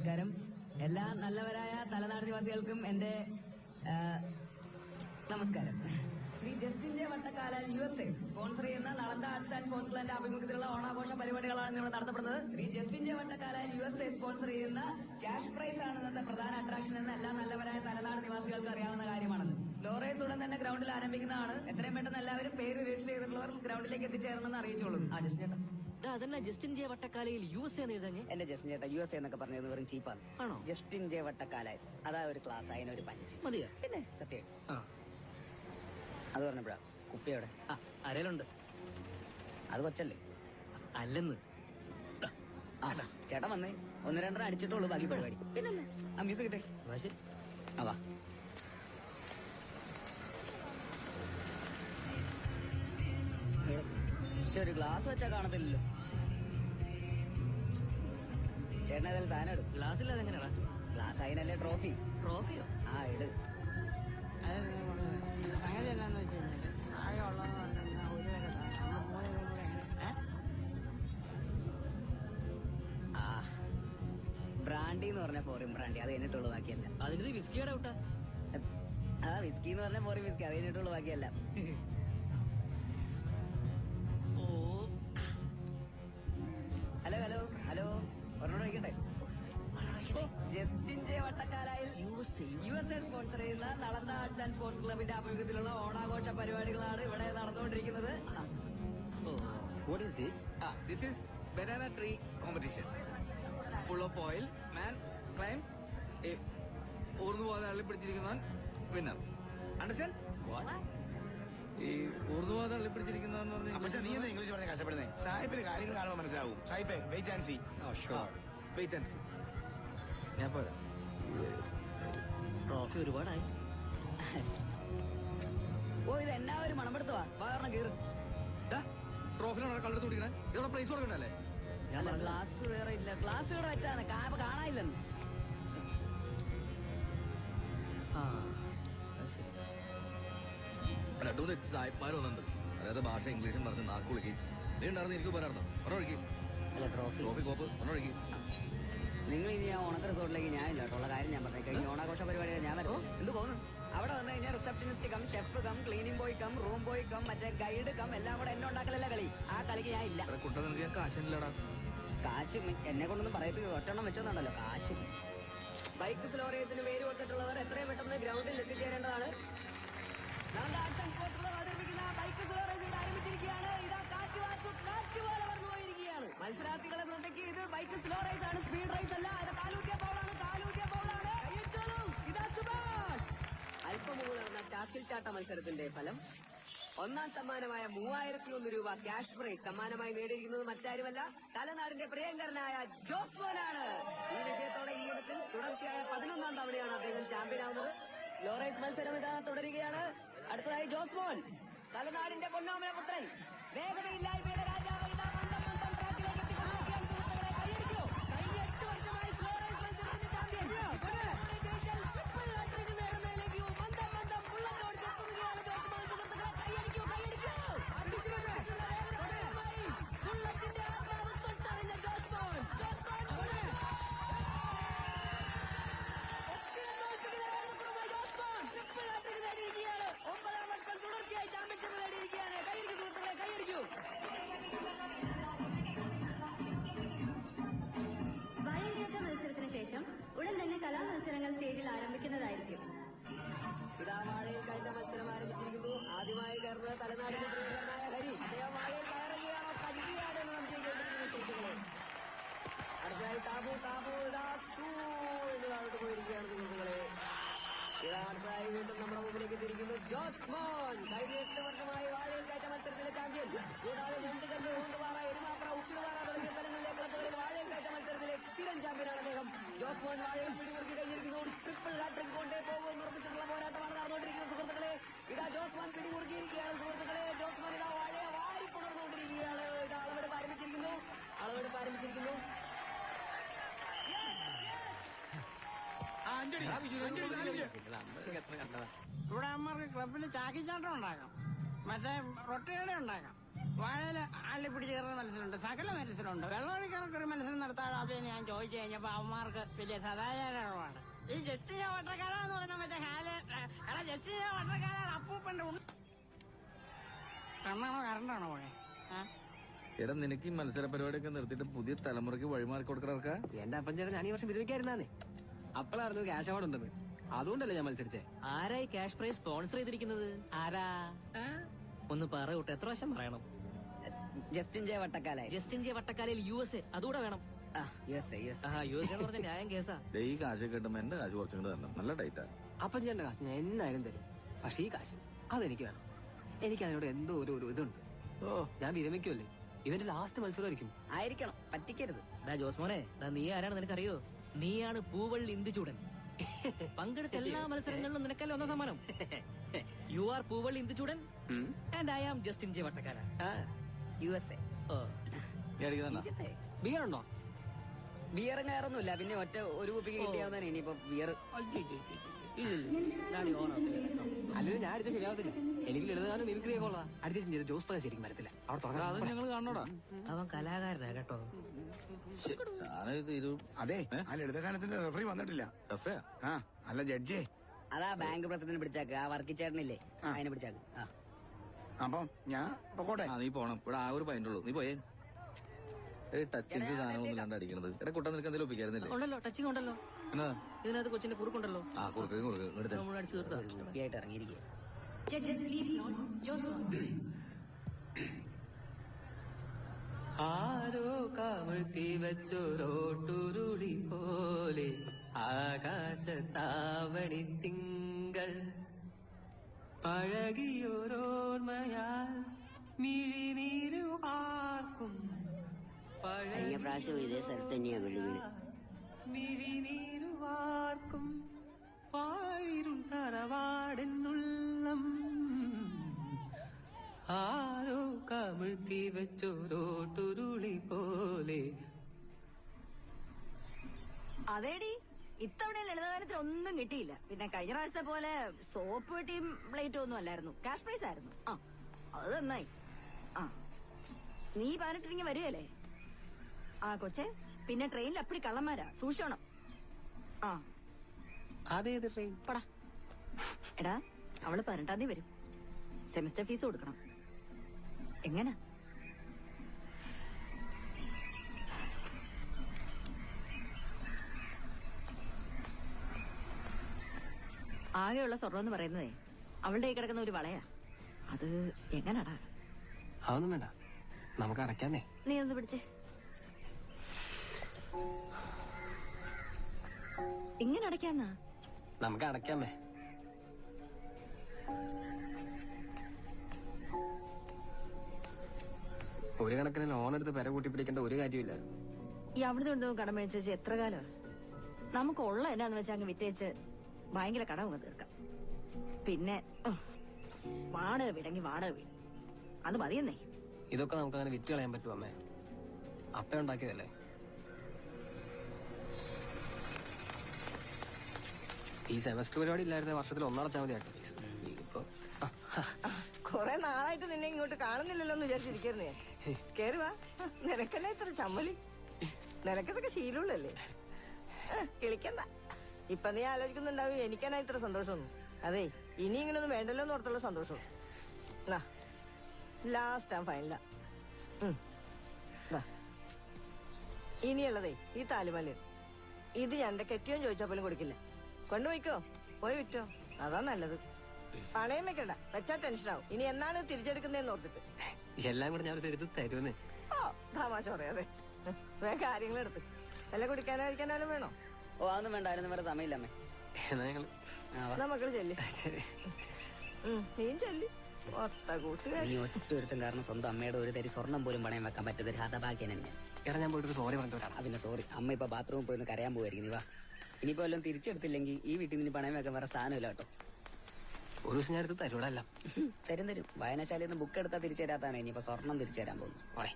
നമസ്കാരം. എല്ലാ നല്ലവരായ തലനാട് നിവാസികൾക്കും എന്റെ നമസ്കാരം. Shri Justin J Vattakkalal USA sponsor ചെയ്യുന്ന നളന്ദ ആർട്സ് ആൻഡ് സ്പോർട്സ് ക്ലബിന്റെ ആഭിമുഖ്യത്തിലുള്ള ഓണാഘോഷ പരിപാടികളാണ് ഇവിടെ നടത്തപ്പെടുന്നത്. Shri Justin J Vattakkalal USA sponsor ചെയ്യുന്ന ക്യാഷ് പ്രൈസ് ആണ് ഇന്നത്തെ പ്രധാന അട്രാക്ഷൻ എന്ന് എല്ലാ നല്ലവരായ തലനാട് നിവാസികൾക്ക് അറിയാവുന്ന കാര്യമാണെന്ന്. ലോറേസ് ഉടൻ തന്നെ ഗ്രൗണ്ടിൽ ആരംഭിക്കുന്നതാണ്. എത്രയും പെട്ടെന്ന് എല്ലാവരും പേര് രജിസ്റ്റർ ചെയ്തിട്ടുള്ളവർ ഗ്രൗണ്ടിലേക്ക് എത്തിച്ചേരണമെന്ന് അറിയിച്ചോളും. ജസ്റ്റിൻ ചേട്ടാ, അതല്ല ജസ്റ്റിൻ ജെ വട്ടക്കാലയിൽ USA എഴുതാഞ്ഞേ. എന്റെ ജസ്റ്റിൻ ചേട്ടാ USA എന്നൊക്കെ പറഞ്ഞത് വെറും ചീപ്പാണ്. ആണോ? ജസ്റ്റിൻ ജെ വട്ടക്കാലായി അതാ ഒരു ക്ലാസ്, അതിനൊരു പഞ്ച് മതിയോ? പിന്നെ സത്യം അത് പറഞ്ഞപ്പോഴാ കുപ്പിയോടെ അരയിലുണ്ട്. അത് കൊച്ചല്ലേ? അല്ലെന്ന്. ചേട്ടൻ വന്നേ, ഒന്ന് രണ്ടെണ്ണം അടിച്ചിട്ടുള്ളൂ ബാക്കി പരിപാടി. പിന്നല്ലേ ആ മ്യൂസിക് കിട്ടേ. ശരി വാ. ഒരു ഗ്ലാസ് വെച്ചാ കാണത്തില്ലല്ലോ. ചേട്ടൻ ഏതായാലും സാധനം എടുക്കും. ഗ്ലാസ്സില്ലാതെ എങ്ങനെയാടാ? ഗ്ലാസ് അതിനല്ലേ ട്രോഫി. ട്രോഫിയോ? ഇട്. സംഗതി എന്താന്ന് വെച്ച് കഴിഞ്ഞാല് ആകെ ഉള്ളതെന്ന് പറഞ്ഞാൽ ഒരു വരെ നമ്മൾ 3 പേരും കൂടെ ബ്രാൻഡി എന്ന് പറഞ്ഞ ഫോറിൻ ബ്രാൻഡി, അത് കഴിഞ്ഞിട്ടുള്ളൂ ബാക്കിയല്ല. അതിന് വിസ്കിയുടെ ഔട്ടാ. വിസ്കി എന്ന് പറഞ്ഞ ഫോറിൻ വിസ്കി, അത് കഴിഞ്ഞിട്ടുള്ളൂ ബാക്കിയല്ല. ഹലോ ഹലോ ഹലോ, ഒരെണ്ണം കഴിക്കട്ടെ. ജസ്റ്റിൻ ജെ വട്ടക്കാലായിൽ USA സ്പോൺസർ ചെയ്യുന്ന നളന്ദ ആർട്സ് ആൻഡ് സ്പോർട്സ് ക്ലബിന്റെ ആഭിമുഖ്യത്തിലുള്ള ഓണാഘോഷ പരിപാടികളാണ് ഇവിടെ നടന്നുകൊണ്ടിരിക്കുന്നത്. What is this? This is banana tree competition. Full of oil, man, climb. ഊർന്നു പോകാതെ അള്ളി പിടിച്ചിരിക്കുന്നവൻ വിന്നർ. അണ്ടർസ്റ്റാൻഡ്? ഈ ഊർന്നു പോകാതെ അള്ളി പിടിച്ചിരിക്കുന്നവെന്ന് പറഞ്ഞാൽ നീ ഇംഗ്ലീഷ് പറഞ്ഞ കഷ്ടപ്പെടുന്നേ. സാഹിബിന് കാര്യങ്ങൾ കാണുമ്പോൾ മനസ്സിലാവും. സാഹിബേ wait and see. Wait and see. ഞാൻ പോരാ. ട്രോഫി ഒരുപാടായി. ഇത് എന്നാ ഒരു മണപ്പെടുത്തുവാ. കാരണം കീറ്. ട്രോഫിലാണ് കള്ളെടുത്ത് കുടിക്കണേ. ഇവിടെ പ്ലേസ് കൊടുക്കണ്ടല്ലേ? ഗ്ലാസ് വേറെ ഇല്ല. ഗ്ലാസ് ഇവിടെ വെച്ചാണ് കാണാനില്ലെന്ന്. രണ്ടു മൂന്ന് സായിപ്പ്മാര് വന്നിട്ടുണ്ട്. അതായത് ഭാഷ ഇംഗ്ലീഷും പറഞ്ഞ് നാക്കുളിക്ക്. നീ ഉണ്ടായിരുന്നു എനിക്ക് പറയാറുണ്ടോ? ഒന്നൊഴുക്കി ട്രോഫി കോപ്പ് ഒന്നൊഴുക്കി. നിങ്ങൾ ഇനി ആ ഓണക്ക റിസോർട്ടിലേക്ക് ഞാൻ ഇല്ല കേട്ടോ. ഉള്ള കാര്യം ഞാൻ പറഞ്ഞു കഴിഞ്ഞ ഓണാഘോഷ പരിപാടികൾ ഞാൻ വരും. എന്ത് തോന്നുന്നു? അവിടെ വന്നു കഴിഞ്ഞാൽ receptionist cum, chef cum, cleaning boy cum, room boy cum, മറ്റേ ഗൈഡ് കം, എല്ലാം കൂടെ എന്നെ ഉണ്ടാക്കലല്ല കളി. ആ കളിക്ക് ഞാൻ ഇല്ല. കുട്ട നിനക്ക് ഞാൻ കാശില്ലടാ. കാശ് എന്നെ കൊണ്ടൊന്നും പറയിപ്പിക്കും. ഒറ്റെണ്ണം വെച്ചോന്നുണ്ടല്ലോ കാശ്. ബൈക്ക് സ്ലോറേസിന് പേര് കൊടുത്തിട്ടുള്ളവർ എത്രയും പെട്ടെന്ന് ഗ്രൗണ്ടിൽ എത്തിച്ചേരേണ്ടതാണ്. അവതരിപ്പിക്കുന്ന ബൈക്ക് സ്ലോറേസിൽ ആരംഭിച്ചിരിക്കുകയാണ്. ഇതാ കാറ്റ് പോലെ പറഞ്ഞു പോയിരിക്കുകയാണ്. മത്സരാർത്ഥികളെ ശ്രദ്ധയ്ക്ക്, ഇത് ബൈക്ക് സ്ലോ റേസ് ആണ്, സ്പീഡ് റേസ് അല്ല. ഇത് കാലൂറ്റിയ ബോളാണ്. ഇതാ സുഭാഷ്. അല്പം മുമ്പ് നടന്ന ചാക്കിൽ ചാട്ട മത്സരത്തിന്റെ ഫലം. ഒന്നാം സമ്മാനമായ 3001 രൂപ ക്യാഷ് പ്രൈസ് സമ്മാനമായി നേടിയിരിക്കുന്നത് മറ്റാരുമല്ല, തലനാടിന്റെ പ്രിയങ്കരനായ ജോസ്മോനാണ്. ഈ വിജയത്തോടെ ഈ ഇനത്തിൽ തുടർച്ചയായ 11ാം തവണയാണ് അദ്ദേഹം ചാമ്പ്യനാവുന്നത്. ലോറേസ് മത്സരം ഇതാ തുടരുകയാണ്. അടുത്തതായി ജോസ്മോൻ, തലനാടിന്റെ പൊന്നോമന പുത്രൻ, വേഗതയില്ലായ്മയുടെ രാജാവ്. ട്രാക്കിലേക്ക് എത്തിക്കൊണ്ടിരിക്കുകയാണ്. സുഹൃത്തുക്കളെ കൈയടിക്കോ? കഴിഞ്ഞ 8 വർഷമായി ലോറേസ് മത്സരത്തിന്റെ ചാമ്പ്യൻ നേടുന്നതിലേക്ക് മന്ദം ബുള്ളറ്റോട് ചെത്തുകയാണ് ജോസ്മോൻ. സുഹൃത്തുക്കളെ കൈയടിക്കോ? ബുള്ളറ്റിന്റെ ആത്മാവ് തൊട്ടറിഞ്ഞ ജോസ്മോൻ ട്രിപ്പിൾ ഹാട്രിക് നേടിയിരിക്കുകയാണ്. 9ാം വർഷം തുടർച്ചയായി ചാമ്പ്യൻഷിപ്പ് നേടിയിരിക്കുകയാണ്. കൈയടിക്കൂ സുഹൃത്തുക്കളെ, കൈയടിക്കൂ. വാഴയിലേറ്റ മത്സരത്തിന് ശേഷം ഉടൻ തന്നെ കലാമത്സരങ്ങൾ സ്റ്റേജിൽ ആരംഭിക്കുന്നതായിരിക്കും. ഇതാ വാഴയിൽ കയറ്റ മത്സരം ആരംഭിച്ചിരിക്കുന്നു. ആദ്യമായി കയറുന്നത് തലനാടിന്റെ പ്രിയങ്കരനായ ഹരി. അദ്ദേഹം വാഴയിൽ കയറുകയാണോ കടിക്കുകയാണോ എന്ന് നമുക്ക് കേട്ടിരിക്കുന്ന സുഹൃത്തുക്കളെ. അടുത്തതായി താബു ഇതാ എന്ന് താഴോട്ട് പോയിരിക്കുകയാണ് സുഹൃത്തുക്കളെ. അടുത്തതായി വീണ്ടും നമ്മുടെ മുമ്പിലേക്ക് എത്തിയിരിക്കുന്നു ജോസ്മോൻ. കഴിഞ്ഞ 8 വർഷമായി വാഴയിൽ കയറ്റ മത്സരത്തിലെ ചാമ്പ്യൻ. കൂടാതെ ഞണ്ടുകല്ല്, ഊണ്ടുപാറ, എരുമാപ്ര, ഉപ്പിടുപാറ തുടങ്ങിയ സ്ഥലങ്ങളിലെ ക്ലബുകളിൽ വാഴയിൽ കയറ്റ മത്സരത്തിലെ സ്ഥിരം ചാമ്പ്യനാണ് അദ്ദേഹം. ജോസ്മോൻ വാഴയിൽ പിടിമുറുക്കി കഴിഞ്ഞിരിക്കുന്നു. ട്രിപ്പിൾ ഹാട്രിക് കൊണ്ടേ പോകുമെന്ന് ഉറപ്പിച്ചിട്ടുള്ള പോരാട്ടമാണ് നടന്നുകൊണ്ടിരിക്കുന്നത് സുഹൃത്തുക്കളെ. ഇതാ ജോസ്മോൻ പിടിമുറുക്കിയിരിക്കുകയാണ് സുഹൃത്തുക്കളെ. ജോസ്മോൻ ഇതാ വാഴയെ വാരിപ്പുണർന്നുകൊണ്ടിരിക്കുകയാണ്. ഇതാ അളവെടുപ്പ് ആരംഭിച്ചിരിക്കുന്നു. ഇവിടെ അമ്മമാർക്ക് ക്ലബിൽ ചാക്കിച്ചാട്ടം ഉണ്ടാക്കാം, മറ്റേ റൊട്ടയുടെ ഉണ്ടാക്കാം. വാഴയില ആളി പിടിച്ച് കയറുന്ന മത്സരമുണ്ട്, സകല മത്സരമുണ്ട്. വെള്ളമടിക്കാർക്ക് ഒരു മത്സരം നടത്താറാന്ന് ഞാൻ ചോദിച്ചു കഴിഞ്ഞപ്പോ അവന്മാർക്ക് വലിയ സദാചാരമാണ്. ഈ ജസ്റ്റിനെ വട്ടക്കാല എന്ന് പറഞ്ഞ മറ്റേ ജസ്റ്റിനെ വട്ടക്കാല അപ്പൂപ്പന്റെ കണ്ണാണോ കറണ്ടാണോ പോയെ? എടാ നിനക്ക് ഈ മത്സര പരിപാടിയൊക്കെ നിർത്തിയിട്ട് പുതിയ തലമുറയ്ക്ക് വഴിമാറി കൊടുക്കണവർക്കാ? എന്റെ അപ്പൻ ചേട്ടൻ ഞാൻ ഈ വർഷം വിരമിക്കായിരുന്നാന്നേ. അപ്പോഴായിരുന്നു ക്യാഷ് അവാർഡ് ഉണ്ടെന്ന്. അതുകൊണ്ടല്ലേ ഞാൻ മത്സരിച്ചേ. ആരായി ക്യാഷ് പ്രൈസ് സ്പോൺസർ ചെയ്തിരിക്കുന്നത്? ആരാ? ഒന്ന് പറയൂട്ടെ, എത്ര വർഷം പറയണം? ജസ്റ്റിൻ ജെ വട്ടക്കാലായി. ജസ്റ്റിൻ ജെ വട്ടക്കാലയിൽ USA അതുകൂടെ വേണം. USA USA എന്ന് പറഞ്ഞ ന്യായം കേസാ. ഈ കാശ് കിട്ടുമ്പോ എന്റെ കാശ് കുറച്ചും കൂടെ തരണം. നല്ല ടൈറ്റാ. അപ്പൻ ചേട്ടന്റെ കാശ് ഞാൻ എന്നായാലും തരും. പക്ഷെ ഈ കാശ് അതെനിക്ക് വേണം. എനിക്ക് അതിനോട് എന്തോ ഒരു ഇതുണ്ട്. ഞാൻ വിരമിക്കുമല്ലേ, ഇതിന്റെ ലാസ്റ്റ് മത്സരമായിരിക്കും. ആയിരിക്കണം, പറ്റിക്കരുത്. ജോസ്മോനെ, നീ ആരാണ് നിനക്കറിയോ? നീയാണ് പൂവള്ളി ഇന്ദുചൂടൻ. പങ്കെടുത്ത എല്ലാ മത്സരങ്ങളിലും നിനക്കല്ലേ ഒന്നാം സമ്മാനം. You are Poovalli Induchoodan and I am Justin J Vattakkala. USA. Beer ഉണ്ടോ? ബിയറും കയറൊന്നുമില്ല, പിന്നെ ഒറ്റ ഒരു കുപ്പിക്ക് കിട്ടിയാവുന്ന ഇനിയിപ്പോ ബിയർ. അല്ലെങ്കിൽ ഞാൻ അടുത്ത ശരിയാവത്തില്ല. എനിക്ക് ലളിതഗാനം മിമിക്രി ഒക്കെ ഉള്ളതാ. അടുത്ത ചെയ്ത് ജോസ് പ്രകാശ് ശരിക്കും വരത്തില്ല. അവിടെ അത് ഞങ്ങൾ കാണണോടാ. അവൻ കലാകാരനാ കേട്ടോ. അതെ, ആ ലളിതഗാനത്തിന്റെ റെഫറി വന്നിട്ടില്ല. ആ അല്ല ജഡ്ജേ. അതാ ബാങ്ക് പ്രസിഡന്റ് പിടിച്ചാക്ക്, ആ വർക്കിച്ചേട്ടനില്ലേ, അതിനെ പിടിച്ചാക്ക്. അപ്പം ഞാൻ പൊക്കോട്ടെ. നീ പോണം. ഇവിടെ ആ ഒരു പൈൻ്റുള്ളൂ. നീ പോയേ. ടച്ചിന്റെ സാധനമൊന്നും ഇല്ലാണ്ട് അടിക്കണത്. എടാ കുട്ടാ നിനക്ക് എന്തെങ്കിലും ഒപ്പിക്കായിരുന്നില്ലേ? ഉണ്ടല്ലോ, ടച്ചിങ് ഉണ്ടല്ലോ. എന്നാ ഇതിനകത്ത് കൊച്ചിന്റെ കുറുക്കുണ്ടല്ലോ. ആ കുറുക്ക് എടുത്ത നമ്മൾ അടിച്ചു തീർത്താ. ആയിട്ട് ഇറങ്ങിയിരിക്കുക. ആരോ കമിഴ്ത്തി വെച്ചോരോട്ടുരുളി പോലെ ആകാശത്താവണി തിങ്കൾ പഴകിയോരോർമ്മയാൽ മിഴിനീരു ആർക്കും കഴിഞ്ഞ പ്രാവശ്യം ഇതേ സ്ഥലത്ത് തന്നെയാ വെല്ലുവിളി. മിഴിനീരുവാർക്കും പാഴിരുൾ തറവാടെന്നുള്ളം ആരോ കമിഴ്ത്തി വെച്ചോരോട്ടുരുളി പോലെ. അതേടി, ഇത്തവണ ലളിതഗാനത്തിന് ഒന്നും കിട്ടിയില്ല. പിന്നെ കഴിഞ്ഞ പ്രാവശ്യത്തെ പോലെ സോപ്പ് പെട്ടിയും പ്ലേറ്റും ഒന്നും അല്ലായിരുന്നു, ക്യാഷ് പ്രൈസ് ആയിരുന്നു. അത് നന്നായി. നീ 18 വരികയല്ലേ? കൊച്ചെ, പിന്നെ ട്രെയിനിൽ അപ്പടി കള്ളന്മാരാ, സൂക്ഷിച്ചോണം. അതേത് ട്രെയിൻ? പടാ. എടാ, അവള് 18 തീയതി വരും. സെമിസ്റ്റർ ഫീസ് കൊടുക്കണം. എങ്ങനാ? ആകെയുള്ള സ്വർണ്ണം എന്ന് പറയുന്നതേ അവളുടെ കൈ കിടക്കുന്ന ഒരു വളയാ. അത് എങ്ങനാടാ? അതൊന്നും വേണ്ട, നമുക്ക് അടയ്ക്കാന്നേ. നീ ഒന്ന് പിടിച്ചേ. ഇങ്ങനെ അടയ്ക്കാന്നാ? നമുക്ക് അടയ്ക്കാമേ. ഒരു കണക്കിന് ലോൺ എടുത്ത് പെര കൂട്ടി പിടിക്കേണ്ട ഒരു കാര്യമില്ല. ഈ അവിടുന്ന് കൊണ്ടുപോകും കടം മേടിച്ചു എത്ര കാലം? നമുക്ക് ഉള്ള എന്നാന്ന് വെച്ചാൽ അങ്ങ് വിറ്റേച്ച് ഭയങ്കര കടം തീർക്കാം. പിന്നെ വാടക വീടെങ്കി വാടക വീട്, അത് മതിയെന്നേ. ഇതൊക്കെ നമുക്ക് അങ്ങനെ വിറ്റ് കളയാൻ പറ്റുമോ അമ്മേ? അപ്പ ഉണ്ടാക്കിയതല്ലേ. ഈ സെമസ്റ്റർ പരിപാടി ഇല്ലായിരുന്ന വർഷത്തിൽ ഒന്നടച്ചാൽ മതി ആയിട്ട്. ഇപ്പൊ കൊറേ നാളായിട്ട് നിന്നെ ഇങ്ങോട്ട് കാണുന്നില്ലല്ലോ എന്ന് വിചാരിച്ചിരിക്കുന്നു ഞാൻ. കേറുവാ, നിനക്കെന്നെ ഇത്ര ചമ്മലി? നിനക്കതൊക്കെ ശീലമുള്ളല്ലേ? കിളിക്കണ്ട. ഇപ്പൊ നീ ആലോചിക്കുന്നുണ്ടാവും എനിക്കെന്നാ ഇത്ര സന്തോഷമൊന്നും. അതെ, ഇനി ഇങ്ങനൊന്നും വേണ്ടല്ലോ എന്ന് ഓർത്തുള്ള സന്തോഷം. Last and ഫൈനലാ. ഇനിയുള്ളതേ ഈ താലിമാല. ഇത് എന്റെ കെട്ടിയോ ചോദിച്ചാൽ പോലും കൊടുക്കില്ല. കൊണ്ടുപോയിക്കോ, പോയി വിറ്റോ, അതാ നല്ലത്. പണയം വെക്കണ്ട, വെച്ചാ ടെൻഷനാവും. ഇനി എന്നാണ് തിരിച്ചെടുക്കുന്നതെന്ന് ഓർത്തിട്ട്. എല്ലാം കൂടെ ഞാൻ എടുത്ത് തരുമെന്ന്. തമാശ പറയാതെ വേഗം കാര്യങ്ങളെടുത്ത്. എല്ലാം കുടിക്കാനോ കഴിക്കാനാലും വേണോ? അതൊന്നും വേണ്ടായിരുന്നു, വേറെ സമയമില്ലമ്മേ. എന്നാ ഞങ്ങള് മക്കള് ചെല്ലി. നീയും ചെല്ലി. ഒത്ത കൂട്ടുകാരി. നീ ഒറ്റൊരുത്തും കാരണം സ്വന്തം അമ്മയുടെ ഒരു തരി സ്വർണം പോലും പണയം വെക്കാൻ പറ്റതൊരു ഹതഭാഗ്യനെ ഞാൻ. എടാ, ഞാൻ പോയിട്ട് സോറി പറഞ്ഞിട്ട് വരാം. പിന്നെ സോറി, അമ്മ ഇപ്പൊ ബാത്റൂമിൽ പോയി കരയാൻ പോവായിരിക്കും. നീ വാ. ഇനിയിപ്പോ എല്ലാം തിരിച്ചെടുത്തില്ലെങ്കിൽ ഈ വീട്ടിൽ നിന്ന് പണയം വെക്കാൻ വേറെ സാധനമില്ല കേട്ടോ. ഒരു ദിവസം ഞാൻ എടുത്ത് തരൂടല്ല. തരും. വായനശാലയിൽ നിന്ന് ബുക്ക് എടുത്താൽ തിരിച്ചു തരാത്താണ് ഇനിയിപ്പോ സ്വർണം തിരിച്ചു തരാൻ പോകുന്നു. ഓളെ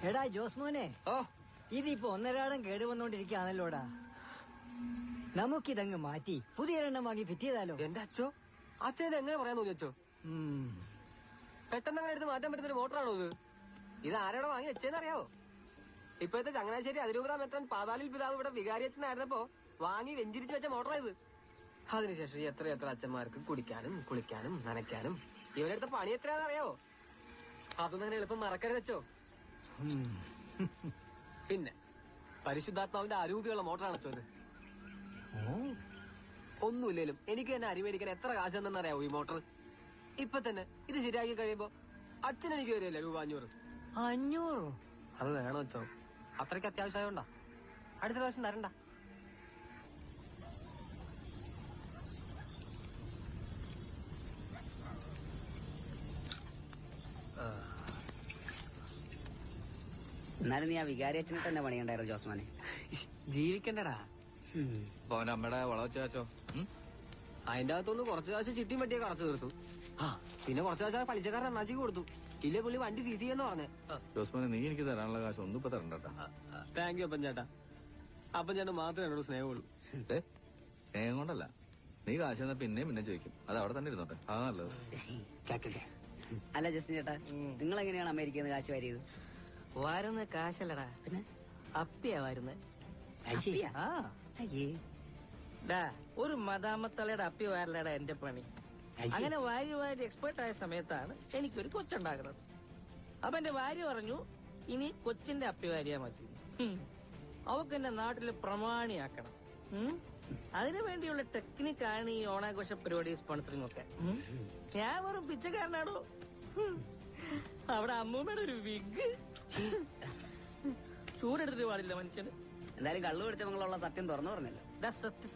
എടാ ജോസ്മോനെ, ഇതിപ്പോ ഒന്നരാടം കേടുവന്നോണ്ടിരിക്കുകയാണല്ലോടാ. നമുക്കിതങ്ങ് മാറ്റി പുതിയൊരെണ്ണം വാങ്ങി ഫിറ്റ് ചെയ്താലോ? എന്റെ അച്ഛോ, അച്ഛൻ ഇത് എങ്ങനെ പറയാൻ തോന്നി വെച്ചോ? പെട്ടെന്ന് അങ്ങനെ എടുത്ത് മാറ്റാൻ പറ്റുന്ന ഒരു മോട്ടറാണോ ഇത്? ഇത് ആരോടെ വാങ്ങി വെച്ചേന്ന് അറിയാവോ? ഇപ്പോഴത്തെ ചങ്ങനാശ്ശേരി അതിരൂപതാ മെത്രൻ പാതാലിൽ പിതാവ് ഇവിടെ വികാരിയച്ഛനായിരുന്നപ്പോ വാങ്ങി വെഞ്ചിരിച്ച് വെച്ച മോട്ടറായത്. അതിനുശേഷം എത്ര അച്ഛന്മാർക്ക് കുടിക്കാനും കുളിക്കാനും നനയ്ക്കാനും ഇവരെടുത്ത പണി എത്രയാണെന്ന് അറിയാവോ? അതൊന്നും അങ്ങനെ എളുപ്പം മറക്കരുത് വെച്ചോ. പിന്നെ പരിശുദ്ധാത്മാവിന്റെ അരൂപിയുള്ള മോട്ടറാണ് വെച്ചോ ഇത്. ഒന്നുമില്ലേലും എനിക്ക് തന്നെ അരി മേടിക്കാൻ എത്ര കാശ് തന്നെന്ന് അറിയാവോ ഈ മോട്ടർ? ഇപ്പൊ തന്നെ ഇത് ശരിയാക്കി കഴിയുമ്പോ അച്ഛൻ എനിക്ക് തരില്ലേ രൂപ 500. 500? അത് വേണോ വെച്ചോ? അത്രയ്ക്ക് അത്യാവശ്യമായോണ്ടാ. അടുത്ത പ്രാവശ്യം തരണ്ട. എന്നാലും നീ ആ വികാരി അച്ഛനെ തന്നെ പണിയണ്ടായിരുന്നു ജോസ്മാനെ. ജീവിക്കണ്ടടാ. അപ്പൊ അവന്റെ അമ്മയുടെ വള വെച്ച കാശോ? അതിന്റെ അകത്തൊന്ന് കുറച്ച് കാശ് ചിട്ടിയും പറ്റിയൊക്കെ അടച്ചു തീർത്തു. പിന്നെ കുറച്ച് കാശ് പലിശക്കാരൻ അണ്ണാച്ചിക്ക് കൊടുത്തു. ഇല്ലേ പുള്ളി വണ്ടി സീസ് ചെയ്യാന്ന് പറഞ്ഞേ. ജോസ്മാനെ നീ എനിക്ക് തരാനുള്ള കാശ് ഒന്നും ഇപ്പൊ തരണ്ടട്ടാ. താങ്ക് യു അപ്പൻ ചേട്ടാ. അപ്പൻ ചേട്ടൻ മാത്രമേ എന്നോട് സ്നേഹമുള്ളൂ. സ്നേഹം കൊണ്ടല്ല, നീ കാശ് തന്നാ പിന്നെ ചോദിക്കും. അത് അവിടെ തന്നെ ഇരുന്നോട്ടെ, അതാ നല്ലത്. കേക്കട്ടെ. അല്ല ജസ്റ്റിൻ ചേട്ടാ, നിങ്ങൾ എങ്ങനെയാണ് അമേരിക്കയിൽ നിന്ന് കാശ് വാരിയത്? വരുന്ന കാശല്ലടാ, പിന്നെ അപ്പിയാ വരുന്നത്. ഒരു മദാമത്തലയുടെ അപ്പി വാരലടാ എന്റെ പണി. അങ്ങനെ വാരി എക്സ്പേർട്ട് ആയ സമയത്താണ് എനിക്കൊരു കൊച്ചുണ്ടാകുന്നത്. അപ്പൊ എന്റെ ഭാര്യ പറഞ്ഞു, ഇനി കൊച്ചിന്റെ അപ്പി വാരിയാ മതി, അവക്ക് എന്റെ നാട്ടില് പ്രമാണിയാക്കണം. അതിനു വേണ്ടിയുള്ള ടെക്നിക്കാണ് ഈ ഓണാഘോഷ പരിപാടി സ്പോൺസറിംഗ് ഒക്കെ. ഞാൻ വെറും പിച്ചക്കാരനാണോ? അവിടെ അമ്മൂമ്മയുടെ ഒരു വിഗ് ചൂടെടുത്തിട്ട് പാടില്ല മനുഷ്യന്. എന്തായാലും കള്ളു പിടിച്ചവങ്ങളുള്ള സത്യം തുറന്നു പറഞ്ഞല്ലോ.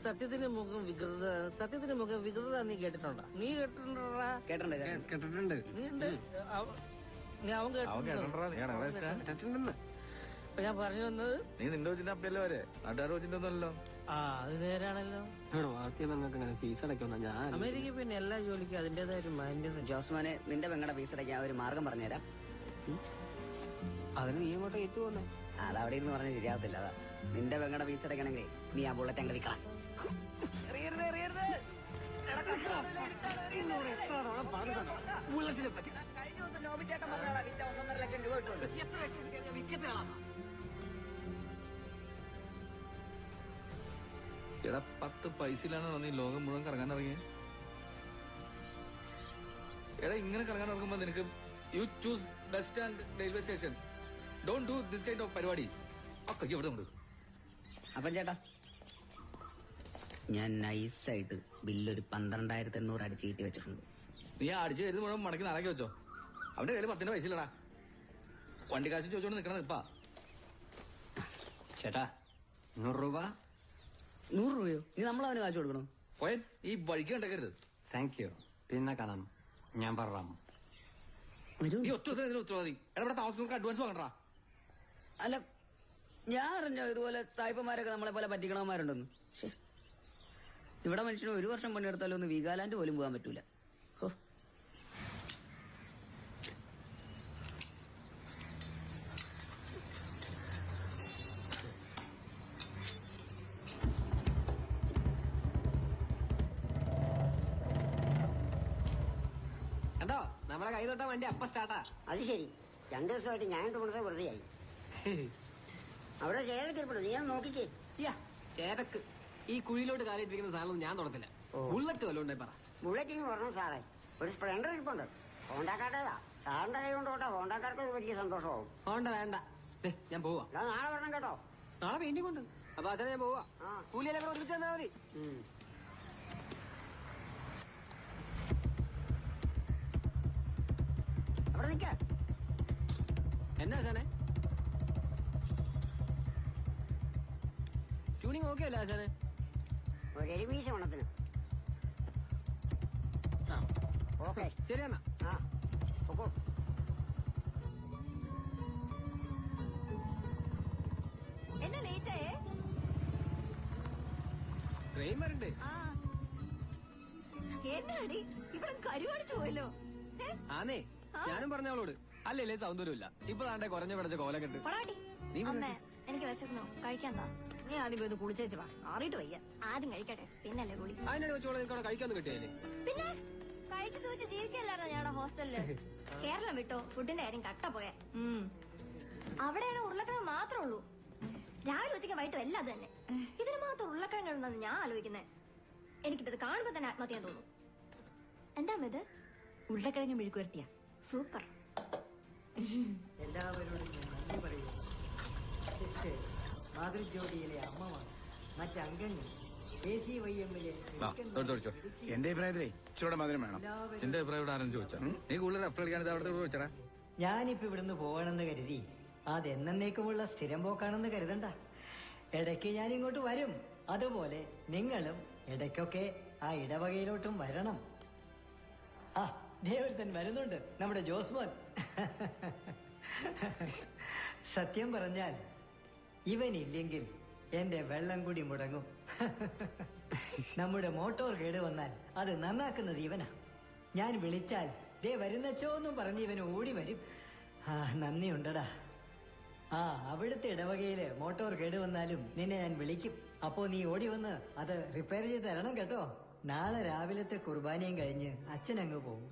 സത്യത്തിന് മുഖം വികൃത നീ കേട്ടിട്ടുണ്ടോ? നീ കേട്ടിട്ടുണ്ടോടാ? കേട്ടിട്ടുണ്ട്. നീ ഉണ്ട്. അവൻ കേട്ടിട്ടുണ്ടെന്ന്. അപ്പൊ ഞാൻ പറഞ്ഞു വന്നത്, നീ നിന്റെ കൊച്ചിന്റെ അപ്പയല്ലേ വരെ, നാട്ടുകാരുടെ കൊച്ചിന്റെ ഒന്നുമല്ലോ. അത് നേരാണല്ലോ. ഫീസ് അടയ്ക്കുന്ന ഞാൻ അമേരിക്ക പിന്നെ എല്ലാ ജോലിക്കും അതിന്റേതായ ഒരു മാന്യത. ജോസ്മാനെ, നിന്റെ പെങ്ങളുടെ ഫീസ് അടയ്ക്കാൻ ഒരു മാർഗം പറഞ്ഞുതരാം. അതിന് നീ ഇങ്ങോട്ട് ഏറ്റു പോന്നെ. അതവിടെ ഇരുന്ന് പറഞ്ഞ് ശരിയാവത്തില്ല. അതാ നിന്റെ പെങ്ങളുടെ ഫീസ് അടയ്ക്കണമെങ്കിൽ നീ ആ ബുള്ളറ്റ് അങ്ങ് വിൽക്കണം. എടാ 10 പൈസയിലാണോ നീ ലോകം മുഴുവൻ കറങ്ങാൻ ഇറങ്ങിയ? എടാ ഇങ്ങനെ കറങ്ങാൻ ഇറങ്ങുമ്പോ നിനക്ക് you choose bus stand railway station. Don't do this kind of പരിപാടി. ഒക്കെ എവിടെ ഉണ്ട്? അപ്പം ചേട്ടാ, ഞാൻ നൈസായിട്ട് ബില്ലൊരു 12,800 അടിച്ച് കീറ്റി വെച്ചിട്ടുണ്ട്. നീ അടിച്ചു കരുത് മുഴുവൻ മടക്കി നാളേക്ക് വെച്ചോ. അവന്റെ കയ്യിൽ 10 പൈസ ഇല്ലടാ. വണ്ടി കാശ് ചോദിച്ചോണ്ട് നിക്കണത് ഇപ്പാ. ചേട്ടാ 100 രൂപ. 100 രൂപയോ? നീ നമ്മളവന് കാശ് കൊടുക്കണോ? പോയൻ ഈ വഴിക്ക് കണ്ടേക്കരുത്. Thank you. പിന്നെ കാണാം. ഞാൻ പറയാം. നീ ഒറ്റ ഉത്തരവാദി. എടാ ഇവിടെ താമസങ്ങൾക്ക് അഡ്വാൻസ് വാങ്ങണ്ടാ. അല്ല, ഞാൻ അറിഞ്ഞോ ഇതുപോലെ സായിപ്പന്മാരൊക്കെ നമ്മളെ പോലെ പറ്റിക്കണവന്മാരുണ്ടെന്ന്. ഇവിടെ മനുഷ്യന് 1 വർഷം പണിയെടുത്താലും ഒന്ന് വീഗാലാൻഡ് പോലും പോകാൻ പറ്റൂല. കണ്ടോ, നമ്മളെ കൈ തൊട്ട വണ്ടി അപ്പ സ്റ്റാർട്ടാ. അത് ശരി, 2 ദിവസമായിട്ട് ഞാൻ തോന്നുന്നത് വെറുതെയായി. അവിടെ ചേരക്കിരിപ്പുണ്ട്, നീ അത് നോക്കിക്കേ. ചേതക്ക് ഈ കുഴിയിലോട്ട് കാലിട്ടിരിക്കുന്ന സാധനം ഞാൻ തുടത്തില്ല. ബുള്ളറ്റ് വല്ലതും ഉണ്ടേ പറ. ബുള്ളറ്റിന് പറഞ്ഞു സാറേ, ഒരു സ്പ്ലെൻഡർ ഇരിപ്പുണ്ട്, ഹോണ്ടക്കാരുടേതാ. സാറിന്റെ കൈ കൊണ്ട് തൊട്ടാ ഹോണ്ടക്കാർക്ക് ഒരു വലിയ സന്തോഷമാവും. ഹോണ്ട വേണ്ട, ഞാൻ പോവാ. നാളെ വരണം കേട്ടോ. നാളെ പെയിന്റിംഗ് ഉണ്ട്. അപ്പൊ അച്ഛനെ ഞാൻ പോവാ. കൂലിയെല്ലാം കൂടെ ഒരുമിച്ച് തന്നാ മതി. അവിടെ നിക്ക. എന്നാ ആശാനെ, ട്യൂണിങ് ഓക്കെ അല്ലേ ആശാനെ? ഒരു എരുമീശ മണത്തിന്. ഓക്കെ ശരി എന്നാ. ഓക്കോ. എന്നാ ലേറ്റായേ? ട്രെയിൻ വരണ്ടേ? എന്നാടി ഇവിടെ കരുവാടിച്ചു പോയല്ലോ. ആന്നേ, ഞാനും പറഞ്ഞ അവളോട്. അല്ലേ സൗന്ദര്യമില്ല. ഇപ്പൊ താണ്ടെ കുറഞ്ഞ പിടച്ച കോല കെട്ട്. അമ്മേ, എനിക്ക് വിശക്കുന്നു, കഴിക്കാൻ താ. നീ ആദ്യം പോയി കുളിച്ചേച്ച് വാ, മാറിയിട്ട് വയ്യ. ആദ്യം കഴിക്കട്ടെ, പിന്നല്ലേ കുളി. അതിനാണ് വെച്ചോളെ നിനക്ക് കഴിക്കാന്ന് കിട്ടിയല്ലേ? പിന്നെ കഴിച്ചു സൂചിച്ച് ജീവിക്കല്ലായിരുന്നു ഞങ്ങളുടെ ഹോസ്റ്റലില്. കേരളം വിട്ടോ ഫുഡിന്റെ കാര്യം കട്ട പോയെ. അവിടെയാണ് ഉരുളക്കിഴങ്ങ് മാത്രമേ ഉള്ളൂ. രാവിലെ ഉച്ചയ്ക്ക് വൈകിട്ട് എല്ലാം അത് തന്നെ. ഇതിന് മാത്രം ഉരുളക്കിഴങ്ങ് ഉണ്ടെന്ന് ഞാൻ ആലോചിക്കുന്നത്. എനിക്കിട്ടത് കാണുമ്പോ തന്നെ ആത്മഹത്യ തോന്നുന്നു. എന്താ ഇത്? ഉരുളക്കിഴങ്ങ് മെഴുക്കുവരട്ടിയാ. സൂപ്പർ. എല്ലാവരോടും ഞാൻ നന്ദി പറയുന്നു. സിസ്റ്റർ, മാതൃജ്യോതിയിലെ അമ്മമാണ്, മറ്റംഗങ്ങൾ ACYM-ലെ എന്റെ അഭിപ്രായത്തിലേ ഇച്ചിരൂടെ മധുരം വേണം. എന്റെ അഭിപ്രായം ഇവിടെ ആരെന്ന് ചോദിച്ചാ നീ കൂടുതൽ റെഫർ അടിക്കാൻ അവിടെ ചോദിച്ചടാ. ഞാനിപ്പോ ഇവിടുന്ന് പോകണമെന്ന് കരുതി അതെന്നേക്കുമുള്ള സ്ഥിരം പോക്കാണെന്ന് കരുതണ്ട. ഇടയ്ക്ക് ഞാൻ ഇങ്ങോട്ട് വരും. അതുപോലെ നിങ്ങളും ഇടയ്ക്കൊക്കെ ആ ഇടവകയിലോട്ടും വരണം. ആ ദേവരത്തൻ വരുന്നുണ്ട്, നമ്മുടെ ജോസ്മോൻ. സത്യം പറഞ്ഞാൽ ഇവനില്ലെങ്കിൽ എന്റെ വെള്ളം കൂടി മുടങ്ങും. നമ്മുടെ മോട്ടോർ കേട് വന്നാൽ അത് നന്നാക്കുന്നത് ഇവനാ. ഞാൻ വിളിച്ചാൽ ദേ വരുന്നച്ചോന്നും പറഞ്ഞ് ഇവന് ഓടി വരും. ആ നന്ദിയുണ്ടടാ. ആ അവിടുത്തെ ഇടവകയില് മോട്ടോർ കേട് വന്നാലും നിന്നെ ഞാൻ വിളിക്കും. അപ്പോ നീ ഓടി വന്ന് അത് റിപ്പയർ ചെയ്ത് തരണം കേട്ടോ. നാളെ രാവിലത്തെ കുർബാനയും കഴിഞ്ഞ് അച്ഛൻ അങ്ങ് പോകും.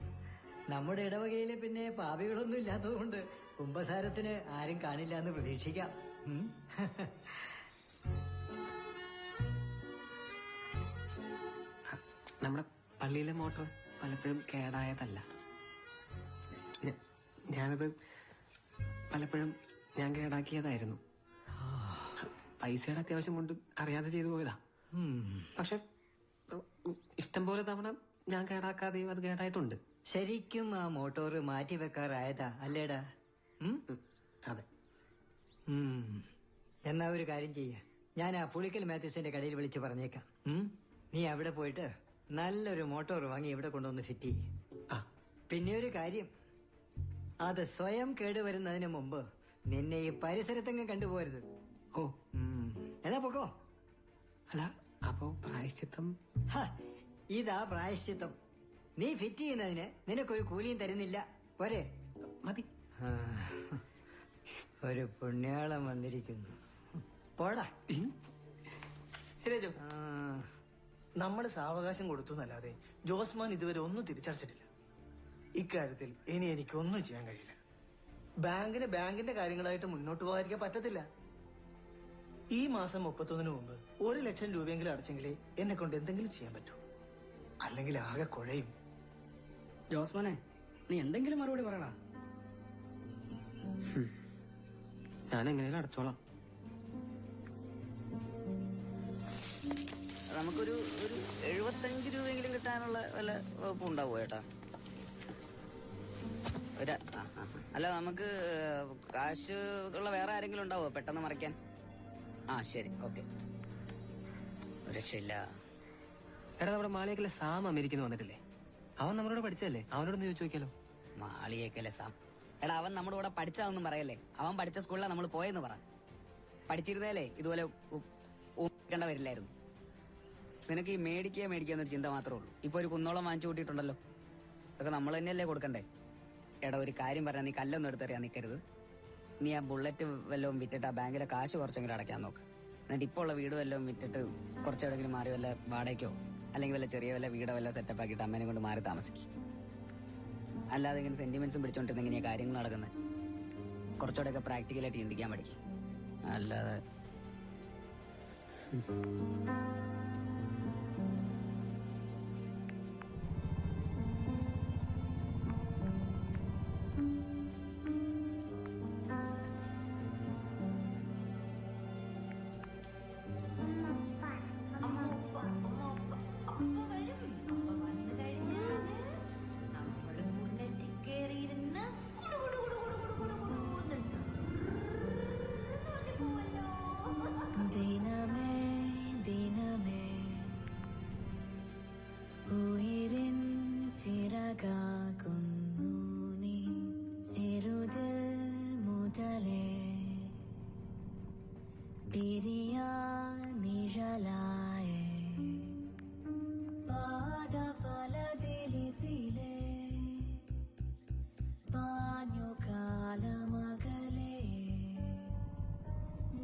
നമ്മുടെ ഇടവകയില് പിന്നെ പാപികളൊന്നും ഇല്ലാത്തതുകൊണ്ട് കുംഭസാരത്തിന് ആരും കാണില്ല എന്ന് പ്രതീക്ഷിക്കാം. നമ്മുടെ പള്ളിയിലെ മോട്ടോർ പലപ്പോഴും കേടായതല്ല. ഞാനത് പലപ്പോഴും ഞാൻ കേടാക്കിയതായിരുന്നു. പൈസയുടെ അത്യാവശ്യം കൊണ്ട് അറിയാതെ ചെയ്തു പോയതാ. പക്ഷെ ഇഷ്ടം പോലെ തവണ ഞാൻ കേടാക്കാതെയും അത് കേടായിട്ടുണ്ട്. ശരിക്കും ആ മോട്ടോർ മാറ്റി വെക്കാറായതാ അല്ലേടാ? അതെ. എന്നാ ഒരു കാര്യം ചെയ്യ, ഞാൻ ആ പുളിക്കൽ മാത്യൂസിന്റെ കടയിൽ വിളിച്ച് പറഞ്ഞേക്കാം. നീ അവിടെ പോയിട്ട് നല്ലൊരു മോട്ടോർ വാങ്ങി ഇവിടെ കൊണ്ടുവന്ന് ഫിറ്റ് ചെയ്യും. പിന്നെ ഒരു കാര്യം, അത് സ്വയം കേടുവരുന്നതിന് മുമ്പ് നിന്നെ ഈ പരിസരത്തെങ്ങും കണ്ടുപോരുത്. ഓ എന്നാ പൊക്കോ. അല്ല അപ്പോ പ്രായശ്ചിത്തം? ഇതാ പ്രായശ്ചിത്തം. നീ ഫിറ്റ് ചെയ്യുന്നതിന് നിനക്കൊരു കൂലിയും തരുന്നില്ല. പോരെ? മതി. ഒരു പുണ്യാളം വന്നിരിക്കുന്നു. പോടാ. നമ്മൾ സാവകാശം കൊടുത്തു എന്നല്ലാതെ ജോസ്മാൻ ഇതുവരെ ഒന്നും തിരിച്ചടച്ചിട്ടില്ല. ഇക്കാര്യത്തിൽ ഇനി എനിക്കൊന്നും ചെയ്യാൻ കഴിയില്ല. ബാങ്കിന് ബാങ്കിന്റെ കാര്യങ്ങളായിട്ട് മുന്നോട്ട് പോകാതിരിക്കാൻ പറ്റത്തില്ല. ഈ മാസം 31 മുമ്പ് 1 ലക്ഷം രൂപയെങ്കിലും അടച്ചെങ്കിലേ എന്നെ കൊണ്ട് എന്തെങ്കിലും ചെയ്യാൻ പറ്റൂ. അല്ലെങ്കിൽ ആകെ കുഴയും. ജോസ്മാനെ, നീ എന്തെങ്കിലും മറുപടി പറയടാ. ഞാൻ എങ്ങനെയും അടച്ചോളാം. നമുക്കൊരു 75 രൂപയെങ്കിലും കിട്ടാനുള്ള വല്ല വകുപ്പ് ഉണ്ടാവോ ചേട്ടാ? അല്ല നമുക്ക് കാശ് ഉള്ള വേറെ ആരെങ്കിലും ഉണ്ടാവോ പെട്ടെന്ന് മറിക്കാൻ? ശരി, ഓക്കെ. ഒരു രക്ഷയില്ല. എടാ നമ്മുടെ മാളിയേക്കലെ സാം അമേരിക്കന്ന് വന്നിട്ടില്ലേ? അവൻ നമ്മളോട് പഠിച്ചതല്ലേ? അവനോടൊന്ന് ചോദിച്ചു നോക്കിയാലോ? മാളിയേക്കലെ സാം? എടാ അവൻ നമ്മുടെ കൂടെ പഠിച്ചതൊന്നും പറയല്ലേ. അവൻ പഠിച്ച സ്കൂളിലാണ് നമ്മൾ പോയെന്ന് പറ. പഠിച്ചിരുന്നേലേ ഇതുപോലെ ണ്ട വരില്ലായിരുന്നു. നിനക്ക് ഈ മേടിക്കാന്നൊരു ചിന്ത മാത്രമേ ഉള്ളൂ. ഇപ്പൊ ഒരു കുന്നോളം വാങ്ങിച്ചു കൂട്ടിയിട്ടുണ്ടല്ലോ. അതൊക്കെ നമ്മൾ തന്നെയല്ലേ കൊടുക്കണ്ടേ? എടാ ഒരു കാര്യം പറഞ്ഞാൽ നീ കല്ലൊന്നും എടുത്തെറിയാൻ നിൽക്കരുത്. നീ ആ ബുള്ളറ്റ് വല്ലതും വിറ്റിട്ട് ആ ബാങ്കിലെ കാശ് കുറച്ചെങ്കിലും അടയ്ക്കാൻ നോക്ക്. എന്നിട്ട് ഇപ്പോൾ ഉള്ള വീട് വല്ലതും വിറ്റിട്ട് കുറച്ചെവിടെങ്കിലും മാറി വല്ല വാടകയ്ക്കോ അല്ലെങ്കിൽ വല്ല ചെറിയ വല്ല വീടോ വല്ല സെറ്റപ്പ് ആക്കിയിട്ട് അമ്മേനെ കൊണ്ട് മാറി താമസിക്കും. അല്ലാതെ ഇങ്ങനെ സെന്റിമെന്റ്സും പിടിച്ചോണ്ടിരുന്ന ഇങ്ങനെയാ കാര്യങ്ങൾ നടക്കുന്നത്. കുറച്ചുകൂടെയൊക്കെ പ്രാക്ടിക്കലായിട്ട് ചിന്തിക്കാൻ പഠിക്കും. അല്ലാതെ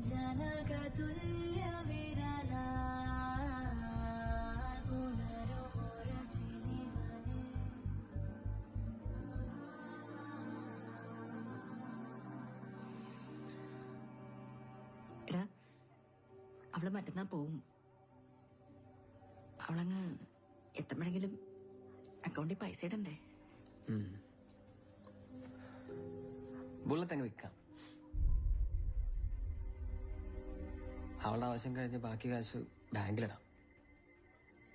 ജന എടാ അവള് മറ്റന്നാ പോവും. അവളങ്ങ് എത്തുമ്പോഴെങ്കിലും അക്കൗണ്ടിൽ പൈസ ഇടണ്ടേ? ബുള്ളറ്റ് അങ്ങ് വിൽക്കാം. അവളുടെ ആവശ്യം കഴിഞ്ഞ് ബാക്കി കാശ് ബാങ്കിലിടാം.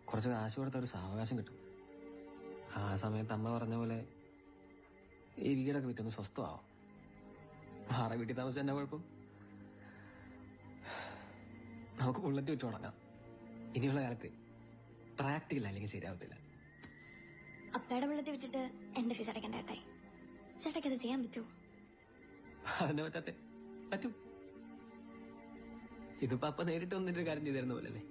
കുറച്ച് കാശ് കൊടുത്ത ഒരു സാവകാശം കിട്ടും. ആ സമയത്ത് അമ്മ പറഞ്ഞ പോലെ ഈ വീടൊക്കെ വിറ്റൊന്ന് സ്വസ്ഥമാവും. വാടക വീട്ടിൽ താമസിച്ച എന്നെ കുഴപ്പം. നമുക്ക് ബുള്ളറ്റ് വിറ്റ് തുടങ്ങാം. ഇനിയുള്ള കാലത്ത് പ്രാക്ടിക്കൽ അല്ലെങ്കിൽ ശരിയാവത്തില്ല. അപ്പയുടെ വെള്ളത്തിൽ വിട്ടിട്ട് എന്റെ ഫീസ് അടയ്ക്കണ്ട ചേട്ടായി. ചേട്ടയ്ക്ക് അത് ചെയ്യാൻ പറ്റുമോ? അതിനെ പറ്റാത്തെ പറ്റും. ഇതിപ്പോ അപ്പ നേരിട്ട് വന്നിട്ട് കാര്യം ചെയ്തിരുന്ന പോലല്ലേ.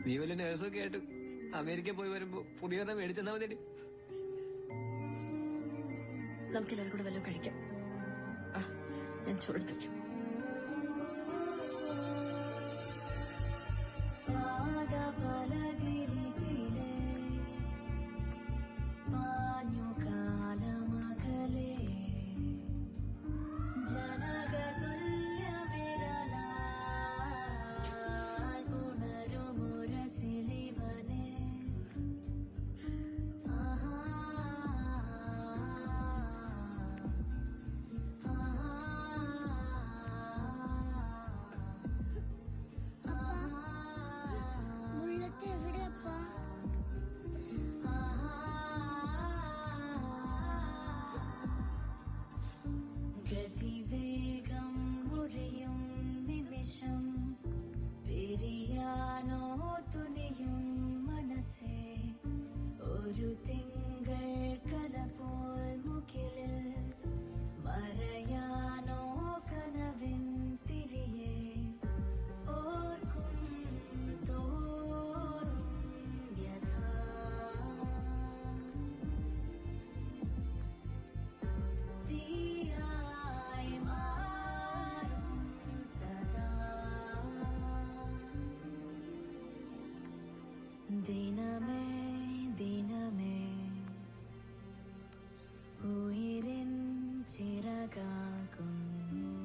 നീ വല്ല നേഴ്സൊക്കെ ആയിട്ട് അമേരിക്ക പോയി വരുമ്പോ പുതിയ മേടിച്ചെന്നാ മതി. നമുക്ക് എല്ലാവരും കൂടെ വല്ലതും കഴിക്കാം. ഞാൻ ചോറെടുത്ത് വയ്ക്കാം.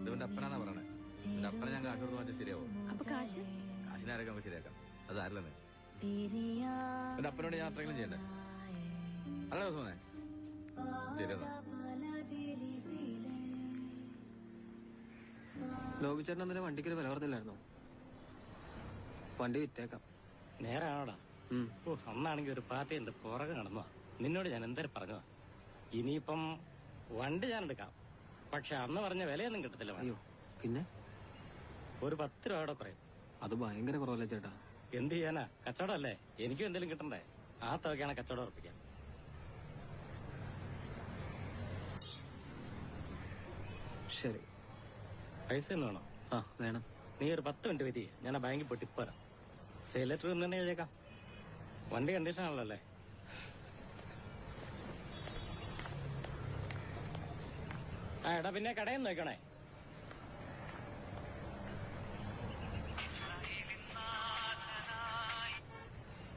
ഇവന്റെ അപ്പനാന്നാ പറയണേ. ഇവന്റെ അപ്പനെ ഞാൻ കാശ് കൊടുത്ത് മാറ്റി ശരിയാവും. അപ്പൊ കാശ് കാശിനാരൊക്കെ നമുക്ക് ശരിയാക്കാം. അത് ആരില്ലെന്ന്. എന്റെ അപ്പനോട് ഞാൻ അത്രയെങ്കിലും ചെയ്യണ്ടേ? അല്ല ദിവസമേ ശരിയെന്നാ. ലോപിച്ചേട്ടൻ അന്നേരം വണ്ടിക്കൊരു വില പറഞ്ഞില്ലായിരുന്നോ? വണ്ടി വിറ്റേക്കാം. നേരാണോടാ? അന്നാണെങ്കിൽ ഒരു പാർട്ടി എന്റെ പുറകെ നടന്നു. നിന്നോട് ഞാൻ എന്തേലും പറഞ്ഞതാ. ഇനിയിപ്പം വണ്ടി ഞാൻ എടുക്കാം. പക്ഷെ അന്ന് പറഞ്ഞ വിലയൊന്നും കിട്ടത്തില്ല. അയ്യോ, പിന്നെ ഒരു 10 രൂപയുടെ കുറയും. അത് ഭയങ്കര കുറവല്ലേ ചേട്ടാ? എന്ത് ചെയ്യാനാ? കച്ചവടം അല്ലേ, എനിക്കും എന്തെങ്കിലും കിട്ടണ്ടേ? ആ തുകയാണ് കച്ചവടം ഉറപ്പിക്കാം. ശരി, പൈസ ഒന്നും വേണോ? ആ വേണം. നീ ഒരു 10 മിനിറ്റ് വെയിറ്റ് ചെയ്യ്. ഞാൻ ആ ബാങ്കിൽ പോയിട്ട് ഇപ്പൊ വരാം. സെയിൽ ലെറ്റർ ഒന്നും തന്നെ എഴുതിയേക്കാം. വണ്ടി കണ്ടീഷൻ ആണല്ലോ അല്ലേ? ആ എടാ, പിന്നെ കടയിൽ നോക്കണേ.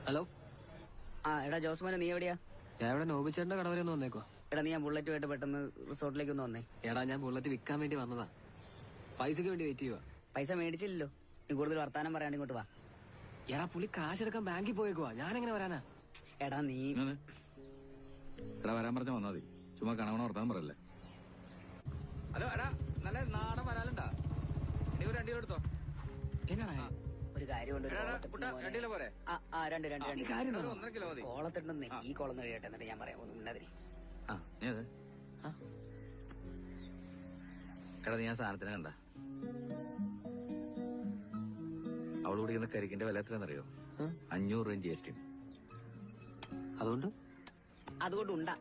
ഹലോ. ആ എടാ ജോസ്മോനെ, നീ എവിടെയാ? ഞാൻ ഇവിടെ നോബിച്ചേട്ടന്റെ കട വരെ ഒന്ന് വന്നേക്കോ. എടാ നീ ഞാൻ ബുള്ളറ്റുമായിട്ട് പെട്ടെന്ന് റിസോർട്ടിലേക്ക് ഒന്ന് വന്നേ. എടാ ഞാൻ ബുള്ളറ്റ് വിൽക്കാൻ വേണ്ടി വന്നതാ. പൈസക്ക് വേണ്ടി വെയിറ്റ് ചെയ്യുക. പൈസ മേടിച്ചില്ലല്ലോ. നീ കൂടുതൽ വർത്താനം പറയാണ്ട് ഇങ്ങോട്ട് വാ. എടാ പുള്ളി കാശെടുക്കാൻ ബാങ്കിൽ പോയേക്കുവാ. ഞാൻ എങ്ങനെ വരാനാ? എടാ നീ എടാ വരാൻ പറഞ്ഞ വന്നാ മതി. ചുമ്മാ കണവണ വർത്താനം പറയല്ലേ. ഹലോ എടാ, നല്ല നാടൻ വരാലുണ്ടാ? നീ ഒരു 2 കിലോ എടുത്തോ. എന്നാടാ ഒരു കാര്യമുണ്ട്. 2 കിലോ പോരെ? രണ്ട് 1.5 കിലോ മതി. കോളത്തിട്ടുണ്ടെന്നേ. ഈ കോളം കഴിയട്ടെ, എന്നിട്ട് ഞാൻ പറയാം. ഒന്നും മിണ്ടാതിരി. എടാ നീ ആ സാധനത്തിനെ കണ്ട? അവള് കുടിക്കുന്ന കരിക്കിന്റെ വില എത്രയാണെന്നറിയോ? 500 രൂപയും GST. അതുകൊണ്ട് ഉണ്ടാ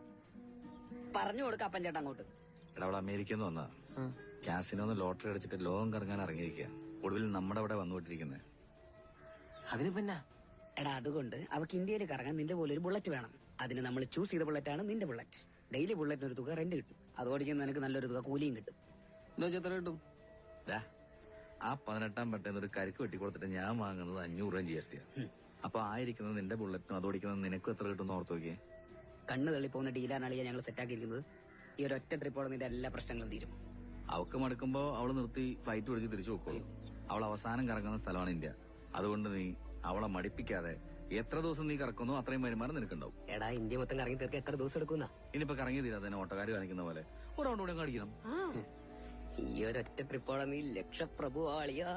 പറഞ്ഞു കൊടുക്ക അപ്പൻ ചേട്ടാ അങ്ങോട്ട്. എടാ അവള് അമേരിക്കന്ന് വന്നാ. കാസിനോന്ന് ലോട്ടറി അടിച്ചിട്ട് ലോകം കറങ്ങാൻ ഇറങ്ങിയിരിക്കുക. ഒടുവിൽ നമ്മുടെ അവിടെ വന്നുകൊണ്ടിരിക്കുന്നത്. അതിന് പിന്നെ എടാ അതുകൊണ്ട് അവക്ക് ഇന്ത്യയിൽ കറങ്ങാൻ നിന്റെ പോലെ ഒരു ബുള്ളറ്റ് വേണം. അതിന് നമ്മൾ ചൂസ് ചെയ്ത ബുള്ളറ്റാണ് നിന്റെ ബുള്ളറ്റ്. ഡെയിലി ബുള്ളറ്റിന് ഒരു തുക റെന്റ് കിട്ടും. അത് ഓടിക്കുന്ന നിനക്ക് നല്ലൊരു തുക കൂലിയും കിട്ടും. എത്ര കിട്ടും? ആ 18-ാം പട്ടേന്ന് ഒരു കരിക്ക് വെട്ടി കൊടുത്തിട്ട് ഞാൻ വാങ്ങുന്നത് 500 രൂപ GST. അപ്പൊ ആയിരിക്കുന്നത് നിന്റെ ബുള്ളറ്റിനും അതോടിക്കുന്നത് നിനക്കും എത്ര കിട്ടും ഓർത്ത് നോക്കിയേ. കണ്ണ് തള്ളിപ്പോകുന്ന ഡീലാണാണ് ഞങ്ങൾ സെറ്റാക്കിയിരിക്കുന്നത്. ഈ ഒരു ഒറ്റ ട്രിപ്പോടെ നിന്റെ എല്ലാ പ്രശ്നങ്ങളും തീരും. അവക്ക് മടുക്കുമ്പോ അവള് നിർത്തി ഫ്ലൈറ്റ് പിടിച്ച് തിരിച്ചു പോക്കോളൂ. അവൾ അവസാനം കറങ്ങുന്ന സ്ഥലമാണ് ഇന്ത്യ. അതുകൊണ്ട് നീ അവളെ മടിപ്പിക്കാതെ എത്ര ദിവസം നീ കറക്കുന്നോ അത്രയും വരുമാനം നിനക്കുണ്ടാവും. എടാ, ഇന്ത്യ മൊത്തം കറങ്ങി തീർക്കാൻ എത്ര ദിവസം എടുക്കുന്ന? ഇനിയിപ്പോ കറങ്ങി തീരാ തന്നെ ഓട്ടക്കാര് കാണിക്കുന്ന പോലെ ഒരു റൗണ്ട് കൂടെ കാണിക്കണം. ഈ ഒരൊറ്റ ട്രിപ്പോടെ നീ ലക്ഷപ്രഭു ആളിയാ.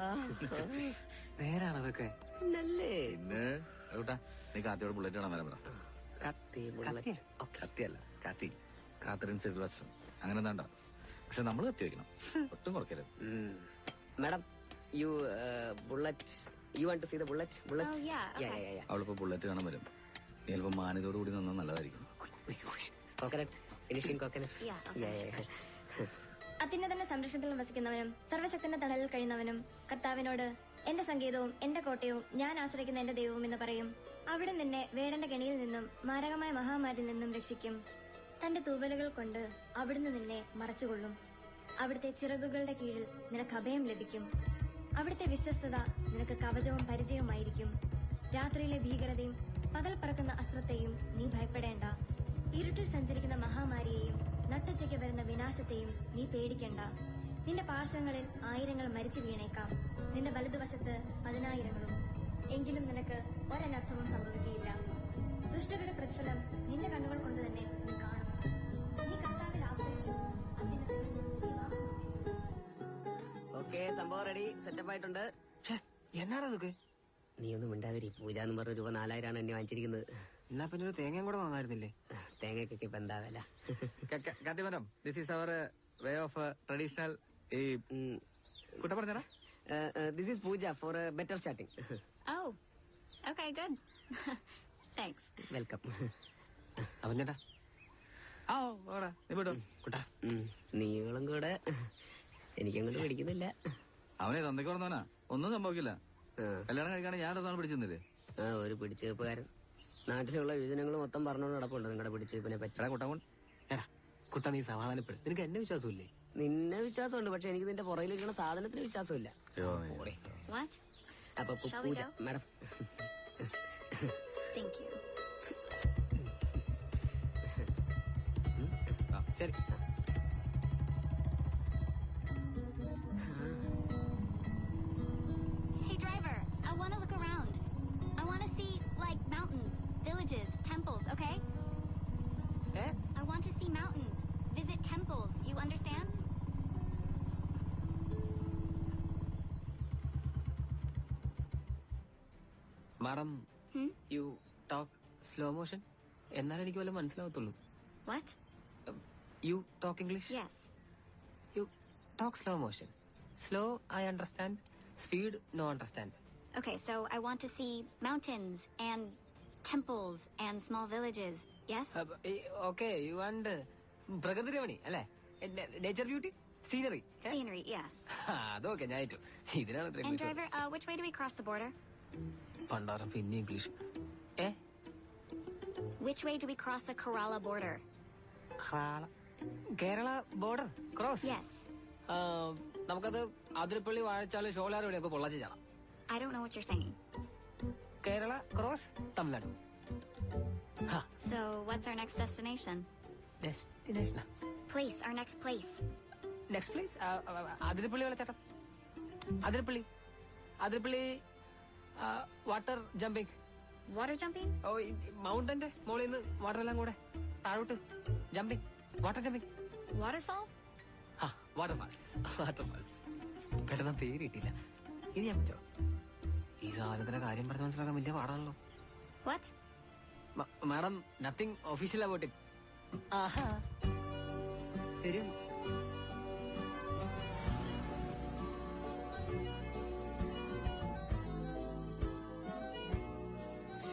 നേരാണ് അതൊക്കെ. നല്ലേ പിന്നെ കേട്ടാ, നീ കാത്തിയോട് ബുള്ളറ്റ് കാണാൻ വരാൻ പറ. കത്തി ബുള്ളറ്റ്. കത്തിയല്ല, കാത്തി. കാത്തറിൻ സിൽവസ്റ്റർ അങ്ങനെ എന്താണ്ട. പക്ഷെ നമ്മൾ കത്തി വെക്കണം, ഒട്ടും കുറയ്ക്കരുത്. Madam, you bullet, you want to see the bullet? Bullet. അവളിപ്പോ ബുള്ളറ്റ് കാണാൻ വരും. നീ ചിലപ്പോ മാന്യതയോട് കൂടി നിന്നാൽ നല്ലതായിരിക്കും. Coconut, finishing coconut. അത്യുന്നതന്റെ സംരക്ഷണത്തിൽ വസിക്കുന്നവനും സർവശക്തന്റെ തണലിൽ കഴിയുന്നവനും കർത്താവിനോട് എന്റെ സംഗീതവും എന്റെ കോട്ടയവും ഞാൻ ആശ്രയിക്കുന്ന എന്റെ ദൈവവും എന്ന് പറയും. അവിടെ നിന്നെ വേടന്റെ കെണിയിൽ നിന്നും മാരകമായ മഹാമാരിയിൽ നിന്നും രക്ഷിക്കും. തന്റെ തൂവലുകൾ കൊണ്ട് അവിടുന്ന് നിന്നെ മറച്ചുകൊള്ളും. അവിടുത്തെ ചിറകുകളുടെ കീഴിൽ നിനക്ക് അഭയം ലഭിക്കും. അവിടുത്തെ വിശ്വസ്തത നിനക്ക് കവചവും പരിചയവുമായിരിക്കും. രാത്രിയിലെ ഭീകരതയും പകൽ പറക്കുന്ന അസ്ത്രത്തെയും നീ ഭയപ്പെടേണ്ട. ഇരുട്ടിൽ സഞ്ചരിക്കുന്ന മഹാമാരിയെയും നട്ടുച്ചയ്ക്ക് വരുന്ന വിനാശത്തെയും നീ പേടിക്കേണ്ട. നിന്റെ പാർശ്വങ്ങളിൽ 1000 മരിച്ചു വീണേക്കാം, നിന്റെ വലതുവശത്ത് 10,000. എങ്കിലും നിനക്ക് ഒരനർത്ഥവും സംഭവിക്കുകയില്ല. ദുഷ്ടരുടെ പ്രതിഫലം നിന്റെ കണ്ണുകൾ കൊണ്ട് തന്നെ നീ കാണും. നീ കർത്താവിൽ ആശ്രയിച്ചു. ഓക്കെ, സംഭവം റെഡി, സെറ്റപ്പ് ആയിട്ടുണ്ട്. എന്നാണതൊക്കെ? നീ ഒന്നും മിണ്ടാതിരി. പൂജ എന്ന് പറഞ്ഞ രൂപ 4000 എന്നെ വാങ്ങിച്ചിരിക്കുന്നത്. എന്നാ പിന്നെ ഒരു തേങ്ങയും കൂടെ വാങ്ങായിരുന്നില്ലേ? തേങ്ങയ്ക്കൊക്കെ ഇപ്പൊ എന്താ വില? കാത്തിമരം, this is our way of traditional. ഈ കുട്ട പറഞ്ഞാ this is puja for better starting. Oh, okay, good. Thanks. Welcome. അവൻ ചേട്ടാ, നീ പോട്ടോ കുട്ടാ. നീങ്ങളും കൂടെ എനിക്കങ്ങോട്ട് പിടിക്കുന്നില്ല. അവനെ തന്തയ്ക്ക് പറഞ്ഞവനാ, ഒന്നും സംഭവിക്കില്ല. കല്യാണം കഴിക്കാണെങ്കിൽ ഞാൻ അതാണ് പിടിച്ചിരുന്നില്ലേ? ഒരു പിടിച്ചുവെപ്പുകാരൻ. നാട്ടിലുള്ള യുവജനങ്ങൾ മൊത്തം പറഞ്ഞോണ്ട് നടപ്പുണ്ട് നിങ്ങളുടെ പിടിച്ചുവെപ്പിനെ പറ്റി. കുട്ട, നീ സമാധാനപ്പെടും. നിനക്ക് എന്നെ വിശ്വാസമില്ലേ? നിന്നെ വിശ്വാസമുണ്ട്, പക്ഷെ എനിക്ക് നിന്റെ പുറകിലിരിക്കുന്ന സാധനത്തിന് വിശ്വാസമില്ല. What? അപ്പൊ Shall we puja go? Madam. Thank you. ശരി. Hey driver, I want to look around. I want to see like mountains, villages, temples, okay? I want to see mountains, visit temples, you understand? Madam, you talk slow motion. എന്നാലും എനിക്ക് വല്ല മനസ്സിലാവത്തുള്ളൂ. What? You talk English? Yes. You talk slow motion. Slow I understand, speed no understand. Okay, so I want to see mountains and temples and small villages, yes? Okay, you want പ്രകൃതി രമണി അല്ലേ? Nature beauty, scenery. Scenery, yes. അതൊക്കെ ഞാൻ ഏറ്റു. ഇതിനാണ് And ഇത്രയും driver, which way do we cross the border? പണ്ടാരം പിന്നെ English. Which way do we cross the Kerala border? Kerala border cross? Yes. നമുക്കത് അതിരപ്പള്ളി, വാഴച്ചാല്, ഷോളാർ വഴിയൊക്കെ പൊള്ളാച്ചി ചാടാം. I don't know what you're saying. Kerala cross Tamil Nadu. So, what's our next destination? Destination. Place, our next place. Next place Athirappilly വെള്ളച്ചാട്ടം. Athirappilly water jumping. Water jumping? ഓ, മൗണ്ടന്റെ മുകളിൽ നിന്ന് water എല്ലാം കൂടെ താഴോട്ട് jumping, water jumping. Waterfall? Waterfalls. പെട്ടെന്ന് പേര് കിട്ടിയില്ല. ഇത് ഞാൻ പറ്റോ? ഈ സാധനത്തിന്റെ കാര്യം പറഞ്ഞ് മനസ്സിലാക്കാൻ വലിയ പാടാണല്ലോ. What? Madam, nothing official about it. വരൂ.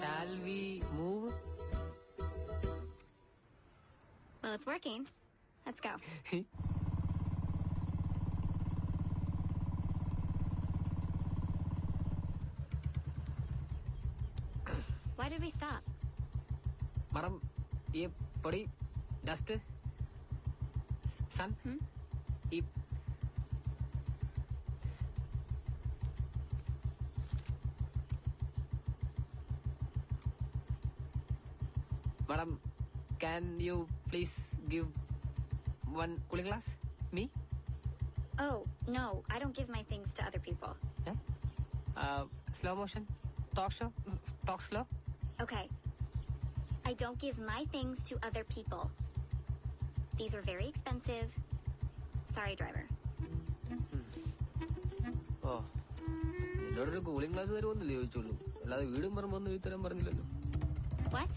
Shall we move? Well, it's working. Let's go. Why did we stop? Madam, ये बड़ी डस्ट सन, ये Madam, can you please give one cooling glass? Me? Oh, no, I don't give my things to other people. Slow motion. Talk slow. Talk slow. Okay. I don't give my things to other people. These are very expensive. Sorry, driver. Oh. നിന്നോടൊരു cooling glass വരുമെന്നല്ലേ ചോദിച്ചുള്ളൂ, അല്ലാതെ വീടും പറമ്പൊന്നും ഈ തരം പറഞ്ഞില്ലല്ലോ. What?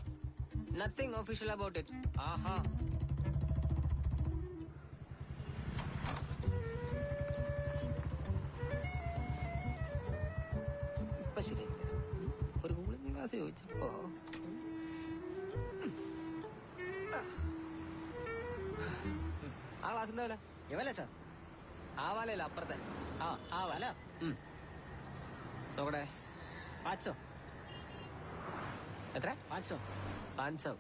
Nothing official about it. Aha. ഇപ്പൊ ശരി, ഒരു കൂളിംഗ് ഗ്ലാസ് ചോദിച്ചപ്പോ ആ ഗ്ലാസ് എന്താ വില? എവല്ലേ സാർ? ആ വലയല്ല, അപ്പുറത്തെ. ആ വല നോക്കട്ടെ. 500. എത്ര? 500. 500.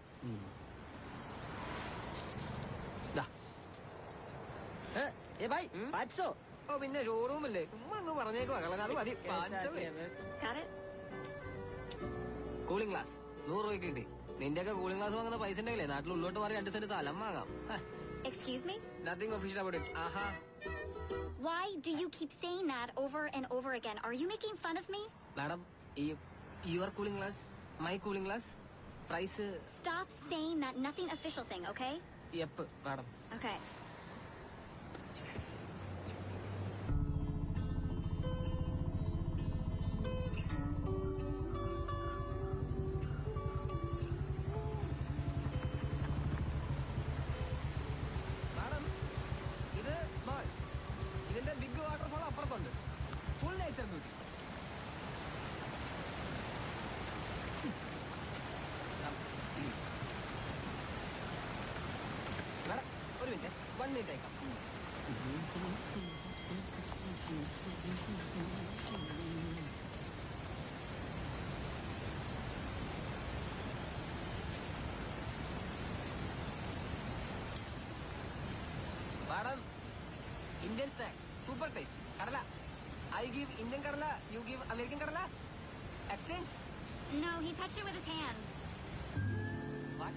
ഏ ഭായ് 500. ഓ പിന്നെ ഷോറൂമല്ലേ, ചുമ്മാ അങ്ങ് പറഞ്ഞേക്ക് മകളെ, അത് മതി. 500. Got it? കൂളിംഗ് ഗ്ലാസ് 100 രൂപയ്ക്ക് കിട്ടി. നിന്റെയൊക്കെ കൂളിംഗ് ഗ്ലാസ് വാങ്ങുന്ന പൈസ ഉണ്ടെങ്കിലേ നാട്ടിൽ ഉള്ളോട്ട് മാറി 2 സെന്റ് സ്ഥലം വാങ്ങാം. Excuse me? Nothing official about it. Aha. Why do you keep saying that over and over again? Are you making fun of me? Madam, your cooling glass, my cooling glass, price. Stop saying that nothing official thing, okay? Yep, madam. Okay. Madam, ഇത് small. ഇതിന്റെ big waterfall അപ്പുറത്തുണ്ട്. Full nature beauty. Madam ഒരു minute, 1 minute അയക്കാം. Madam, Indian snack super taste കടല. I give Indian കടല, you give American കടല. Exchange? No, he touched it with his hand. What?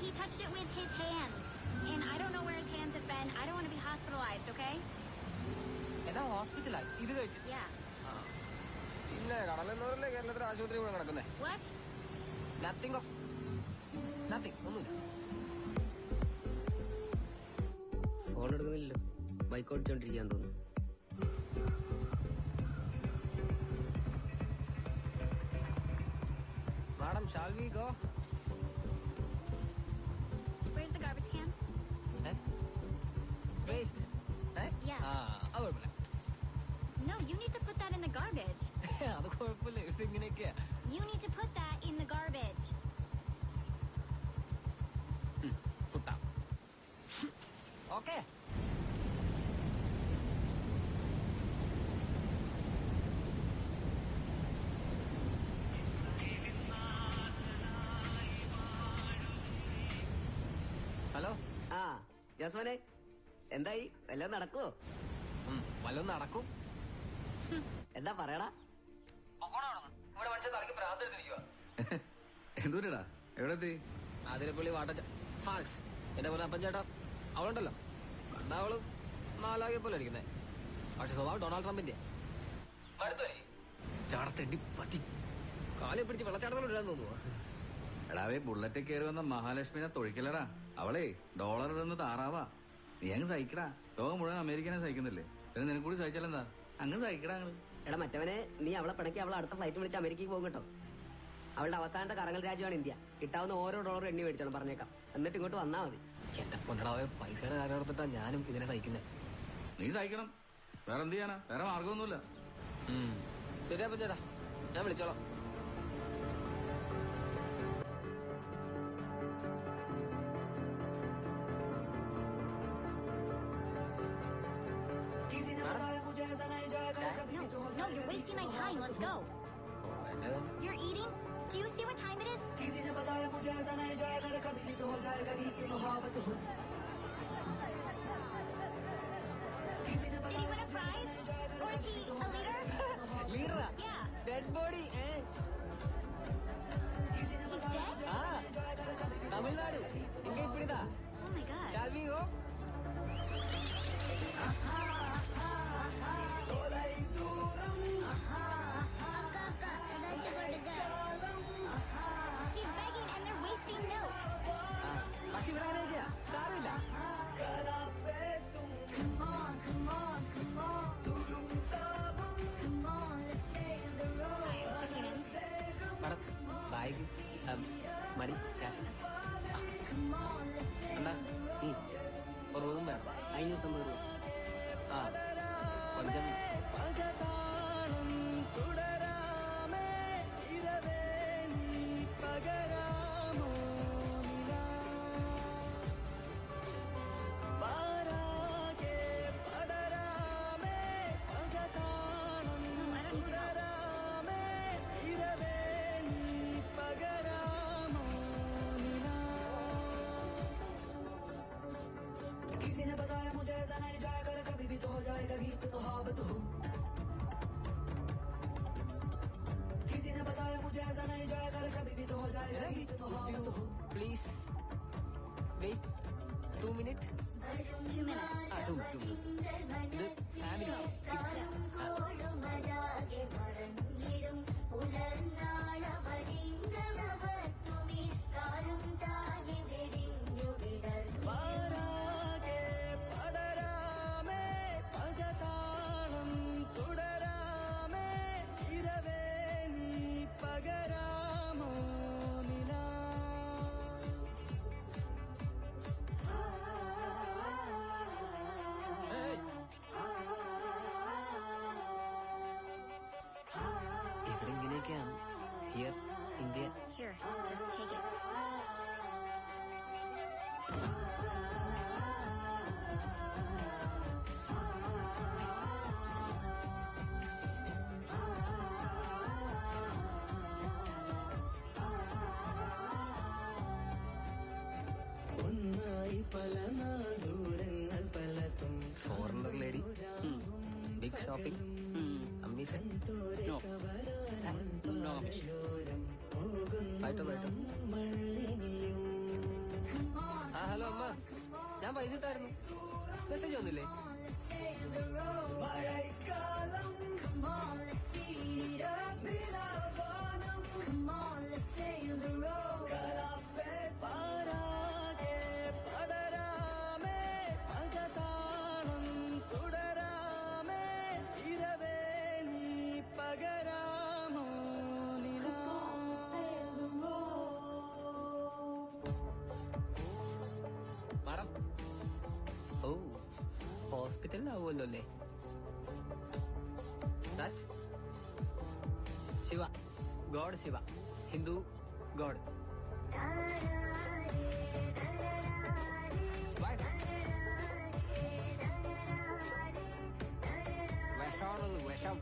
He touched it with his hand. And I don't know where his hands have been. I don't want to be hospitalized, okay? എന്നാ ഹോസ്പിറ്റലായി ഇത് കഴിച്ചു? Yeah. ഇല്ല, കടലെന്നവരല്ലേ കേരളത്തിലെ ആശുപത്രി കൂടെ നടക്കുന്നേ. What? Nothing of nothing, ഒന്നുമില്ല. Phone എടുക്കുന്നില്ലല്ലോ, bike ഓടിച്ചോണ്ടിരിക്കാൻ തോന്നുന്നു. Madam, shall we go? Where's the garbage can? Waste? Yeah. അത് കുഴപ്പമില്ല. No, you need to put that in the garbage. അത് കുഴപ്പമില്ല, ഇത് ഇങ്ങനെയൊക്കെയാ. You need to put that in the garbage. കുട്ടാം. Okay. Hello. ആ ജോസ്മോനെ, എന്തായി? വല്ലതും നടക്കുവോ? വല്ലതും നടക്കും. എന്താ പറയടാ? ഇവിടെ മനുഷ്യൻ തലയ്ക്ക് ഭ്രാന്തെടുത്തിരിക്കുക. എന്തൂരടാ, എവിടെ എത്തി? അതിരപ്പള്ളി വാട്ട ഫാക്സ്. എന്റെ പോലെ അപ്പൻ ചേട്ടാ അവളുണ്ടല്ലോ, കണ്ട അവള് നാലാകെ പോലെ ഇരിക്കുന്നേ. പക്ഷെ സ്വഭാവം ഡൊണാൾഡ് ട്രംപിന്റെ. ചാടത്തെണ്ടി പറ്റി കാലെ പിടിച്ച് വെള്ളച്ചാട്ടത്തോട് ഇടാൻ തോന്നുവോ? എടാവേ, ബുള്ളറ്റ് കയറി വന്ന മഹാലക്ഷ്മിനെ തൊഴിക്കലടാ. അവളെ ഡോളർ ഇടുന്ന താറാവാ. നീ അങ്ങ് സഹിക്കടാ. ലോകം മുഴുവൻ അമേരിക്കനെ സഹിക്കുന്നില്ലേ, പിന്നെ നിനക്ക് കൂടി സഹിച്ചാലെന്താ? അങ്ങ് സഹിക്കടാ. എടാ മറ്റവനെ, നീ അവളെ പിണക്കി അവളെ അടുത്ത ഫ്ലൈറ്റ് വിളിച്ച് അമേരിക്കയ്ക്ക് പോകും കേട്ടോ. അവളുടെ അവസാനത്തെ കറങ്ങൽ രാജ്യമാണ് ഇന്ത്യ. കിട്ടാവുന്ന ഓരോ ഡോളർ എണ്ണി മേടിച്ചോണം, പറഞ്ഞേക്കാം. എന്നിട്ട് ഇങ്ങോട്ട് വന്നാ മതി. എന്റെ പൊന്നടാവേ, പൈസയുടെ കാര്യം ഓർത്തിട്ടാ ഞാനും ഇതിനെ സഹിക്കുന്നത്. നീ സഹിക്കണം, വേറെ എന്ത് ചെയ്യാനാ? വേറെ മാർഗമൊന്നുമില്ല. ശരിയാ അപ്പൻ ചേട്ടാ, ഞാൻ വിളിച്ചോളാം. No, you're wasting my time. Let's go. You're eating? Do you see what time it is? Did he win a prize? Or is he a leader? ലീഡറാ? Yeah. Dead body. He's dead? Thank you. Money cash എന്താ ഒരു room വേണം 550 രൂപ. ആ കൊഞ്ചം please wait 2 minutes. 2 minutes. ഇത് family ഇവിടെ ഇങ്ങനെയൊക്കെയാണ്. Here India. Here, just take it. Foreigner lady, big shopping, commission. ആ ഹലോ അമ്മ, ഞാൻ പൈസ ഇട്ടായിരുന്നു. മെസ്സേജ് ഒന്നുമില്ലേ? മാഡം, ഓ ഹോസ്പിറ്റലിലാവുമല്ലോ അല്ലേ? Shiva, god Shiva, Hindu god. വിഷമാണത്, വിഷം.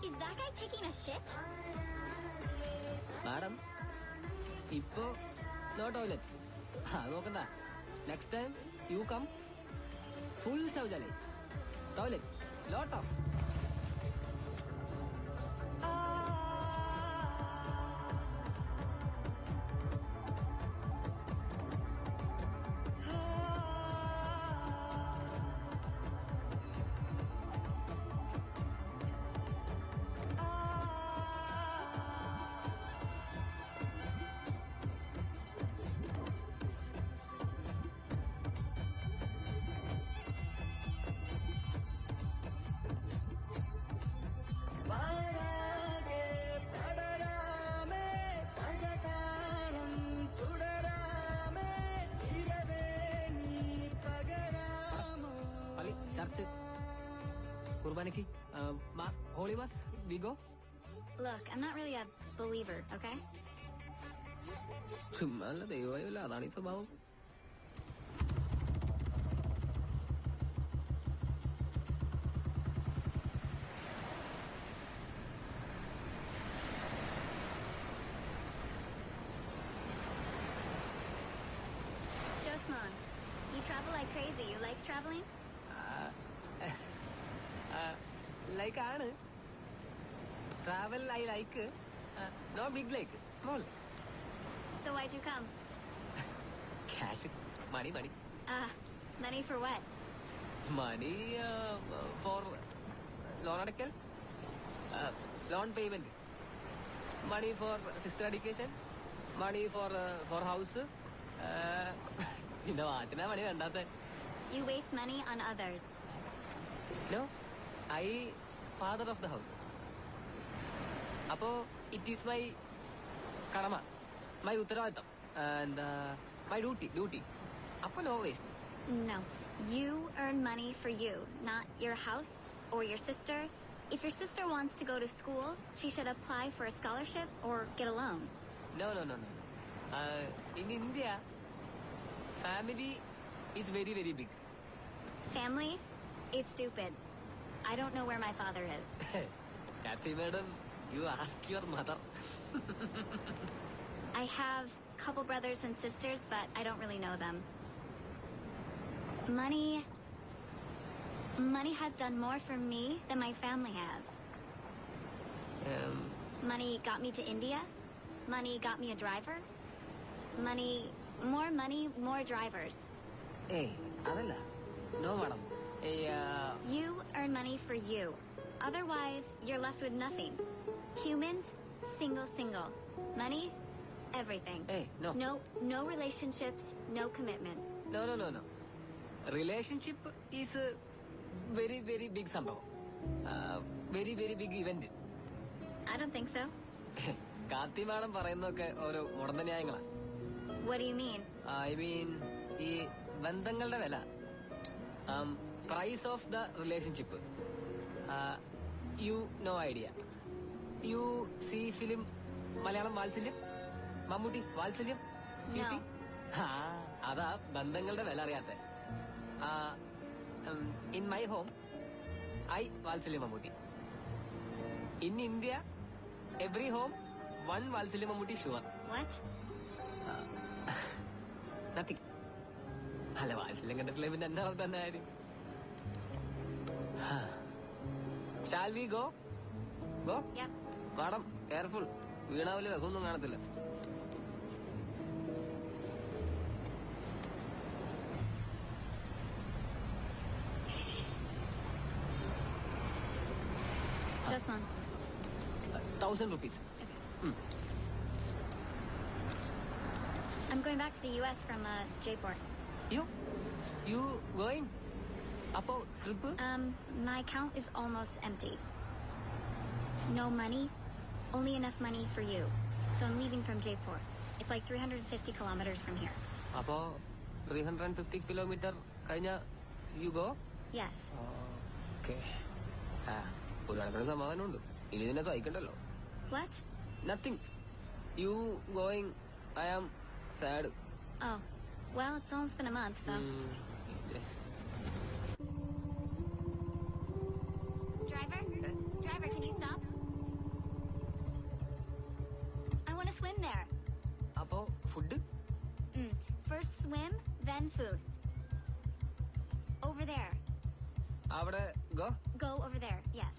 Is that guy taking a shit? Madam, ഇപ്പോ നോ ടോയ്ലറ്റ്. നോക്കണ്ട, next time you come full ശൗചാലയം, ടോയ്ലറ്റ് ലോട്ട് ഓഫ്. ചർച്ച്, കുർബാനയ്ക്ക്, mass, holy mass, we go. Look, I'm not really a believer, okay? ചുമ്മാല്ല, ദൈവമല്ല, അതാണ് ഈ സ്വഭാവം. Josman, you travel like crazy. You like traveling? Like ആണ്. Travel I like, not big like, small. So why'd you come? Cash, money. Money for what? Money for loan അടയ്ക്കൽ. Loan payment, money for sister education, money for house. പിന്നെ വാറ്റിനാ മണി വേണ്ടാത്ത? You waste money on others. No, I father of the house. അപ്പോ it is my കടമ, my ഉത്തരവാദിത്തം, and my duty. അപ്പൊ no waste. No. You earn money for you, not your house or your sister. If your sister wants to go to school, she should apply for a scholarship or get a loan. No. In India, family is very, very big. Family is stupid. I don't know where my father is. Kathy madam, you ask your mother. I have a couple brothers and sisters, but I don't really know them. Money has done more for me than my family has. Money got me to India. Money got me a driver. More drivers. Hey, adalla. No, madam. You earn money for you. Otherwise, you're left with nothing. Humans, single. Money, everything. Hey, no. No relationships, no commitment. No. Relationship is a very, very big sambavam. Very, very big event. I don't think so. Kathy madam പറയുന്നതൊക്കെ ഓരോ മുടന്ത ന്യായങ്ങളാ. What do you mean? I mean, ഈ ബന്ധങ്ങളുടെ വില, price of the relationship. You no idea. You see film Malayalam Vatsalyam, Mammootty വാത്സല്യം. You see, അതാ ബന്ധങ്ങളുടെ വില അറിയാത്ത. ഇൻ മൈ ഹോം ഐ വാത്സല്യം Mammootty. In India every home one വാത്സല്യം മമ്മൂട്ടി ഷുവർ. What? നത്തിങ്. അല്ല, വാത്സല്യം കണ്ടിട്ടില്ല പിന്നെ എന്താ തന്നെ ആര്. Shall we go? Yep. Madam careful, വീണാവില്ല, രസമൊന്നും കാണത്തില്ല. Just one. 1,000 rupees. I'm going back to the U.S. from Jaipur. You going? Apo trip? My account is almost empty. No money, only enough money for you. So I'm leaving from Jaipur. It's like 350 kilometers from here. Apo 350 kilometer കഴിഞ്ഞ you go? Yes. Okay. ഒരു കണക്കിന് സമാധാനമുണ്ട്. ഇനി ഇതിനെ സഹിക്കണ്ടല്ലോ. What? Nothing. You going? I am sad. Oh, well, it's almost been a month, so. Driver, can you stop? I want to swim there. അപ്പോ food? First swim, then food. Over there. അവിടെ go? Go over there, yes.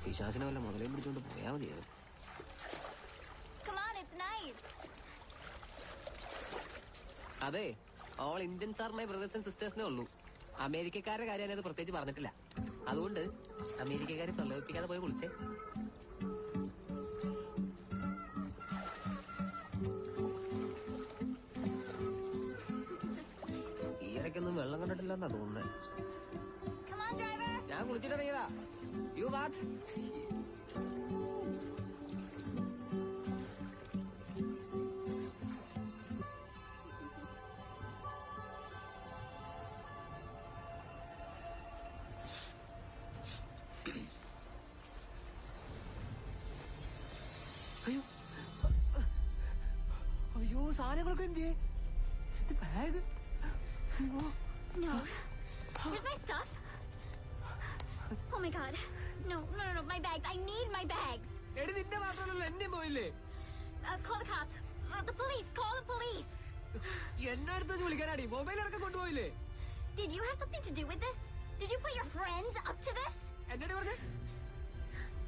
പിശാചിനെ വല്ല മുതലേം പിടിച്ചോണ്ട് പോയാ മതിയായിരുന്നു. അതെ, all Indians are my brothers and സിസ്റ്റേഴ്സിനേ ഉള്ളൂ. അമേരിക്കക്കാരുടെ കാര്യം അത് പ്രത്യേകിച്ച് പറഞ്ഞിട്ടില്ല. അതുകൊണ്ട് അമേരിക്കക്കാരെ പ്രലോഭിപ്പിക്കാതെ പോയി വിളിച്ചേ. ഈ ഇടയ്ക്കൊന്നും വെള്ളം കണ്ടിട്ടില്ലെന്നാ തോന്നുന്നത്. ഞാൻ കുളിച്ചിട്ടിറങ്ങിയതാ. You what? സാധനങ്ങളൊക്കെ എന്ത് ചെയ്യേ? എന്റെ bag. No. Where's my stuff? Oh my god. No, my bags. I need my bags. എടി നിന്റെ മാത്രമല്ലല്ലോ എന്റെയും പോയില്ലേ? Call the cops. The police. Call the police. എന്നെ അടുത്ത് വെച്ച് വിളിക്കാനാടി മൊബൈൽ അടക്കം കൊണ്ടുപോയില്ലേ? Did you have something to do with this? Did you put your friends up to this? എന്നോട് പറഞ്ഞേ?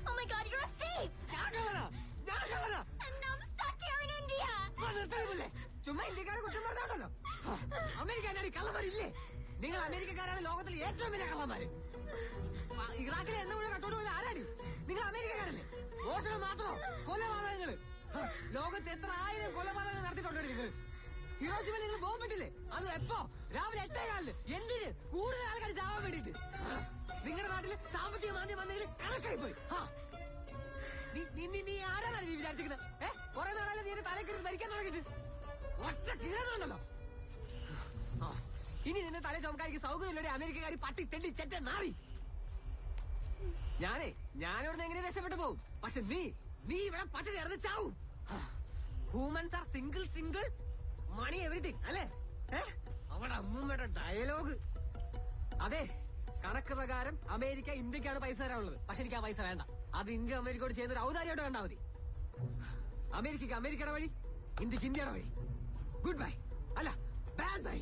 Oh my god, you're a thief! ഞാൻ കള്ളനാ. And now I'm stuck here in India! ചുമ്മാ ഇന്ത്യക്കാരെ കുറ്റം പറഞ്ഞാണല്ലോ. അമേരിക്കാനാടി കള്ളന്മാരില്ലേ? നിങ്ങൾ അമേരിക്കക്കാരാണ് ലോകത്തിലെ ഏറ്റവും വലിയ കള്ളന്മാര്. ഇറാഖിലെ എണ്ണ മുഴുവൻ കട്ടോട് പോലെ ആരാടി? നിങ്ങൾ അമേരിക്കക്കാരല്ലേ? മോഷണം മാത്രമോ? കൊലപാതകങ്ങള്. ലോകത്ത് എത്ര 1000 കൊലപാതകങ്ങൾ നടത്തിയിട്ടുണ്ടോ നിങ്ങൾ? ഹിരോഷിമയിൽ നിങ്ങൾ ബോംബിട്ടില്ലേ? അത് എപ്പോ? രാവിലെ 8:15. എന്തിന്? കൂടുതൽ ആൾക്കാർ ചാവാൻ വേണ്ടിട്ട്. നിങ്ങളുടെ നാട്ടില് സാമ്പത്തിക മാന്ദ്യം വന്നെങ്കിൽ കണക്കായി പോയി. നീ ആരാണ് നീ വിചാരിച്ചിരിക്കുന്നത്? കുറെ നാളെ നീ എന്റെ തലക്കറി ഭരിക്കാൻ തുടങ്ങിയിട്ട് ഒറ്റ കീഴാണല്ലോ. ഇനി നിന്നെ തല ചുമക്കാരിക്ക് സൗകര്യമില്ലേ? അമേരിക്കക്കാരി പട്ടി തെണ്ടി ചെറ്റ നാറി. ഞാനിവിടുന്ന് എങ്ങനെ രക്ഷപ്പെട്ടു പോവും? പക്ഷെ നീ ഇവിടെ പട്ടി കിടന്ന് ചാവും. Humans are single money everything അല്ലേ? അവിടെ അമ്മൂമ്മയുടെ ഡയലോഗ്. അതെ, കണക്ക് പ്രകാരം അമേരിക്ക ഇന്ത്യക്കാണ് പൈസ തരാനുള്ളത്. പക്ഷെ എനിക്ക് ആ പൈസ വേണ്ട. അത് ഇന്ത്യ അമേരിക്കയോട് ചെയ്യുന്ന ഒരു ഔദാര്യമായിട്ട് വേണ്ടാ മതി. അമേരിക്കക്ക് അമേരിക്കയുടെ വഴി, ഇന്ത്യക്ക് ഇന്ത്യയുടെ വഴി. ഗുഡ് ബൈ, അല്ല bad bye.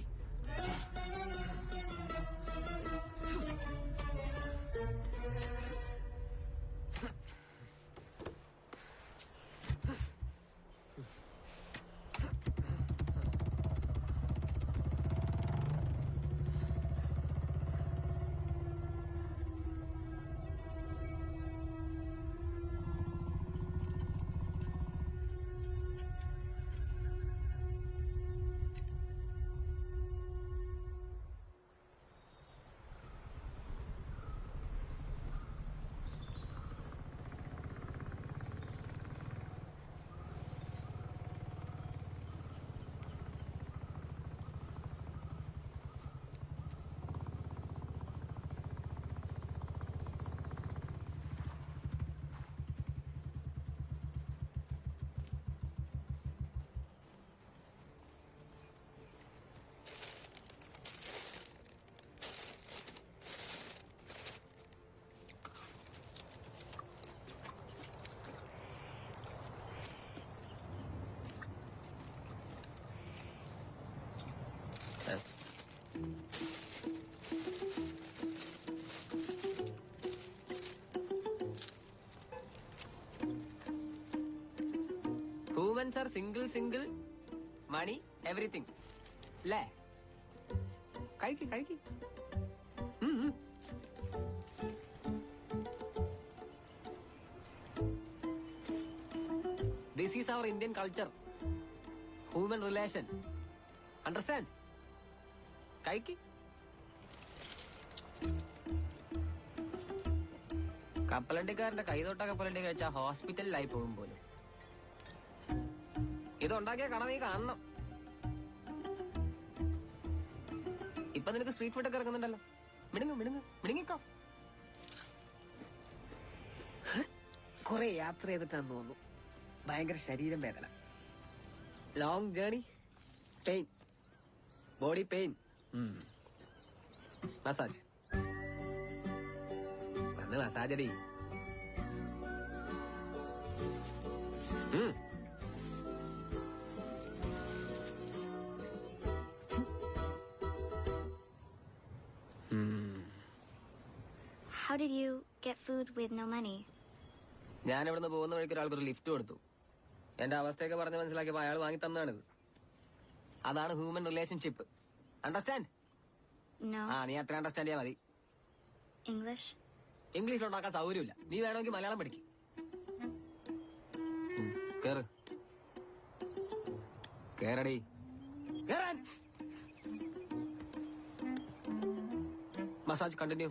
Humans are single money everything അല്ലേ? കഴിക്ക്. This is our Indian culture. Human relation. Understand? കഴിക്ക്. കപ്പലണ്ടിക്കാരന്റെ കൈതൊട്ട കപ്പലണ്ടി കഴിച്ചാൽ ഹോസ്പിറ്റലിലായി പോകും പോലും. ഇതുണ്ടാക്കിയ കട നീ കാണണം. ഇപ്പൊ നിനക്ക് സ്ട്രീറ്റ് ഫുഡൊക്കെ ഇറങ്ങുന്നുണ്ടല്ലോ. മിടുങ്ങിക്കോ. കുറെ യാത്ര ചെയ്തിട്ടാന്ന് തോന്നുന്നു. ഭയങ്കര ശരീരം വേദന. Long journey, pain, body pain. Massage മസാജടി. How did you get food with no money? ഞാൻ ഇവിടുന്ന് പോകുന്ന വഴിക്ക് ഒരാൾക്കൊരു ലിഫ്റ്റ് കൊടുത്തു. എന്റെ അവസ്ഥയൊക്കെ പറഞ്ഞ് മനസ്സിലാക്കിയപ്പോ അയാൾ വാങ്ങി തന്നാണിത്. അതാണ് ഹ്യൂമൻ റിലേഷൻഷിപ്പ്. അണ്ടർസ്റ്റാൻഡ്? നീ അത്ര അണ്ടർസ്റ്റാൻഡ് ചെയ്യാൻ മതി. ഇംഗ്ലീഷിലുണ്ടാക്കാൻ സൗകര്യമില്ല. നീ വേണമെങ്കിൽ മലയാളം പഠിക്കും. കേറടി. കേറാൻ. Massage continue.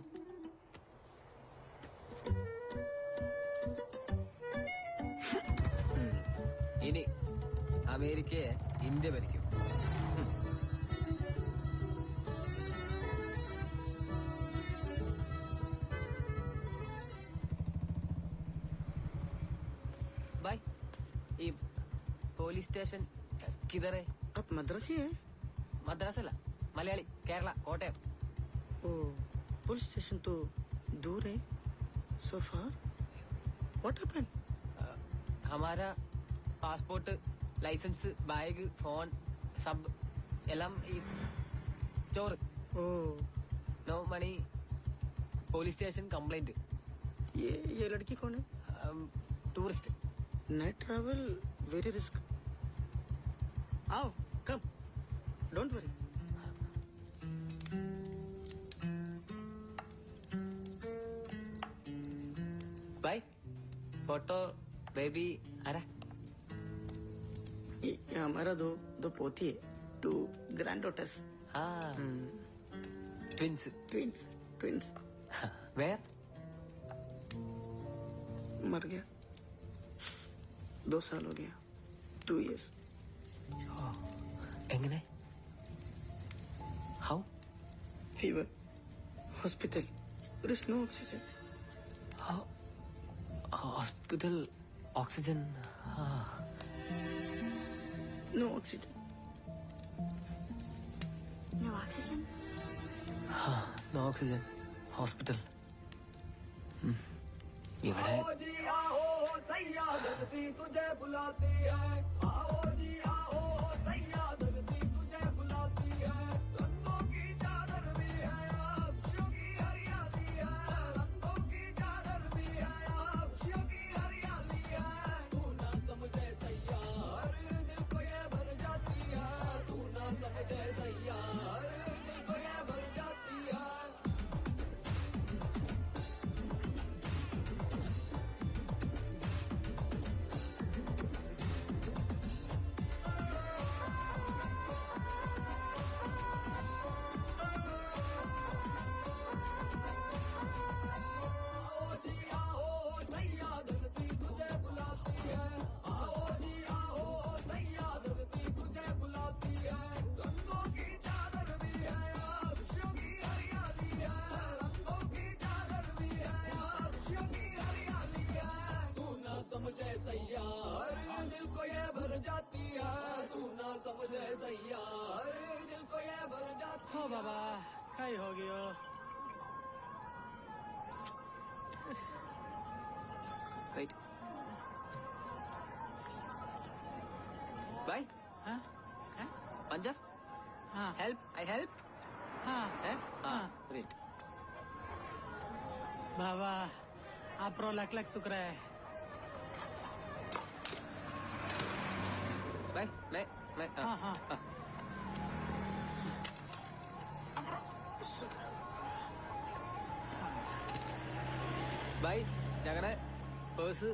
ഇനി അമേരിക്കയെ ഇന്ത്യ ഭരിക്കും. ബൈ. ഈ പോലീസ് സ്റ്റേഷൻ किधर है? आप मद्रासी है? मद्रास अല്ല Malayali Kerala Kottayam. Oh police station तो दूर है. So far, what happened? हमारा पासपोर्ट, लाइसेंस, बैग, फोन सब എല്ലാം ഈ ചോറ്. Oh no money. Police station complaint. ये लड़की कौन है? Tourist. Night travel very risk. आओ come, don't worry. Bye. Photo baby अरे ये हमारा दो पोती है. 2 ग्रैंड डॉटर्स. हाँ. ट्विंस. Twins twins. वेयर? मर गया. 2 साल हो गया. 2 years. എങ്ങനെ? How? Fever. Hospital. There is no oxygen. Hospital. Oxygen. No oxygen. No oxygen? No oxygen. Hospital. ഇവിടെ तुझे बुलाती है. आओ जी आओ सैया धरती तुझे बुलाती है. रंगों की चादर भी है, अक्षयों की हरियाली है. रंगों की चादर भी है, अक्षयों की हरियाली है. तू ना समझे सैयार दिल को ये भर जाती है. तू ना समझे सैयार दिल को ये भर जाती है. समझे सैयार दिल को ये भर जाती है. तू ना समझे सैयार दिल को ये भर जाती है. हो बाबा काय हो गयो. वेट. बाय. पंजा. हेल्प. I help. ग्रेट. बाबा आपरो लक लक शुक्र है. मैं हाँ. ബൈ. ഞങ്ങളുടെ purse,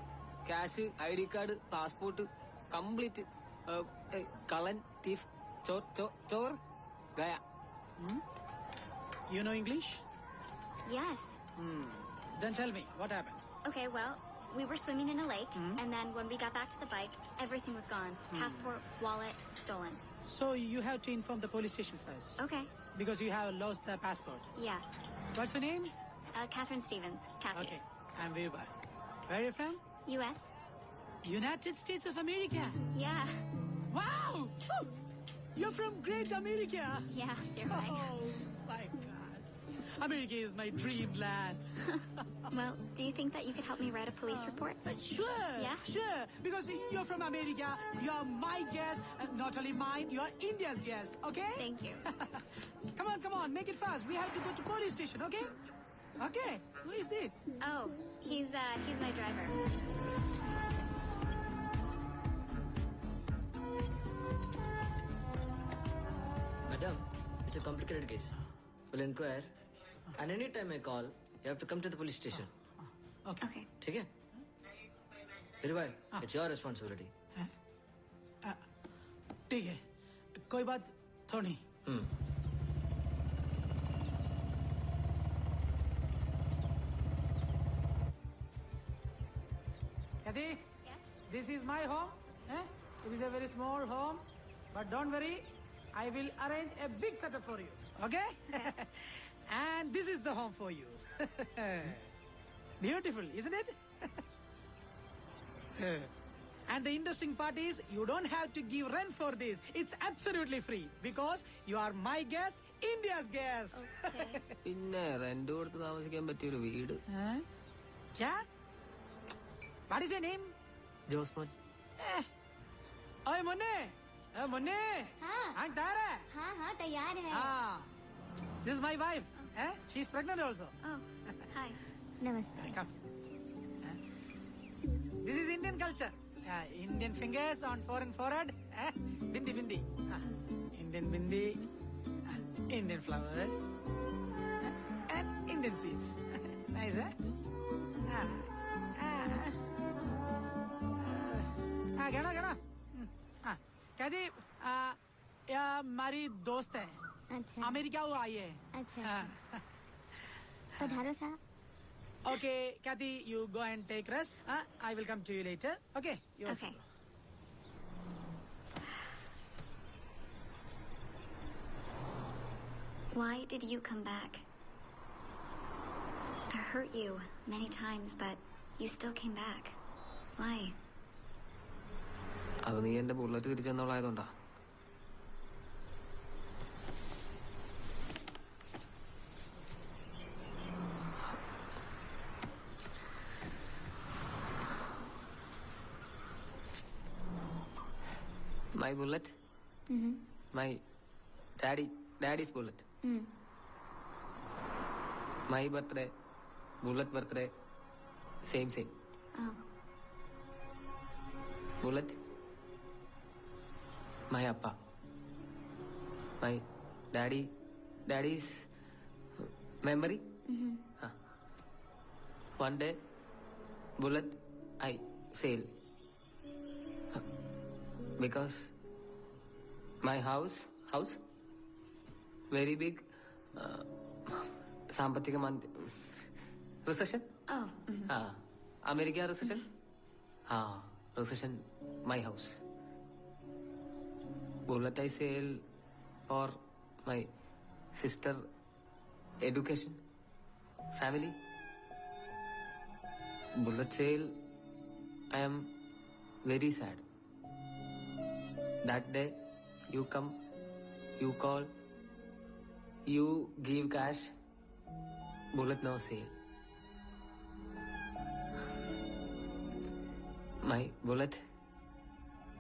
cash, ID card, passport complete കള്ളൻ, തീഫ്, ചോർ ഗയ. You know English? Yes. Then tell me what happened. Okay, well, we were swimming in a lake, and then when we got back to the bike, everything was gone. Passport, wallet, stolen. So you have to inform the police station first. Okay. Because you have lost the passport. Yeah. What's your name? Catherine Stevens. Kathy. Okay. I'm Veerbhai. Where are you from? U.S. United States of America. Yeah. Wow! You're from Great America. Yeah, you're right. Oh my God. America is my dreamland. Well, do you think that you could help me write a police report? Sure. Yeah? Sure. Because you're from America, you're my guest, not only mine, you're India's guest, okay? Thank you. Come on, make it fast. We have to go to police station, okay? Okay. Who is this? Oh, he's my driver. Madam, it's a complicated case. We'll inquire. And any time I call, you have to come to the police station. Okay. ठीक है? Veerbhai, it's your responsibility. ठीक है. कोई बात थोड़ी. Kathy? Yes? This is my home. It is a very small home. But don't worry, I will arrange a big setup for you. Okay? And this is the home for you. Beautiful, isn't it? And the interesting part is, you don't have to give rent for this. It's absolutely free because you are my guest, India's guest. പിന്നെ rent കൊടുത്ത് താമസിക്കാൻ പറ്റിയ ഒരു വീട്. Yeah? What is your name? Josmon. Oye, Monne. Monne. I'm Tara. हाँ तैयार है. This is my wife. She's pregnant also. Oh, hi. Namaste. Come. This is Indian culture. Indian fingers on forehead. Bindi. Indian bindi. Indian flowers. And Indian seeds. Nice, eh? गणा कहती हमारी दोस्त है. अच्छा. America वो आई है. अच्छा. पधारो साहब. Okay, Kathy, you go and take rest. I will come to you later. Okay? You also Okay. go. Why did you come back? I hurt you many times, but you still came back. Why? അത് നീ എന്റെ bullet തിരിച്ചെന്നുള്ളതായതുകൊണ്ടാ. My bullet? Mm-hmm. My daddy's bullet. Mm. My birthday, bullet birthday, same. Oh. Bullet? My appa. My daddy's memory? Mm-hmm. One day, bullet, I sail. Because my house, very big, സാമ്പത്തിക recession? Oh. Mm-hmm. America recession? Recession, my house. Bullet I sell for my sister education, family. Bullet sale, I am very sad. That day, you come, you call, you give cash, bullet no sale. My bullet,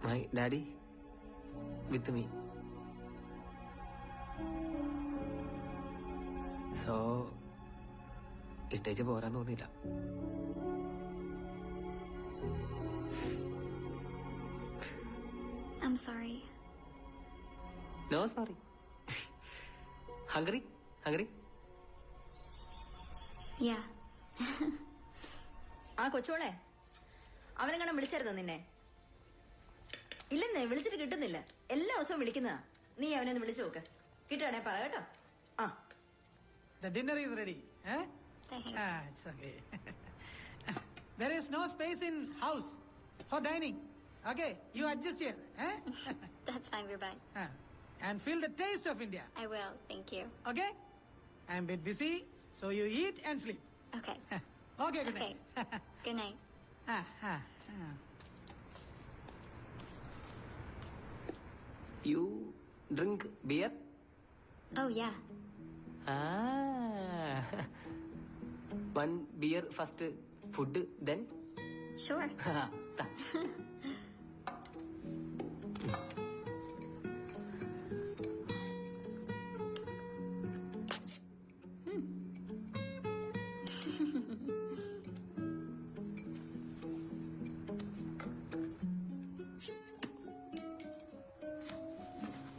my daddy, with me. So, ഇട്ടേച്ച് പോരാൻ തോന്നിയില്ല. I'm sorry. No sorry. Hungry? Yeah. ആ കൊച്ചോളെ, അവനെങ്ങനെ വിളിച്ചായിരുന്നോ നിന്നെ? ഇല്ലെന്നേ, വിളിച്ചിട്ട് കിട്ടുന്നില്ല. എല്ലാ ദിവസവും വിളിക്കുന്നതാ. നീ അവനെ ഒന്ന് വിളിച്ചു നോക്ക്. കിട്ടുകയാണെ പറ കേട്ടോ. The dinner is ready. Thanks. It's okay. There is no space in house for dining. Okay, you adjust here. That's fine, we're back. And feel the taste of India. I will, thank you. Okay? I'm a bit busy, so you eat and sleep. Okay. Okay, good night. Good night. You drink beer? Oh, yeah. One beer first, food then? Sure.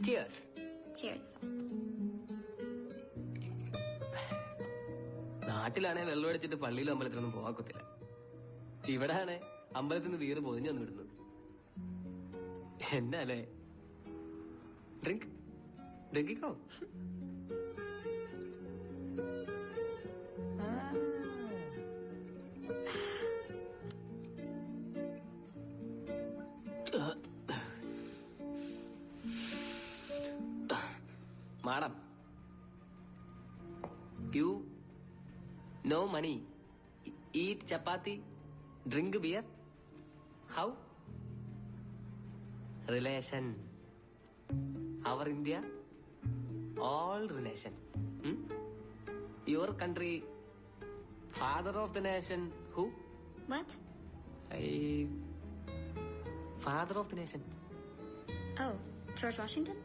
Cheers. Cheers. നാട്ടിലാണെ വെള്ളം അടിച്ചിട്ട് പള്ളിയിലും അമ്പലത്തിലൊന്നും പോകാക്കൊത്തില്ല. ഇവിടാണ് അമ്പലത്തിൽ നിന്ന് വീറ് പൊതിഞ്ഞു വന്ന് വിടുന്നത്. എന്നല്ലേ? ഡ്രിങ്കിക്കോ? Madam, you no money, eat chapati, drink beer. How? Relation. Our India, all relation. Your country, father of the nation, who? What? Father of the nation. Oh, George Washington?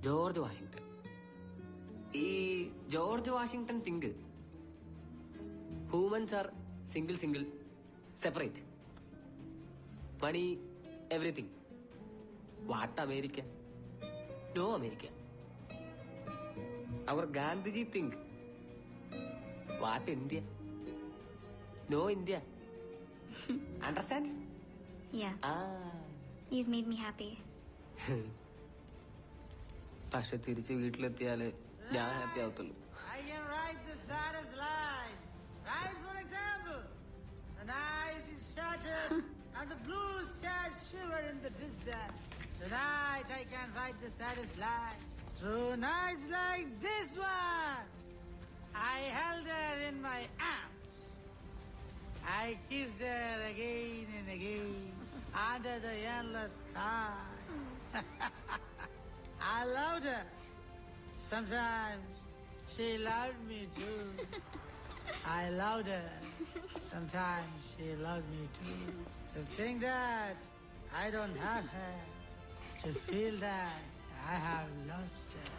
George Washington. ഈ George Washington think humans are single separate. Money everything. What America? No America. അവർ Gandhiji think what India? No India. Understand? Yeah. You've made me happy. പക്ഷെ തിരിച്ച് വീട്ടിലെത്തിയാല് ഞാൻ happy ആവത്തുള്ളൂ. I can write the saddest line. Right, for example, the night is shattered and the blue stars shiver in the distance. Tonight I can write the saddest line. Through nights like this one, I held her in my arms. I kissed her again and again under the endless sky. I loved her. Sometimes she loved me too. I loved her. Sometimes she loved me too. To think that I don't have her. To feel that I have lost her.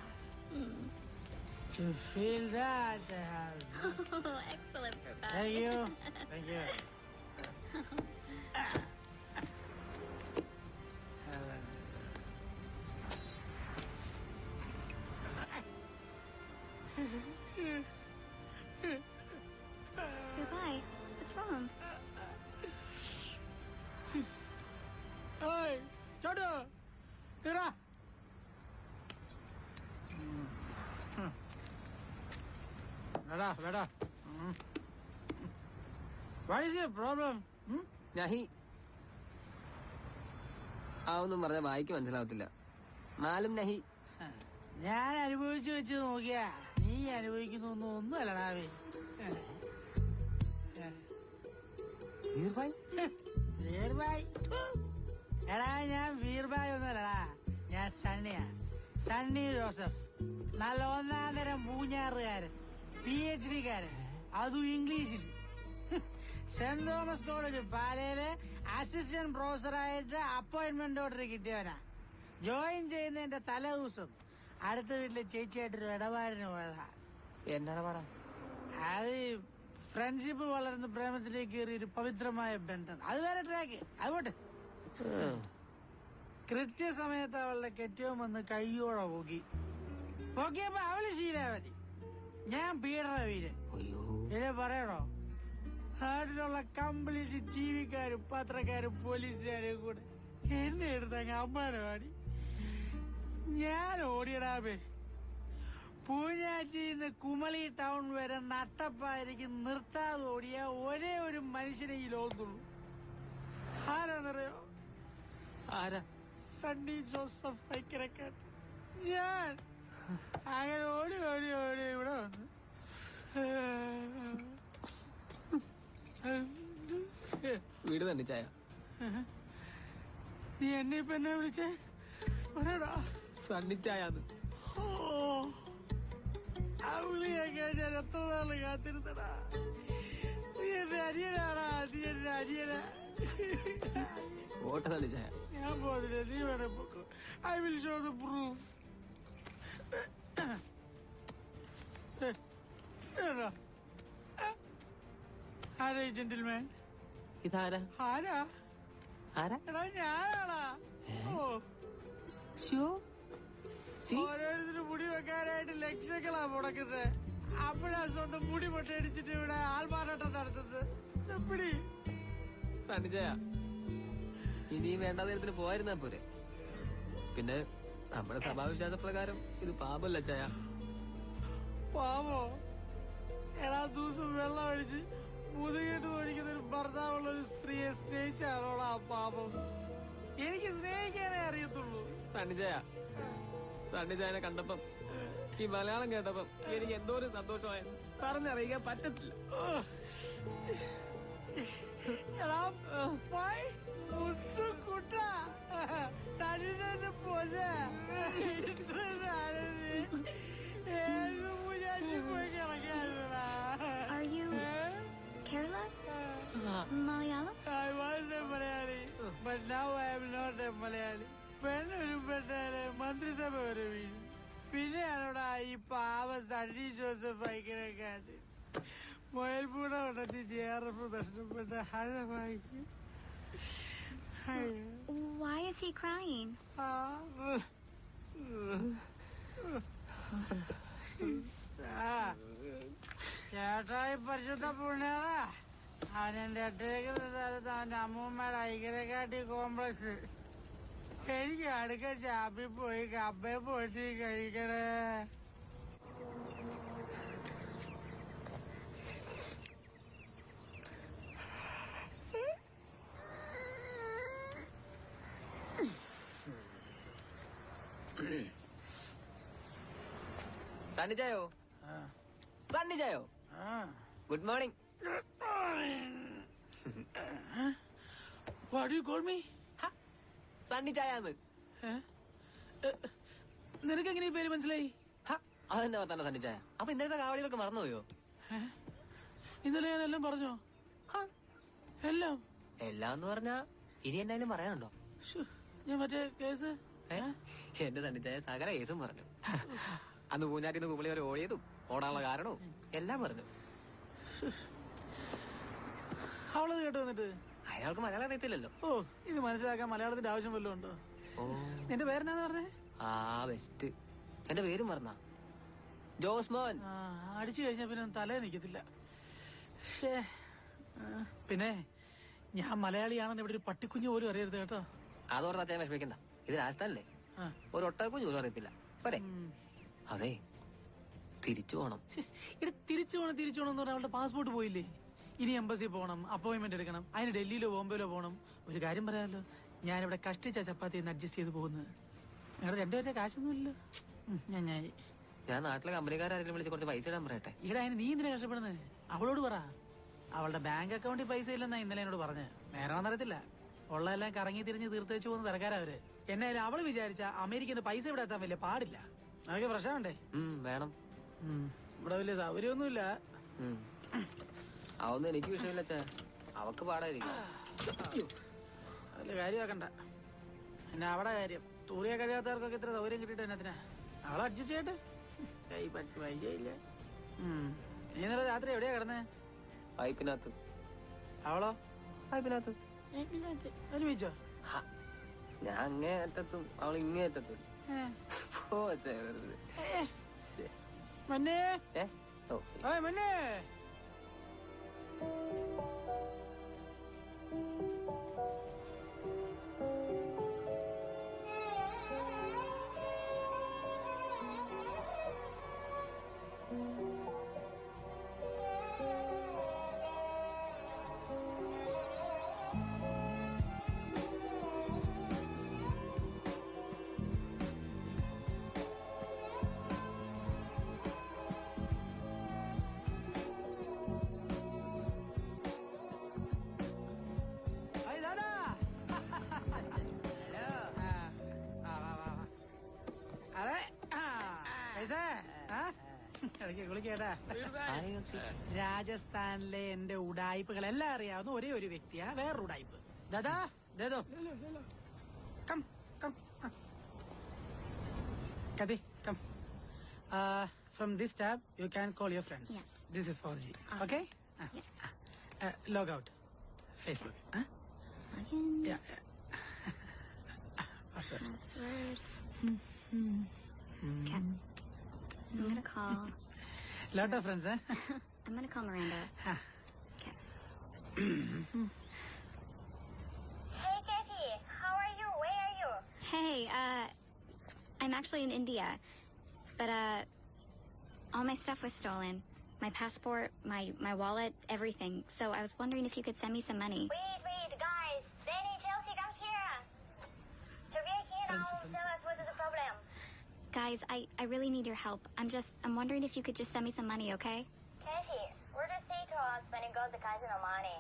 To feel that I have lost her. Oh, excellent, Prabhat. Thank you. Thank you. Goodbye. What's wrong? Hey, Chodu! Tira! Veda. What is your problem? നഹി. ഒന്നും പറഞ്ഞ വായിക്ക് മനസ്സിലാവത്തില്ല. മാലും നഹി. ഞാൻ അനുഭവിച്ചു വെച്ച് നോക്കിയാ നീ അനുഭവിക്കുന്ന ഒന്നും അല്ലടാവേ. വീർബായ്? എടാ ഞാൻ വീർബായ് ഒന്നുമല്ലടാ, ഞാൻ സണ്ണിയാ. സണ്ണി ജോസഫ്. നല്ല ഒന്നാം തരം പൂഞ്ഞാറുകാരൻ, PhD കാരൻ, അതും ഇംഗ്ലീഷിൽ. സെന്റ് തോമസ് കോളേജ് പാലയില് അസിസ്റ്റന്റ് പ്രൊഫസറായിട്ട് അപ്പോയിന്റ്മെന്റ് ഓർഡർ കിട്ടിയവനാ. ജോയിൻ ചെയ്യുന്നതിന്റെ തലേ ദിവസം അടുത്ത വീട്ടിലെ ചേച്ചിയായിട്ടൊരു ഇടപാടിന് പോയതാ. എന്താണ് പാടാ? അത് ഫ്രണ്ട്ഷിപ്പ് വളർന്ന് പ്രേമത്തിലേക്ക് കയറി ഒരു പവിത്രമായ ബന്ധം. അത് വേറെ ട്രാക്ക്. അതുപോട്ടെ. കൃത്യസമയത്ത് അവളുടെ കെട്ടിയോൻ വന്ന് കയ്യോടെ പൊക്കിയപ്പോ അവള് ശീലാവതി, ഞാൻ പീഡന വീരൻ. ഇല്ലേ പറയണോ? നാട്ടിലുള്ള കംപ്ലീറ്റ് ടിവിക്കാരും പത്രക്കാരും പോലീസുകാരും കൂടെ എന്നെ എടുത്തങ്ങ് അമ്മാനവാടി. ഞാൻ ഓടിയടാബേ. പൂഞ്ഞാറ്റിന്ന് കുമളി ടൗൺ വരെ നട്ടപ്പായിരിക്കും നിർത്താതെ ഓടിയ ഒരേ ഒരു മനുഷ്യനെ ഈ ലോകത്തുള്ളൂ. ആരാന്നറിയോ? ആരാ? സണ്ണി ജോസഫ് വൈക്കരക്കാട്ട്. ഞാൻ അങ്ങനെ ഓടി ഇവിടെ വന്നു. വീട് തന്നെ ചായ. നീ എന്നെ ഇപ്പൊ എന്നെ വിളിച്ചേ? പറയടാ. സണ്ണിച്ചായാന്ന്. ആ വിളിയൊക്കെ ഞാൻ എത്ര നാള് കാത്തിരുന്നടാ. നീ എന്റെ അരിയനാടാ, നീ എന്റെ അരിയനാ. ഓട്ട സണ്ണിച്ചായ. ഞാൻ പോതില്ല, നീ വേണേ പൊക്കോ. I will show the proof. ആരാ ജെന്റിൽമാൻ? ഇതാരാ? ആരാ? ആരാ? എടാ ഞാനാടാ. ഓരോരുത്തരും മുടി വെക്കാനായിട്ട് ലക്ഷങ്ങളാ മുടക്കുന്നത്. അപ്പോഴാ സ്വന്തം മുടി പൊട്ടടിച്ചിട്ട് ഇവിടെ ആൾമാറാട്ടം നടത്തുന്നത്. എപ്പടി സണ്ണിച്ചായ, ഇനിയും വേണ്ട നേരത്തിന് പോയിരുന്നാ പോരെ. പിന്നെ നമ്മുടെ സ്വഭാവവിശ്വാസ പ്രകാരം ഇത് പാപല്ല ചായ. പാവോ? എടാ ദിവസം വെള്ളം അടിച്ച് മുതുകിട്ട് ഓടിക്കുന്ന ഒരു ഭർത്താവുള്ള ഒരു സ്ത്രീയെ സ്നേഹിച്ചാണോടാ പാപം? എനിക്ക് സ്നേഹിക്കാനേ അറിയത്തുള്ളൂ. സണ്ണിച്ചായനെ കണ്ടപ്പം, ഈ മലയാളം കേട്ടപ്പം എനിക്ക് എന്തോ ഒരു സന്തോഷമായിരുന്നു. പറഞ്ഞറിയിക്കാൻ പറ്റത്തില്ല. എടാ മുത്തുക്കുട്ട Malayalam? I was a Malayali, but now I am not a Malayali. പെണ്ണൊരുപ്പെട്ട മന്ത്രിസഭ വരെ വീണു. പിന്നെയാണോടാ ഈ പാവ സണ്ണി ജോസഫ് ഐക്യനെക്കാട്ട് മൊയൽപൂട ഉടത്തി JRF നഷ്ടപ്പെട്ട ഹഴവായിക്ക്. Why is he crying? ചേട്ടായി പരിശുദ്ധ പുണ്യാളാ, അവനെന്റെ അട്ടേക്കുന്ന സ്ഥലത്ത് അവന്റെ അമ്മൂമ്മയുടെ ഐക്യനെക്കാട്ടി കോംപ്ലക്സ്. എനിക്ക് അടുക്ക ചാപ്പി പോയി കപ്പയെ പൊട്ടി കഴിക്കണേ. സണ്ണി ചായോ? സണ്ണി ചായോ? Good morning. What do you call me? Sunny ചായാന്ന്. നിനക്ക് എങ്ങനെ ഈ പേര് മനസ്സിലായി? അതെന്നെ പറഞ്ഞ സണ്ണി ചായ. അപ്പൊ ഇന്നലത്തെ കാവടികളൊക്കെ മറന്നുപോയോ? ഇന്നലെ ഞാൻ എല്ലാം പറഞ്ഞോ? എല്ലാം എല്ലാം എന്ന് പറഞ്ഞാ ഇനി എന്നാലും പറയാനുണ്ടോ? ഞാൻ മറ്റേ കേസ് എന്റെ സണ്ണി ചായ സകല കേസും പറഞ്ഞു. അന്ന് പൂഞ്ഞാറ്റിന്ന് കുമ്പളി വരെ ഓടിയതും ഓടാനുള്ള കാരണവും എല്ലാം പറഞ്ഞു. അവളത് കേട്ടോ? എന്നിട്ട് അയാൾക്ക് മലയാളം അറിയത്തില്ലല്ലോ. ഓ, ഇത് മനസ്സിലാക്കാൻ മലയാളത്തിന്റെ ആവശ്യം വല്ലതും ഉണ്ടോ? നിന്റെ പേരെന്നാന്ന് പറഞ്ഞേ? ബെസ്റ്റ്. എന്റെ പേരും പറഞ്ഞ ജോസ്മോൻ. അടിച്ചു കഴിഞ്ഞാ പിന്നെ തലേ നിക്കത്തില്ല. പിന്നെ ഞാൻ മലയാളിയാണെന്ന് ഇവിടെ ഒരു പട്ടിക്കുഞ്ഞു പോലും അറിയരുത് കേട്ടോ. അതോർത്ത് അച്ഛൻ വിഷമിക്കണ്ട. ഇത് രാജസ്ഥാനല്ലേ, ഒരു ഒട്ടക്കുഞ്ഞു പോലും അറിയത്തില്ല. പോരെ? അതെ, തിരിച്ചു പോണം. ഇവിടെ തിരിച്ചു പോണം എന്ന് പറഞ്ഞാൽ അവളുടെ പാസ്പോർട്ട് പോയില്ലേ? ഇനി എംബസി പോകണം, അപ്പോയിന്റ്മെന്റ് എടുക്കണം, അതിന് ഡൽഹിയിലോ ബോംബെയിലോ പോകണം. ഒരു കാര്യം പറയാമല്ലോ, ഞാനിവിടെ കഷ്ടിച്ച ചപ്പാത്തി അഡ്ജസ്റ്റ് ചെയ്ത് പോകുന്നത്. നിങ്ങളുടെ രണ്ടുപേരുടെ കാശൊന്നുമില്ലല്ലോ. ഞാൻ നാട്ടിലെ കമ്പനിക്കാരെങ്കിലും വിളിച്ച് കുറച്ച് പൈസ ഇടാൻ പറയട്ടെ. ഇവിടെ അതിന് നീ എന്തിനാ കഷ്ടപ്പെടുന്നത്? അവളോട് പറ. അവളുടെ ബാങ്ക് അക്കൗണ്ടിൽ പൈസ ഇല്ലെന്നാ ഇന്നലെ എന്നോട് പറഞ്ഞ്. നേരാണെന്ന് അറിയത്തില്ല. ഉള്ളതെല്ലാം കറങ്ങി തിരിഞ്ഞ് തീർത്ത് വെച്ച് പോകുന്ന തിരക്കാരാ അവര്. എന്നായാലും അവള് വിചാരിച്ച അമേരിക്കന്ന് പൈസ ഇവിടെ എത്താൻ വലിയ പാടില്ല. നമുക്ക് പ്രശ്നമുണ്ടേ? വേണം. ഇവിടെ വലിയ സൗകര്യമൊന്നുമില്ല. അതൊന്നും എനിക്ക് വിഷയമില്ല അച്ഛാ, അവക്ക് പാടായിരിക്കും. വലിയ കാര്യമാക്കണ്ട. പിന്നെ അവിടെ കാര്യം തൂറിയ കഴിയാത്തവർക്കൊക്കെ ഇത്ര സൗകര്യം കിട്ടിയിട്ട് എന്നത്തിനാ? അവളെ അഡ്ജസ്റ്റ് ചെയ്യട്ടെ. കൈ പറ്റി പൈസ ഇല്ല. നീ ഇന്നലെ രാത്രി എവിടെയാ കിടന്നേ? പൈപ്പിനകത്ത്. അവളോ? പൈപ്പിനകത്ത്. ഒരുമിച്ചോ? ഞാൻ അങ്ങേ അറ്റത്തും അവൾ ഇങ്ങേ അറ്റത്തും. മന്നേ മന്നേ രാജസ്ഥാനിലെ എന്റെ ഉടായ്പകൾ എല്ലാം അറിയാവുന്ന ഒരേ ഒരു വ്യക്തിയാ വേറൊരു ഉടായ്പ്. ദാദാ ദേദോ കം കം കതി കം. From this tab you can call your friends. This is 4G. Okay? Log out Facebook. Password. Okay. I'm gonna call. Lot of friends, eh? I'm gonna call Miranda. Okay. Hey, Kathy. How are you? Where are you? Hey, I'm actually in India, but all my stuff was stolen. My passport, my wallet, everything. So I was wondering if you could send me some money. Wait, guys. Danny, Chelsea, come here. So we're here now. Tell us what is the problem. Guys, I really need your help. I'm wondering if you could just send me some money, okay? Kathy, what do you say to us when you got the casino money?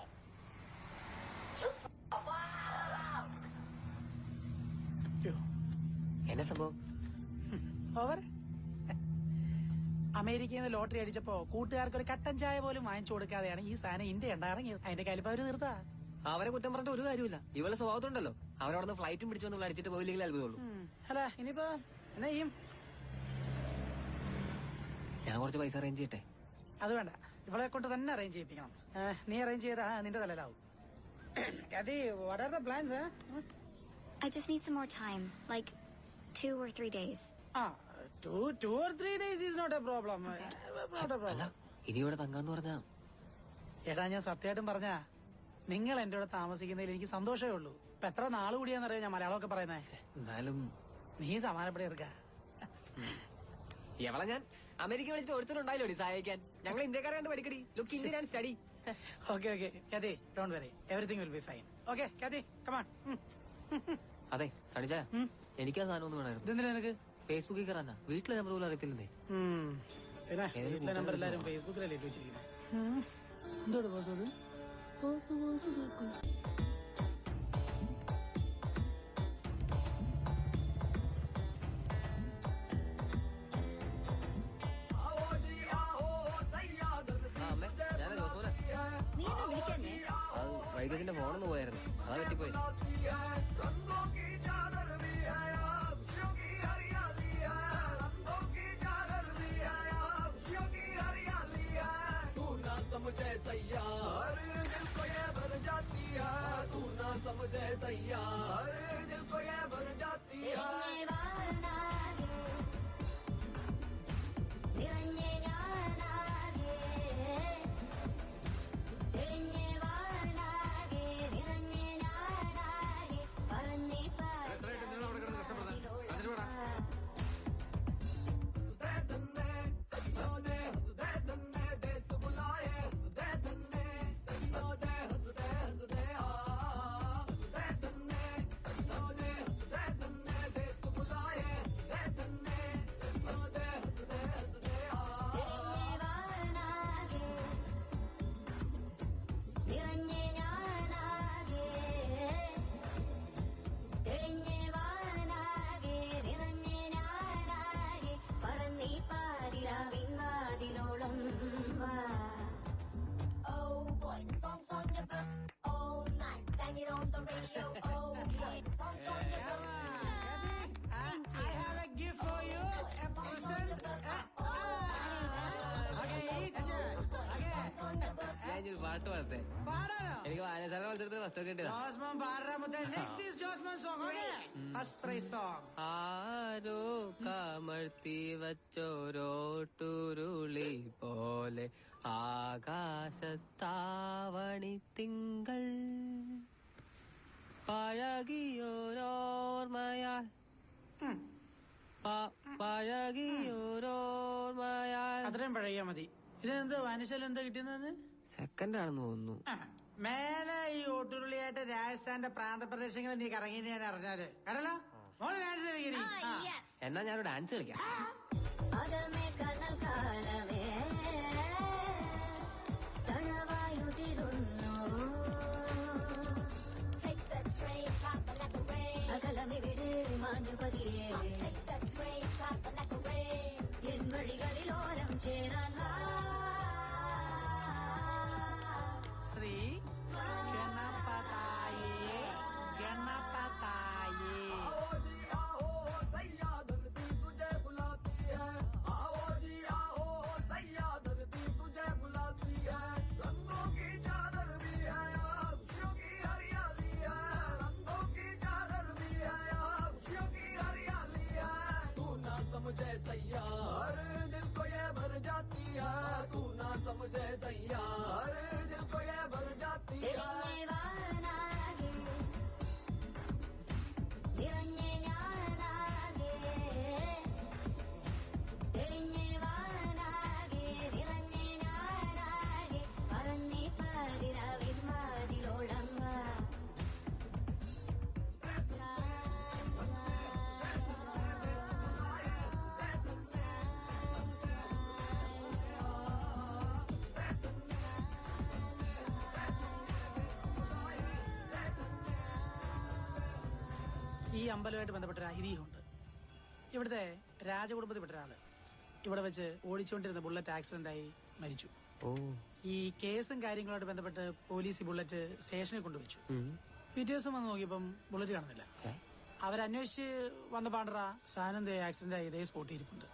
Just എന്നാ സംഭവം? Over. അമേരിക്കയിൽ നിന്ന് lottery അടിച്ചപ്പോ കൂട്ടുകാർക്ക് ഒരു കട്ടൻ ചായ പോലും വാങ്ങിച്ചു കൊടുക്കാതെയാണ് ഈ സാധനം ഇന്ത്യ ഉണ്ടായിറങ്ങിയത്. അതിന്റെ കലിപ്പ് അവര് തീർത്താ. അവരെ കുറ്റം പറഞ്ഞിട്ട് ഒരു കാര്യമില്ല. ഇവളെ സ്വഭാവത്തുണ്ടല്ലോ, അവരവിടുന്ന് ഫ്ലൈറ്റും പിടിച്ചു വന്ന് അടിച്ചിട്ട് പോയില്ലെങ്കിൽ അത്ഭുതമുള്ളൂ. അല്ല ഇനിയിപ്പോ എന്നാ ചെയ്യും? ഞാൻ കുറച്ച് പൈസ അറേഞ്ച് ചെയ്യട്ടെ? അത് വേണ്ട, ഇവളെ കൊണ്ട് തന്നെ അറേഞ്ച് ചെയ്യിപ്പിക്കണം. നീ അറേഞ്ച് ചെയ്താ നിന്റെ തലയിലാവും. What are the plans? I just need some more time, like 2 or 3 days. Two or 3 days is not a problem. Not a problem. ഇനി ഇവിടെ തങ്കാന്ന് പറഞ്ഞാ. എടാ ഞാൻ സത്യമായിട്ടും പറഞ്ഞാ, നിങ്ങൾ എന്റെ കൂടെ താമസിക്കുന്നതിൽ എനിക്ക് സന്തോഷമേ ഉള്ളൂ. ഇപ്പൊ എത്ര നാള് കൂടിയാന്നറിയോ ഞാൻ മലയാളമൊക്കെ പറയുന്നേ. എന്നാലും നീ സമാനപ്പെടെ ഇറക്ക. എവളെ ഞാൻ അമേരിക്ക വിളിച്ചിട്ട് ഒരുത്തരുണ്ടായില്ലോ സഹായിക്കാൻ. ഞങ്ങൾ ഇന്ത്യക്കാരാണ്ട് പഠിക്കടി. Look Indian and study. Okay Kathy, don't worry, everything will be fine. Okay Kathy, come on. അതെ സണിജ, എനിക്ക് ആ സാധനം ഒന്നും വേണമായിരുന്നു. ഇതെന്തിനാ നിനക്ക്? ഫേസ്ബുക്കിൽ കയറാനാ. വീട്ടിലെ നമ്പർ പോലും അറിയത്തില്ലേ. പിന്നെ വീട്ടിലെ നമ്പർ എല്ലാരും ഫേസ്ബുക്കിലല്ലേ ഇട്ട് വെച്ചിരിക്കുന്നത്. എന്തോട് പാസ്വേഡ്? വൈദ്യുതിന്റെ ഫോണൊന്ന് പോയായിരുന്നു, അതാ പറ്റിപ്പോയി. समझे सैयार दिल को ये भर जाती है, तू ना समझे सैयार दिल को ये भर जाती है. പാട്ട് പാടട്ടെ? എനിക്ക് വായനശാല മത്സരത്തിന് പുസ്തകം കിട്ടിയതാ. ആരോ കമഴ്ത്തി വച്ചോരോട്ടുരുളി പോലെ ആകാശത്താവണി തിങ്കൾ പഴകിയോരോർമയാൽ പഴകിയോരോർമയാൽ. അത്രയും പഴകിയാ മതി. ഇതെന്താ വായനശാല എന്താ കിട്ടിയെന്ന്? സെക്കൻഡ് ആണെന്ന് തോന്നുന്നു. മേലെ ഈ ഓട്ടുരുളിയായിട്ട് രാജസ്ഥാന്റെ പ്രാന്തപ്രദേശങ്ങളിൽ നീ കറങ്ങിയെന്ന് ഞാൻ അറിഞ്ഞാല് കേട്ടല്ലോ. മോള് ഡാൻസ് കളിക്കരി. എന്നാ ഞാനൊരു ഡാൻസ് കളിക്കാം. വഴികളിലോരം ചേരാൻ ശ്രീ ഗണപതായേ ഗണപതായേ. समझे सैयार दिल को ये भर जाती है, तू ना समझे सैयार दिल को ये भर जाती है. ഈ അമ്പലമായിട്ട് ബന്ധപ്പെട്ട ഒരു ഐതിഹ്യമുണ്ട്. ഇവിടുത്തെ രാജകുടുംബത്തിൽപ്പെട്ട ഒരാള് ഇവിടെ വെച്ച് ഓടിച്ചുകൊണ്ടിരുന്ന ബുള്ളറ്റ് ആക്സിഡന്റ് ആയി മരിച്ചു. ഈ കേസും കാര്യങ്ങളുമായിട്ട് ബന്ധപ്പെട്ട് പോലീസ് ഈ ബുള്ളറ്റ് സ്റ്റേഷനിൽ കൊണ്ടുവച്ചു. പിറ്റേ ദിവസം വന്ന് നോക്കിയപ്പം ബുള്ളറ്റ് കാണുന്നില്ല. അവരന്വേഷിച്ച് വന്ന പാണ്ടറ സാനന്ദ ആക്സിഡന്റ് ആയി ഇതേ സ്പോട്ടിൽ ഇരിപ്പുണ്ട്.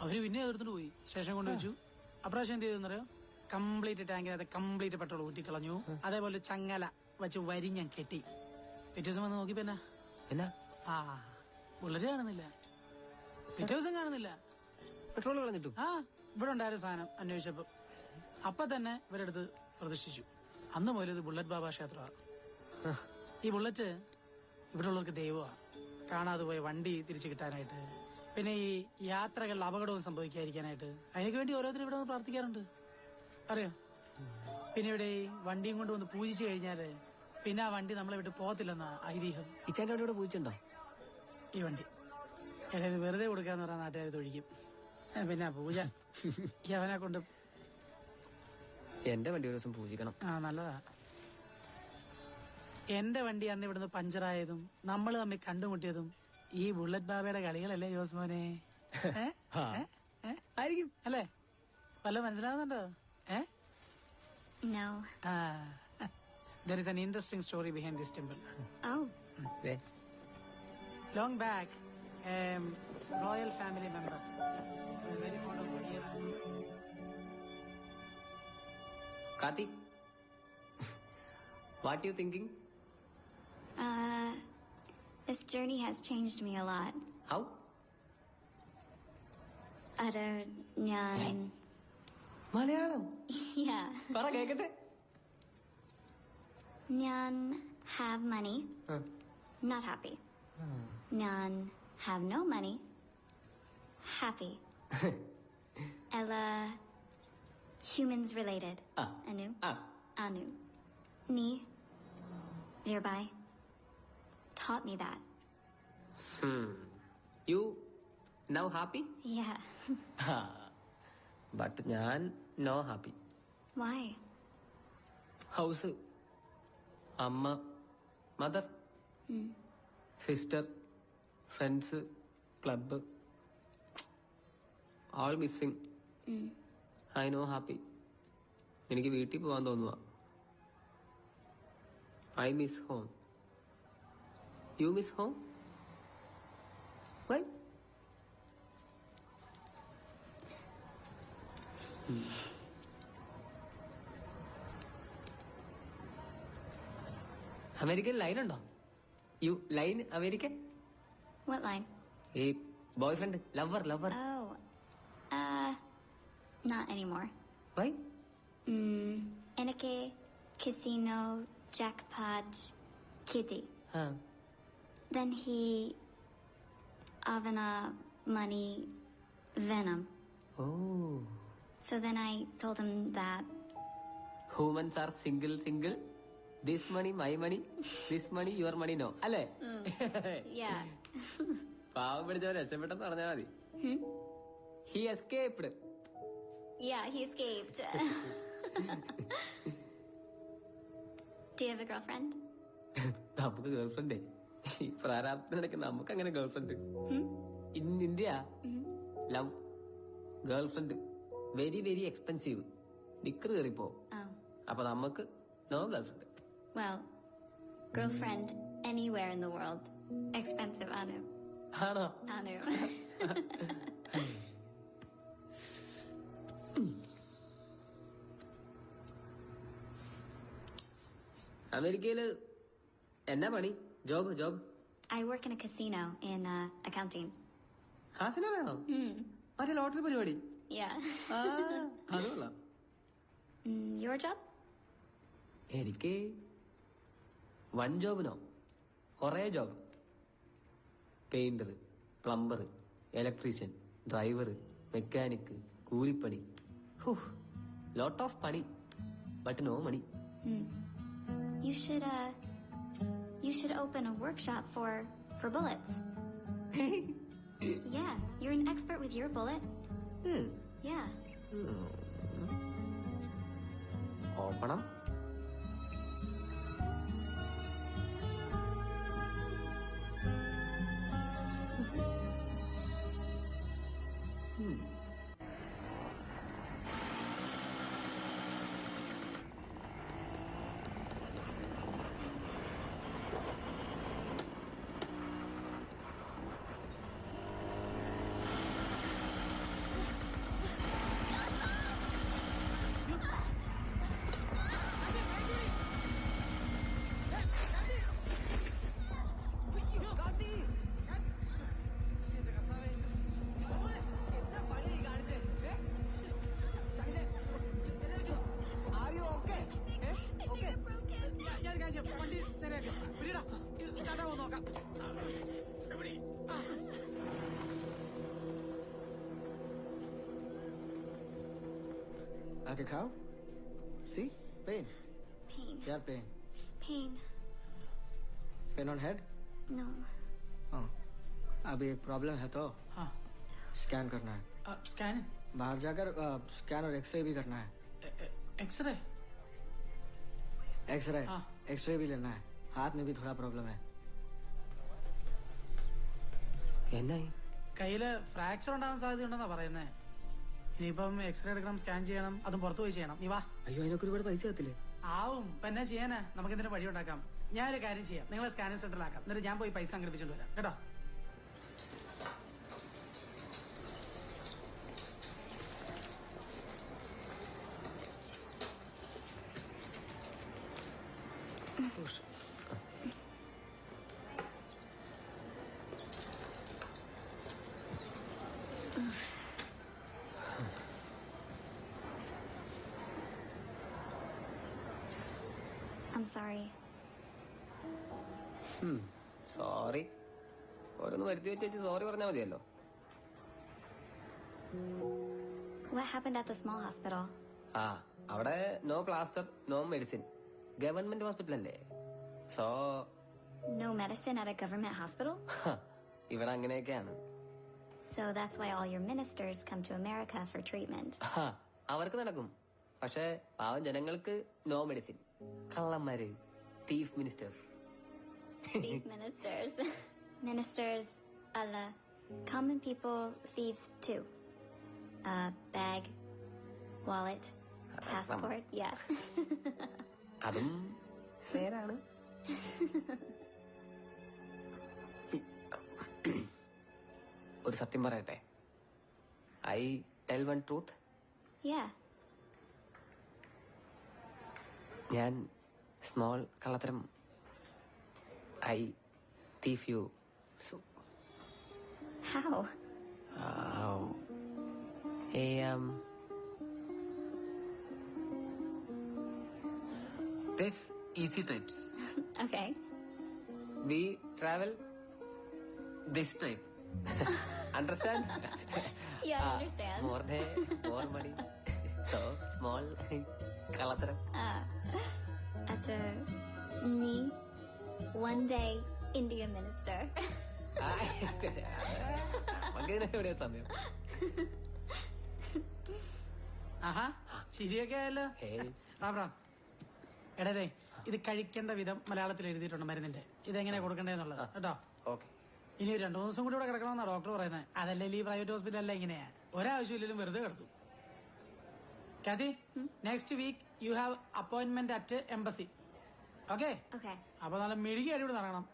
അവര് പിന്നെ എതിർത്തിട്ട് പോയി സ്റ്റേഷൻ കൊണ്ടുവച്ചു. അപ്രാവശ്യം എന്ത് ചെയ്തെന്നറിയോ? കംപ്ലീറ്റ് ടാങ്കിനകത്ത് കംപ്ലീറ്റ് പെട്രോൾ ഊറ്റിക്കളഞ്ഞു. അതേപോലെ ചങ്ങല വെച്ച് വരിഞ്ഞ കെട്ടി. പിറ്റേ ദിവസം വന്ന് നോക്കി പിന്നെ ആ ബുള്ളറ്റ് കാണുന്നില്ല. പിറ്റേ ദിവസം കാണുന്നില്ല. പെട്രോൾ കളഞ്ഞിട്ടു. ആ ഇവിടെ ഉണ്ടായിരുന്ന സാധനം അന്വേഷിച്ചപ്പോ അപ്പൊ തന്നെ ഇവരെടുത്ത് പ്രതിഷ്ഠിച്ചു. അന്ന് മുതൽ ഇത് ബുള്ളറ്റ് ബാബ ക്ഷേത്രമാണ്. ഈ ബുള്ളറ്റ് ഇവിടെ ഉള്ളവർക്ക് ദൈവമാണ്. കാണാതെ പോയ വണ്ടി തിരിച്ചു കിട്ടാനായിട്ട്, പിന്നെ ഈ യാത്രകളിൽ അപകടവും സംഭവിക്കാതിരിക്കാനായിട്ട് അതിനൊക്കെ വേണ്ടി ഓരോരുത്തരും ഇവിടെ വന്ന് പ്രാർത്ഥിക്കാറുണ്ട്. അറിയോ? പിന്നെ ഇവിടെ ഈ വണ്ടിയും കൊണ്ട് വന്ന് പൂജിച്ചു കഴിഞ്ഞാല് പിന്നെ ആ വണ്ടി നമ്മളെ വിട്ട് പോകത്തില്ലെന്നാ ഐതിഹ്യം. ഇച്ചാന്റെ വണ്ടി ഇവിടെ പൂജിച്ചിട്ടുണ്ടോ? ഈ വണ്ടി ഇത് വെറുതെ കൊടുക്കാന്ന് പറഞ്ഞാൽ നാട്ടുകാർ തൊഴിക്കും. പിന്നെ പൂജ അവനെ കൊണ്ട് എന്റെ വണ്ടി ഒരു ദിവസം പൂജിക്കണം. ആ നല്ലതാ. എന്റെ വണ്ടി അന്ന് ഇവിടുന്ന് പഞ്ചറായതും നമ്മൾ തമ്മിൽ കണ്ടുമുട്ടിയതും ഈ ബുള്ളറ്റ് ബാബയുടെ കളികളല്ലേ ജോസ്മോനെ? ആയിരിക്കും അല്ലേ? വല്ല മനസ്സിലാവുന്നുണ്ടോ? No. There is an interesting story behind this temple. Oh. Long back, a royal family member was very fond of Odiyar. Karthik, what you thinking? This journey has changed me a lot. How? Malayalam? Yeah. പറ കേക്കട്ടെ. Nyan have money, not happy. Nyan have no money, happy. Ella, humans related. Anu. Anu. Ni, nearby, taught me that. You now happy? Yeah. But ഞാൻ no happy. Why? House, അമ്മ, mother, sister, friends, club, all missing. I know happy. എനിക്ക് വീട്ടിൽ പോകാൻ തോന്നുക. I miss home. You miss home? Why? American line ഉണ്ടോ? You line American? What line? ഈ boyfriend, lover. Oh. Not anymore. Why? Enake, casino, jackpot, kitty. Then he avana money venom. Oh. So then I told him that Humans are single. This money, my money. This money, your money, no. അല്ലേ? yeah. പാവം പിടിച്ചവൻ രക്ഷപ്പെട്ടെന്ന് പറഞ്ഞാൽ മതി. He escaped. Yeah, he escaped. Do you have a girlfriend? നമുക്ക് girlfriend. ഈ പ്രാരാബ്ദത്തിനിടയ്ക്ക് നമുക്ക് അങ്ങനെ girlfriend. In India love girlfriend very very expensive. നിക്കറ് കയറിപ്പോ. അപ്പൊ നമുക്ക് no girlfriend. Well, girlfriend anywhere in the world. Expensive, Anu. ആണോ? Anu. അമേരിക്കയില് എന്നാ പണി? Job? I work in a casino in accounting. Casino വേണോ? മറ്റേ ലോട്ടറി പരിപാടി? Yeah. അത് കൊള്ളാം. Your job? എനിക്ക് വൺ ജോബിനോ കൊറേ job. Painter, plumber, electrician, driver, mechanic, കൂലിപ്പണി. ലോട്ട് ഓഫ് പണി, but no money. You should open a workshop for bullets. Yeah, you're an expert with your bullet. Yeah. ഓപ്പണം. വണ്ടി നേരെയാക്ക്. പിടിയെടാ. ഇത് സ്റ്റാർട്ടാവോ നോക്കാം. आगे खाओ. See? Pain. Pain. क्या pain? Pain. Pain on head? No. हाँ. अभी एक प्रॉब्लम है तो हाँ. स्कैन करना है. स्कैन? बाहर जाकर स्कैन और एक्सरे भी करना है. एक्सरे? एक्सरे. हाँ. एक्सरे भी लेना है. हाथ में भी थोड़ा प्रॉब्लम है. എന്നായി? കയ്യില് ഫ്രാക്ചർ ഉണ്ടാവാൻ സാധ്യതയുണ്ടെന്നാ പറയുന്നേ. ഇനിയിപ്പം എക്സ്റേ എടുക്കണം, സ്കാൻ ചെയ്യണം, അതും പുറത്തു പോയി ചെയ്യണം. നീ വാ. അയ്യോ അതിനൊക്കെ ഒരുപാട് പൈസ ആകത്തില്ലേ? ആവും. ഇപ്പൊ എന്നാ ചെയ്യാനാ? നമുക്ക് എന്തിനു വഴി ഉണ്ടാക്കാം. ഞാനൊരു കാര്യം ചെയ്യാം, നിങ്ങളെ സ്കാനിങ് സെന്ററിലാക്കാം. എന്നിട്ട് ഞാൻ പോയി പൈസ സംഘടിപ്പിച്ചോണ്ട് വരാം കേട്ടോ. I'm sorry. സോറി. ഓരോന്ന് വരുത്തി വെച്ച് സോറി പറഞ്ഞാൽ മതിയല്ലോ. What happened at the small hospital? ആ അവിടെ no plaster, no medicine. Government hospital അല്ലേ? So No medicine at a government hospital? ഇവിടെ അങ്ങനെയൊക്കെയാണ്. So that's why all your ministers come to America for treatment. അവർക്ക് നടക്കും. പക്ഷെ പാവം ജനങ്ങൾക്ക് നോ മെഡിസിൻ. കള്ളന്മാര്, thief ministers. Thief ministers. Ministers, Allah. Common people, thieves too. Bag, wallet, passport, yeah. അതും നേരാണ്. ഒരു സത്യം പറയട്ടെ. I tell one truth. Yeah. ഞാൻ സ്മോൾ കള്ളത്തരം. I thief you. How? This easy types. Okay. We travel this type. Understand? Yeah, I understand. More day, more money. So small kalataram. At the knee, one day Indian minister. എവിടെയാ സമയം? ആഹാ, ശരിയൊക്കെ ആയല്ലോ. റാം റാം. എടേ, ഇത് കഴിക്കേണ്ട വിധം മലയാളത്തിൽ എഴുതിയിട്ടുണ്ട് മരുന്നിന്റെ. ഇതെങ്ങനെയാ കൊടുക്കണ്ടേന്നുള്ളത് കേട്ടോ. ഇനി 2 ദിവസം കൂടി ഇവിടെ കിടക്കണമെന്നാ ഡോക്ടർ പറയുന്നത്. അതല്ലേ ഈ പ്രൈവറ്റ് ഹോസ്പിറ്റലല്ല ഇങ്ങനെയാ. ഒരാവശ്യമില്ലെങ്കിലും വെറുതെ കിടത്തു. Kathy, next week you have appointment at embassy. Okay? അപ്പൊ നല്ല മെഴുകി അടി ഇവിടെ നടക്കണം.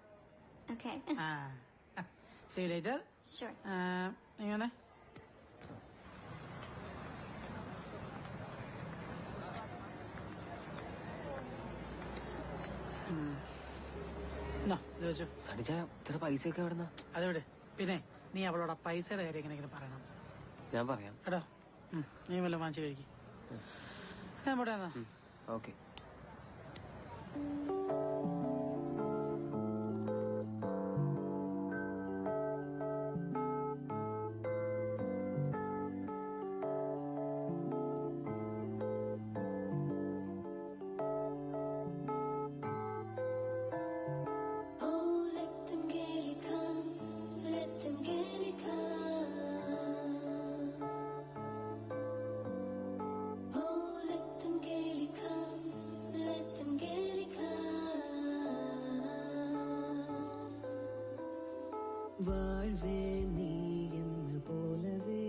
See you later. Sure. ഇങ്ങനെ ഇത് വെച്ചു. സടിച്ച ഇത്ര പൈസയൊക്കെ എവിടുന്ന? അതെവിടെ? പിന്നെ നീ അവളോട് പൈസയുടെ കാര്യം എങ്ങനെ പറയണം? ഞാൻ പറയാം കേട്ടോ. നീ വല്ലതും വാങ്ങിച്ചു കഴിക്കും. ഞാൻ പോട്ടെ എന്നാ. ഓക്കെ. വാഴ്വേ നീ എന്ന് പോലവേ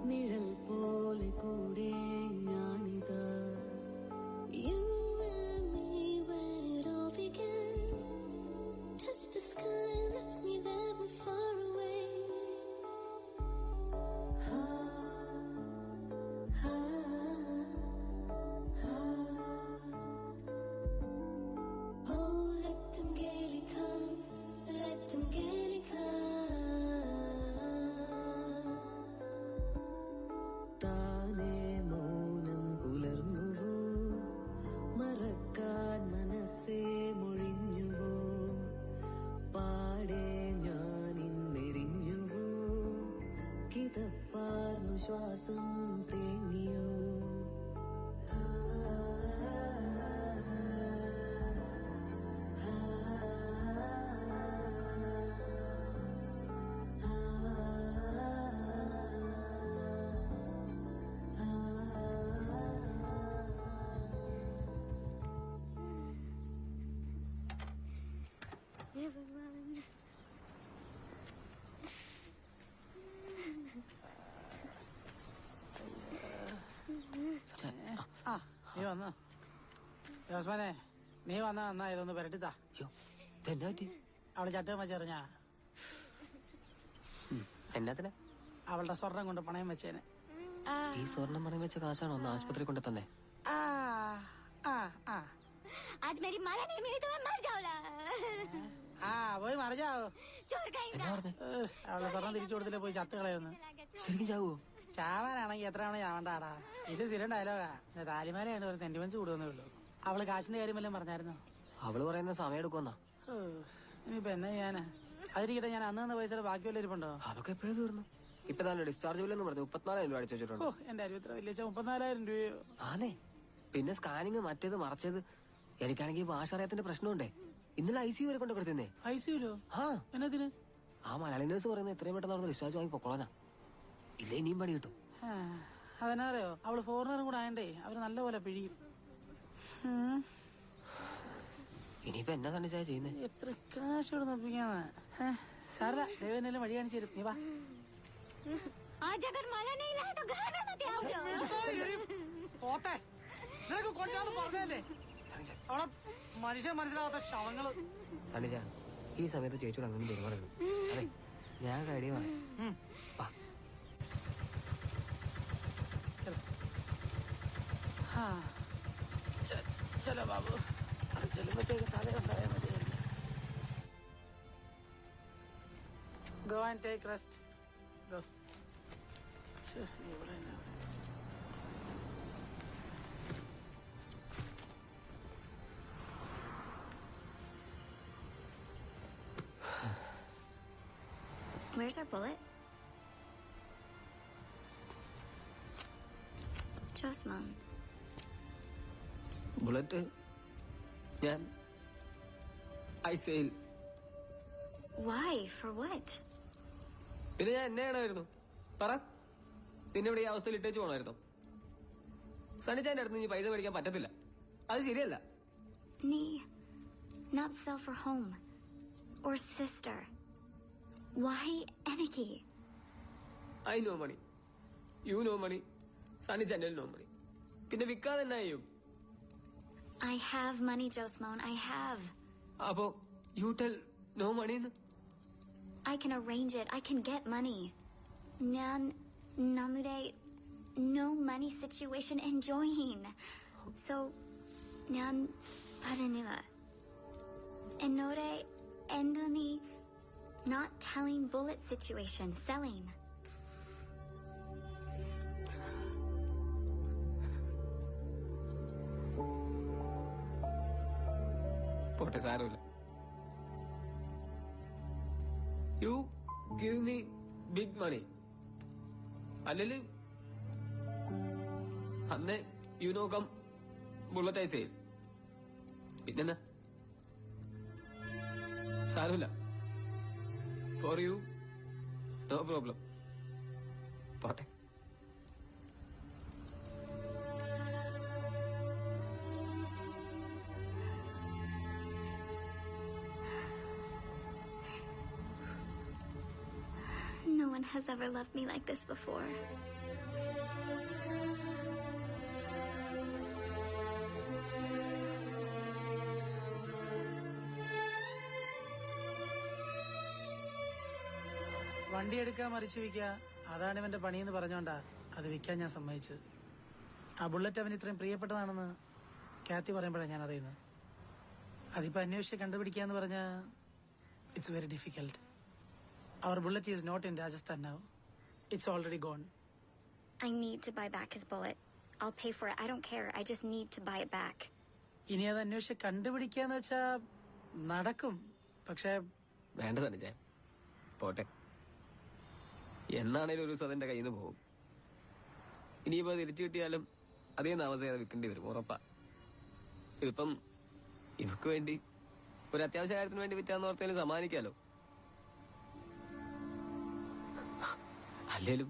നിഴൽ പോലെ കൂടെ ഞാനിതാ. You and me when it all began. Touch the sky, left me there but far away. Oh, let them gaily come, let them gaily come. ശ്വാസം തേങ്ങിയോ ആ നീ വന്നോ ജോസ്മാനെ നീ വന്നാ എന്നാ ഇതൊന്ന് പുരട്ടിത്താ അവള് ചട്ടം വെച്ചെറിഞ്ഞാ എന്നാത്തിനാ അവളുടെ സ്വർണം കൊണ്ട് പണയം വെച്ചേനെ ഈ സ്വർണം പണയം വെച്ച കാശാണോ ഒന്ന് ആശുപത്രി കൊണ്ട് തന്നെ ആ ആ ആ आज मेरी माला नहीं मिली तो मैं मर जाऊंगा ആ പോയി മറിച്ചാവോ चोर कहीं അവളുടെ സ്വർണം തിരിച്ചു കൊടുത്തില്ല പോയി ചത്ത് കളയൊന്ന് ശരിക്കും ചാവോ ചാവാനാണെങ്കിൽ എത്ര തവണ ചാവണ്ടാടാ ഇത് സ്ഥിരം ഡയലോഗാ താലിമാലയാണ് ഒരു സെന്റിമെന്റ്സ് കൂടുവന്നേ ഉള്ളൂ അവള് കാശിന്റെ കാര്യം വല്ലതും പറഞ്ഞായിരുന്നോ അവള് പറയുന്ന സമയം എടുക്കുമെന്നാ ഇനിയിപ്പൊ എന്നാ ചെയ്യാനാ അതിരിക്കട്ടെ ഞാൻ അന്ന് തന്ന പൈസയുടെ ബാക്കി വല്ല ഇരിപ്പുണ്ടോ അതൊക്കെ എപ്പോഴും തീർന്നു ഇപ്പൊ തന്നെ ഡിസ്ചാർജ് ബില്ലെന്ന് പറഞ്ഞു 34,000 രൂപ അടിച്ചു വെച്ചിട്ടുണ്ട് എന്റെ അരി എത്ര വലിയ 34,000 രൂപയോ ആണേ പിന്നെ സ്കാനിങ് മറ്റേത് മറച്ചത് എനിക്കാണെങ്കിൽ ഭാഷ അറിയാത്തിന്റെ പ്രശ്നമുണ്ടേ ഇന്നലെ ICU വരെ കൊണ്ട് കൊടുത്തേ ICUലോ ആ എന്നതിന് ആ മലയാളി നേഴ്സ് പറയുന്നത് എത്രയും പെട്ടെന്ന് അവിടെ ഡിസ്ചാർജ് വാങ്ങി പൊക്കോളാനാ ഇല്ല ഇനിയും പണി കിട്ടും അതെന്നറിയോ അവള് ഫോറിനറും കൂടെ ആയണ്ടേ അവര് നല്ലപോലെ പിഴിയും ഇനിയിപ്പോ എന്നാ കണ്ടിച്ചാ ചെയ്യുന്നേ എത്ര കാശ് ഇവിടെ നോപ്പിക്കാന്ന് സാറ ദൈവം വഴി കാണിച്ചു തരും നീ വാ आज अगर माला नहीं लाए तो घर में मत आओ പോത്തെ നിനക്ക് കൊണ്ടാന്ന് പറഞ്ഞല്ലേ അവിടെ മനുഷ്യൻ മനസ്സിലാവാത്ത ശവങ്ങള് സണിജ ഈ സമയത്ത് ചേച്ചിയോട് അങ്ങനെ പെരുമാറരുത് അതെ ഞാൻ കഴിയ പറയാം ചലോ ബാബു ചെല്ലുമ്പോഴത്തേക്ക് തല കണ്ടായാൽ മതിയായിരുന്നു go and take rest go ഇവിടെ Where's our bullet? Josman. Bullet ഞാൻ ഐസയിൽ Why? For what? പിന്നെ ഞാൻ എന്നെ ആണായിരുന്നു പറ നിന്നെ ഇവിടെ ഈ അവസ്ഥയിൽ ഇട്ടേച്ച് പോണായിരുന്നോ സണിച്ചാന്റെ അടുത്ത് നീ പൈസ മേടിക്കാൻ പറ്റത്തില്ല അത് ശരിയല്ല Nee. Not sell for home. Or sister. Why Aniki? I know money. You know money. സണിച്ചാന്റെ know money. പിന്നെ വിൽക്കാതെ എന്നാ ചെയ്യും I have money, Josmone. I have. അപ്പോ you tell no money എന്ന് I can arrange it. I can get money. Nan namude no money situation enjoying. So nan paranila. Enore endoni not telling bullet situation selling. പോട്ടെ സാരമില്ല you give me big money അല്ലെങ്കിൽ അന്ന് you no come bullet ഐസയിൽ പിന്നെന്നാ സാരമില്ല for you no problem പോട്ടെ No one has ever loved me like this before. വണ്ടി എടുക്കാൻ മറിച്ചു വിൽക്കുക അതാണ് ഇവന്റെ പണിയെന്ന് പറഞ്ഞോണ്ടാ അത് വിൽക്കാൻ ഞാൻ സമ്മതിച്ചത് ആ ബുള്ളറ്റ് അവന് ഇത്രയും പ്രിയപ്പെട്ടതാണെന്ന് കാത്തി പറയുമ്പോഴാണ് ഞാൻ അറിയുന്നത് അതിപ്പോ അന്വേഷിച്ച് കണ്ടുപിടിക്കാന്ന് പറഞ്ഞാ it's very difficult our bullet is not in Rajasthan now it's already gone I need to buy back his bullet. I'll pay for it. I don't care. I just need to buy it back. ഇനി അത് അന്വേഷിച്ച് കണ്ടുപിടിക്കാന്ന് വെച്ചാ നടക്കും പക്ഷെ വേണ്ട തന്നെ പോട്ടെ എന്നാണേലും ഒരു ദിവസം അതെന്റെ കയ്യിൽ നിന്ന് പോകും ഇനിയിപ്പോ തിരിച്ചു കിട്ടിയാലും അധികം താമസിയാതെ വിൽക്കേണ്ടി വരും, ഉറപ്പാ. ഇതിപ്പം ഇവക്ക് വേണ്ടി ഒരു അത്യാവശ്യ കാര്യത്തിന് വേണ്ടി വിറ്റാന്ന് ഓർത്തേലും സമ്മാനിക്കാലോ. അല്ലേലും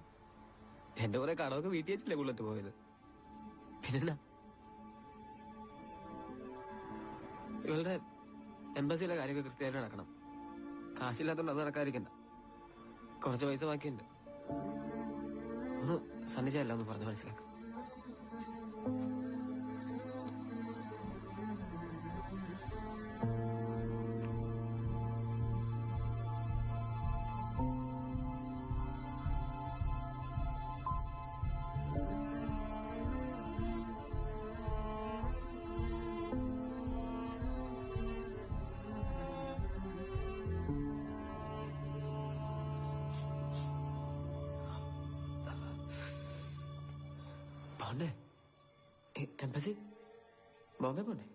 എന്റെ കുറെ കടമൊക്കെ വീട്ടിൽ വെച്ചില്ലേ ബുള്ളറ്റ് പോയത്. പിന്നെന്താ ഇവളുടെ എംബസിയിലെ കാര്യമൊക്കെ കൃത്യമായിട്ട് നടക്കണം. കാശില്ലാത്തോണ്ട് അത് നടക്കാതിരിക്കണ്ട. കുറച്ച് പൈസ ബാക്കിയുണ്ട്. ഒന്ന് സന്നിച്ചല്ല ഒന്ന് പറഞ്ഞ് മനസ്സിലാക്കാം. പോണ്ടേ? എംബസി ബോംബെ പോണ്ടേ?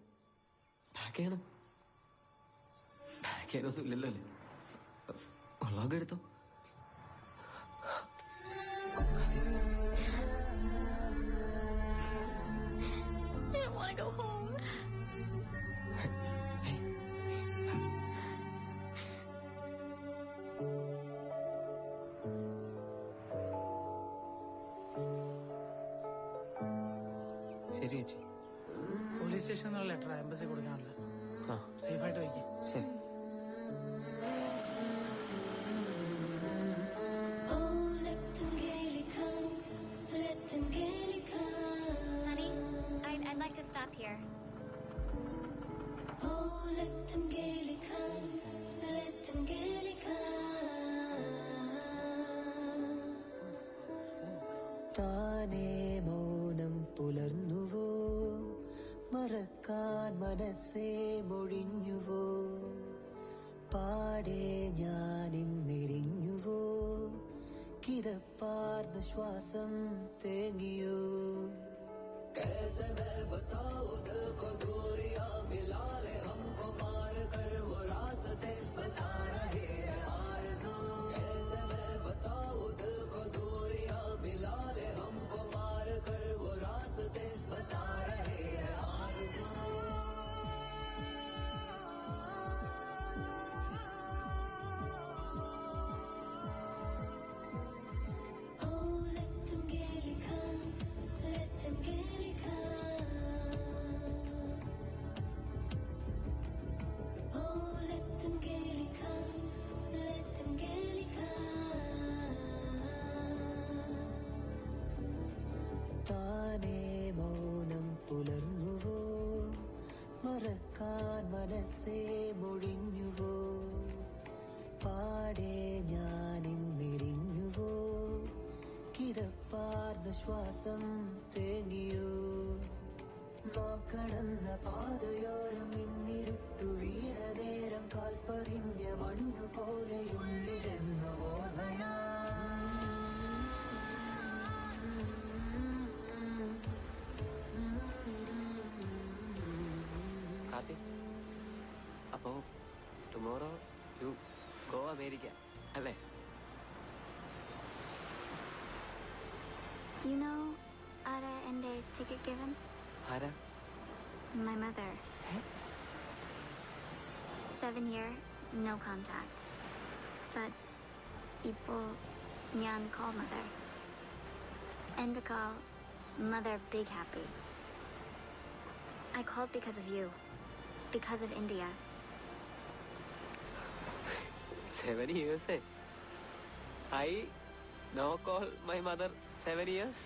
പാക്ക് ചെയ്യണം. പാക്ക് ചെയ്യാനൊന്നും ഇല്ലല്ലോ അല്ലേ? ഉള്ളതൊക്കെ എടുത്തോ. I don't want to go home. ശരി ചേച്ചി. പോലീസ് സ്റ്റേഷനിൽ ലെറ്റർ എംബസി കൊടുക്കാനുള്ള. സേഫ് ആയിട്ട് വയ്ക്കും. ശരി. Honey, I'd like to stop here. താനേ മൗനം പുലർന്നുവോ, മറക്കാൻ മനസ്സേ മൊഴിഞ്ഞുവോ, പാടെ ഞാനിന്നെരിഞ്ഞുവോ, കിതപ്പാർന്ന ശ്വാസം തേങ്ങിയോ. कैसे मैं बताऊं दिल को दूरियां मिला ले हमको मार कर वो रास्ते बता रहे हैं आरज़ू. कैसे मैं बताऊं दिल को दूरियां मिला ले हमको मार कर वो रास्ते बता रहे हैं आरज़ू. താനേ മൗനം പുലർന്നുവോ, മറക്കാൻ മനസ്സേ മൊഴിഞ്ഞുവോ, പാടെ ഞാനിന്നെരിഞ്ഞുവോ, കിതപ്പാർന്ന ശ്വാസം തേങ്ങിയോ. നാം കടന്ന പാതയോരം ഇന്നിരുട്ടു വീണ നേരം കാൽപ്പറിഞ്ഞ മണ്ണു പോലെയുള്ളിലെന്ന ഓർമ്മയാ. അപ്പോ ടുമോറോ യു ഗോ അമേരിക്ക അല്ലേ? You know, Ara and a ticket given? ആരാ? My mother. 7 year, no contact. But ipo nyan call mother. And to call mother big happy. I called because of you. Because of India. 7 years eh? I no call my mother 7 years?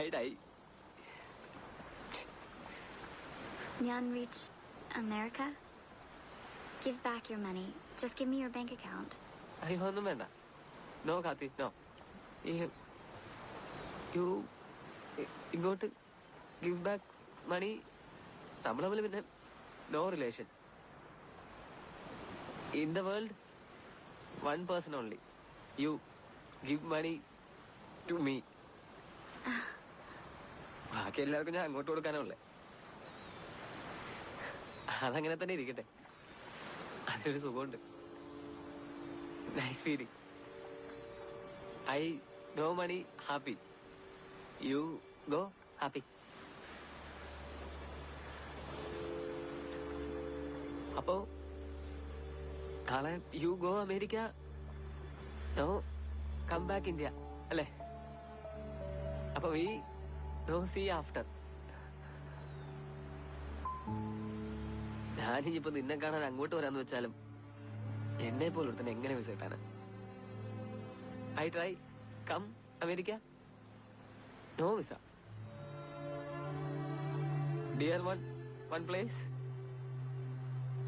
I die. Nyan reach America? Give back your money. Just give me your bank account. അയ്യോ ഒന്നും വേണ്ട. No Kathy no. You ഇങ്ങോട്ട് give back money. നമ്മൾ തമ്മിൽ പിന്നെ no relation. In the world one person only. You give money to me. ബാക്കി എല്ലാവർക്കും ഞാൻ അങ്ങോട്ട് കൊടുക്കാനുള്ളേ. അതങ്ങനെ തന്നെ ഇരിക്കട്ടെ. അതിനൊരു സുഖമുണ്ട്. Nice feeling. I no money happy. You go happy. അപ്പോ നാളെ you go America, no come back India അല്ലേ? അപ്പൊ വി നോ സീ ആഫ്റ്റർ. ഞാനിപ്പോ നിന്നെ കാണാൻ അങ്ങോട്ട് വരാന്ന് വെച്ചാലും എന്നെ പോലെ തന്നെ എങ്ങനെ വിസ കിട്ടാനാ? I try come America, no visa. Dear one place,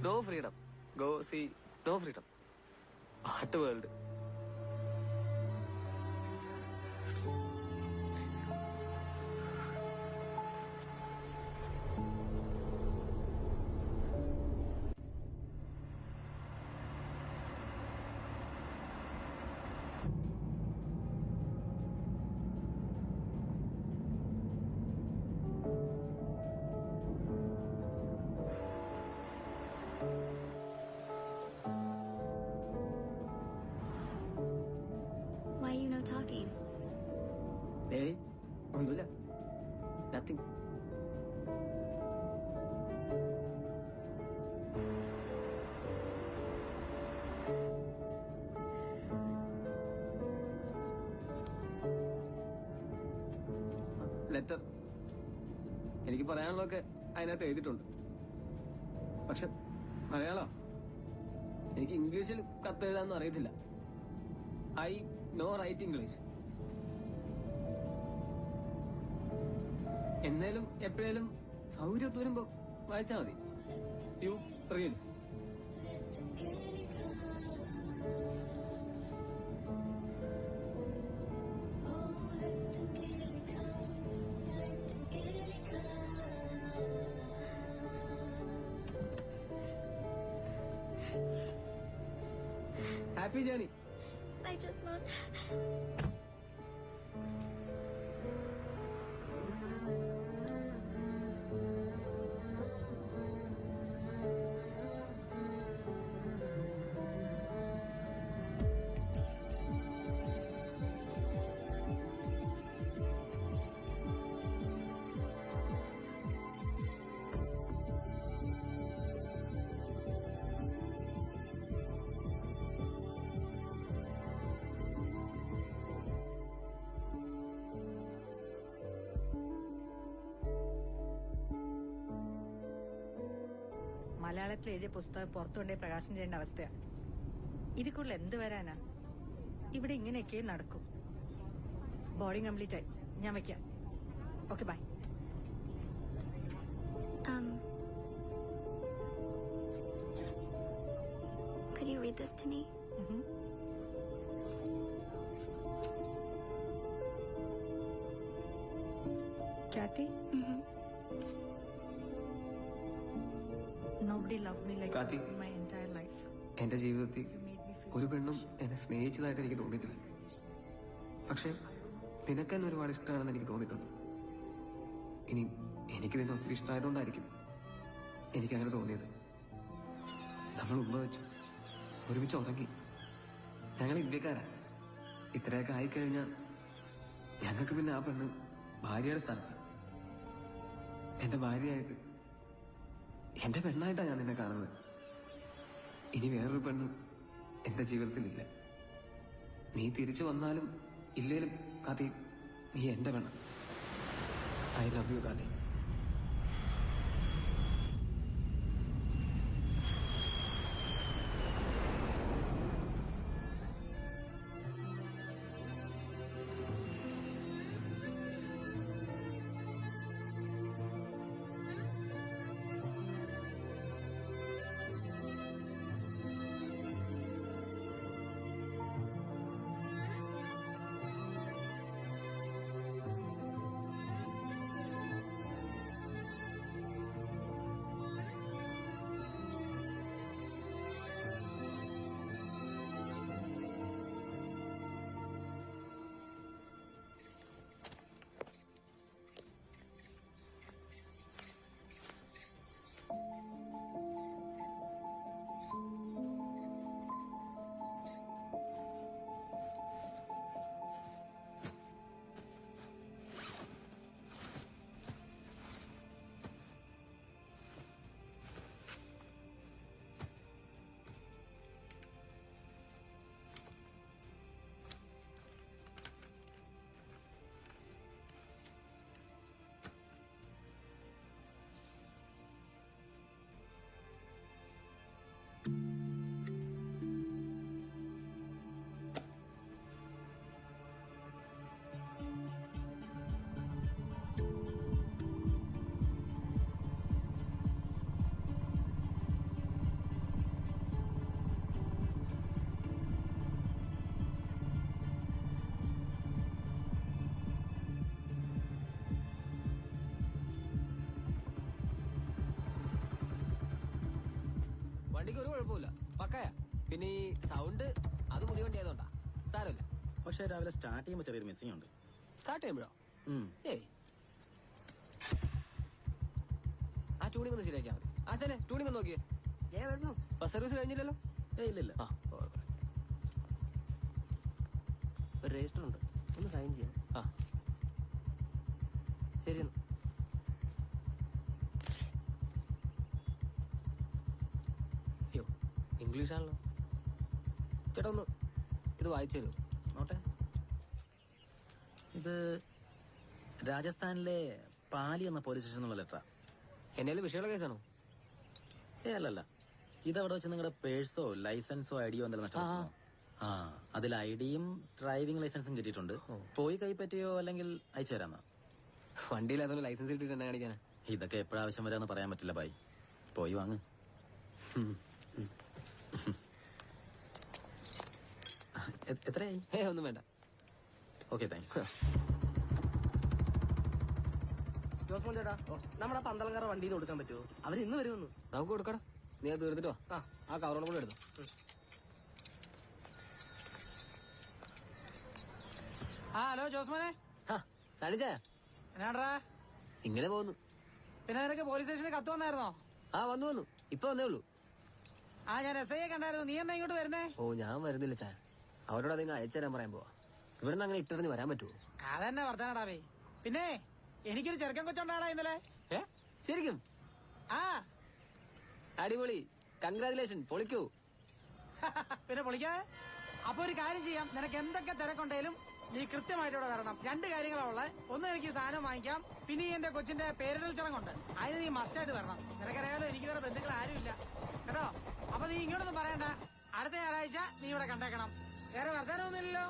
no freedom. Go see, no freedom. What world. Why are you not talking? ഏയ് ഒന്നുമില്ല, നത്തിങ്. ലെറ്റർ എനിക്ക് പറയാനുള്ളതൊക്കെ അതിനകത്ത് എഴുതിയിട്ടുണ്ട്. പക്ഷെ മലയാളം എനിക്ക് ഇംഗ്ലീഷിൽ കത്തെഴുതാനൊന്നും അറിയത്തില്ല. I no write English. എന്നേലും എപ്പോഴേലും സൗകര്യം വരുമ്പോ വായിച്ചാ മതി. You read. Happy journey. Bye, Jasmine. മലയാളത്തിൽ എഴുതിയ പുസ്തകം പുറത്തുകൊണ്ടേ പ്രകാശനം ചെയ്യേണ്ട അവസ്ഥയാണ്. ഇതിൽ കൂടുതൽ എന്ത് വരാനാ? ഇവിടെ ഇങ്ങനെയൊക്കെ നടക്കും. ബോർഡിംഗ് കംപ്ലീറ്റ് ആയി. ഞാൻ വെക്കാം. Okay bye. Could you read this to me? Kathy? Nobody loved me like Kathy? you in my entire life. എന്റെ ജീവിതത്തിൽ ഒരു പെണ്ണും എന്നെ സ്നേഹിച്ചതായിട്ട് എനിക്ക് തോന്നിയിട്ടില്ല. പക്ഷെ നിനക്കെന്നെ ഒരുപാട് ഇഷ്ടമാണെന്ന് എനിക്ക് തോന്നിയിട്ടുണ്ട്. ഇനി എനിക്ക് നിന്നെ ഒത്തിരി ഇഷ്ടമായതുകൊണ്ടായിരിക്കും എനിക്കങ്ങനെ തോന്നിയത്. നമ്മൾ ഉമ്മ വെച്ചു, ഒരുമിച്ച് ഉറങ്ങി. ഞങ്ങൾ ഇന്ത്യക്കാരാ. ഇത്രയൊക്കെ ആയിക്കഴിഞ്ഞാൽ ഞങ്ങൾക്ക് പിന്നെ ആ പെണ്ണ് ഭാര്യയുടെ സ്ഥാനത്ത്. എന്റെ ഭാര്യയായിട്ട്, എന്റെ പെണ്ണായിട്ടാണ് ഞാൻ നിന്നെ കാണുന്നത്. ഇനി വേറൊരു പെണ്ണ് എന്റെ ജീവിതത്തിലില്ല. നീ തിരിച്ചു വന്നാലും ഇല്ലേലും കാത്തി, നീ എന്റെ പെണ്ണ്. ഐ ലവ് യു കാത്തി. വണ്ടിക്ക് ഒരു കുഴപ്പമില്ല, പക്കയാ. പിന്നെ ഈ സൗണ്ട് അത് പുതിയ വണ്ടി ആയതുകൊണ്ടാ, സാരമില്ല. പക്ഷെ രാവിലെ സ്റ്റാർട്ട് ചെയ്യുമ്പോൾ ചെറിയൊരു മിസ്സിംഗ് ഉണ്ട്. സ്റ്റാർട്ട് ചെയ്യുമ്പോഴോ? ഏയ്, ആ ട്യൂണിംഗ് ഒന്ന് ശരിയാക്കിയാ മതി. ആശാനെ ട്യൂണിംഗ് ഒന്ന് നോക്കിയേ. ഫസ്റ്റ് സർവീസ് കഴിഞ്ഞില്ലല്ലോ? ഇല്ല. ആ, ഒരു രജിസ്റ്റർ ഉണ്ട്, ഒന്ന് സൈൻ ചെയ്യാം. ആ ശരി. അയ്യോ, ഇംഗ്ലീഷാണല്ലോ. ചേട്ടാ ഒന്ന് ഇത് വായിച്ചു തരൂ. നോട്ടെ. ഇത് രാജസ്ഥാനിലെ പാലി എന്ന പോലീസ് സ്റ്റേഷനിലുള്ള ലെറ്ററാ. എന്നേലും വിഷയമുള്ള കേസാണോ? അല്ലല്ല, ഇതവിടെ വെച്ച് നിങ്ങളുടെ പേഴ്സോ ലൈസൻസോ ഐഡിയോ എന്തെങ്കിലും നഷ്ടപ്പെട്ടോ? ആ, അതിൽ ഐഡിയും ഡ്രൈവിംഗ് ലൈസൻസും കിട്ടിയിട്ടുണ്ട്. പോയി കൈപ്പറ്റിയോ അല്ലെങ്കിൽ അയച്ചു തരാന്നാ? വണ്ടിയിൽ അതൊന്നും ലൈസൻസ് കിട്ടിയിട്ട് എന്നെ കാണിക്കാനാ? ഇതൊക്കെ എപ്പോഴാവശ്യം വരാന്ന് പറയാൻ പറ്റില്ല ബായ്. പോയി വാങ്ങ്. എത്രയായി? ഒന്നും വേണ്ട. Okay, thanks. ജോസ്മോൻ ചേട്ടാ, നമ്മുടെ പന്തളങ്കര വണ്ടിയിൽ നിന്ന് കൊടുക്കാൻ പറ്റുമോ? അവർ ഇന്ന് വരുമെന്ന്. നമുക്ക് കൊടുക്കണം. നീ അത് തീർത്തിട്ടോ? ആ കവറോടെ കൂടെ എടുത്തു. ഹലോ ജോസ്മോനെ. കാണിച്ചാ എന്നാടാ ഇങ്ങനെ പോകുന്നു. പിന്നെ നിനക്ക് പോലീസ് സ്റ്റേഷനിൽ കത്ത് വന്നായിരുന്നോ? ആ വന്നു ഇപ്പൊ വന്നേ ഉള്ളൂ. ആ, ഞാൻ SI കണ്ടായിരുന്നു. നീ എന്താ ഇങ്ങോട്ട് വരുന്നേ? ഓ, ഞാൻ വരുന്നില്ല ചാ. അവരോട് നിങ്ങൾ അയച്ചു തരാൻ പറയാൻ പോവാ. ഇവിടുന്ന് അങ്ങനെ ഇട്ടെറിഞ്ഞ് വരാൻ പറ്റുമോ? അതെന്നെ വർത്താനടാവേ. പിന്നെ എനിക്കൊരു ചെറുക്കൻ കൊച്ചുണ്ടാടാ ഇന്നലെ. ശരിക്കും? ആ, അടിപൊളി, കൺഗ്രാജുലേഷൻ, പൊളിക്കൂ. പിന്നെ പൊളിക്കാതെ. അപ്പൊ ഒരു കാര്യം ചെയ്യാം, നിനക്ക് എന്തൊക്കെ തിരക്കുണ്ടെങ്കിലും നീ കൃത്യമായിട്ട് ഇവിടെ വരണം. 2 കാര്യങ്ങളാ ഉള്ളത്. ഒന്ന്, എനിക്ക് സാധനം വാങ്ങിക്കാം. പിന്നെ എന്റെ കൊച്ചിന്റെ പേരിടൽ ചടങ്ങുണ്ട്, അതിന് നീ മസ്റ്റായിട്ട് വരണം. നിനക്കറിയാലോ, എനിക്ക് വേറെ ബന്ധുക്കൾ ആരുമില്ല കേട്ടോ. അപ്പൊ നീ ഇങ്ങോട്ടൊന്നും പറയണ്ട. അടുത്ത ഞായറാഴ്ച നീ ഇവിടെ കണ്ടേക്കണം. വേറെ വർത്താനമൊന്നുമില്ലല്ലോ?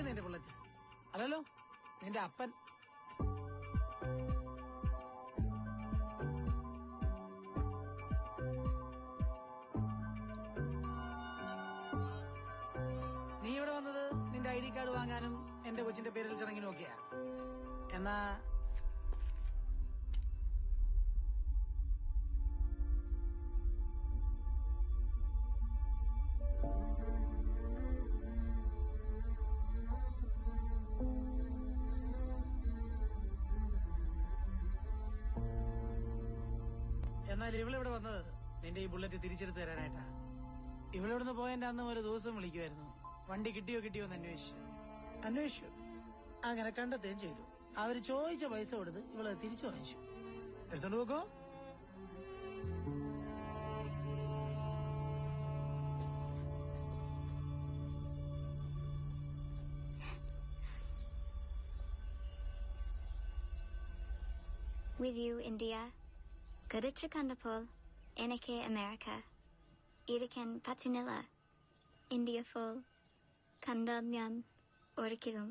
നിന്റെ ബുള്ളറ്റ് അല്ലല്ലോ, നിന്റെ അപ്പൻ. നീ ഇവിടെ വന്നത് നിന്റെ ID കാർഡ് വാങ്ങാനും എന്റെ കൊച്ചിന്റെ പേരിൽ ചടങ്ങിനും ഒക്കെയാ. എന്നാ എന്നാൽ ഇവളിവിടെ വന്നത് നിന്റെ ഈ ബുള്ളറ്റ് തിരിച്ചെടുത്ത് തരാനായിട്ടാ. ഇവളിവിടുന്ന് പോയതിന്റെ അന്ന് ഒരു ദിവസം വിളിക്കുമായിരുന്നു, വണ്ടി കിട്ടിയോ എന്ന് അന്വേഷിച്ചു. അങ്ങനെ കണ്ടെത്തുകയും ചെയ്തു. അവര് ചോദിച്ച പൈസ കൊടുത്ത് ഇവള് തിരിച്ചു വാങ്ങിച്ചു. എടുത്തോണ്ട് നോക്കോ. With you, India. Karichakandapol, Enake America. Irikan Patinilla. India full. Kandanyan. Orikilum.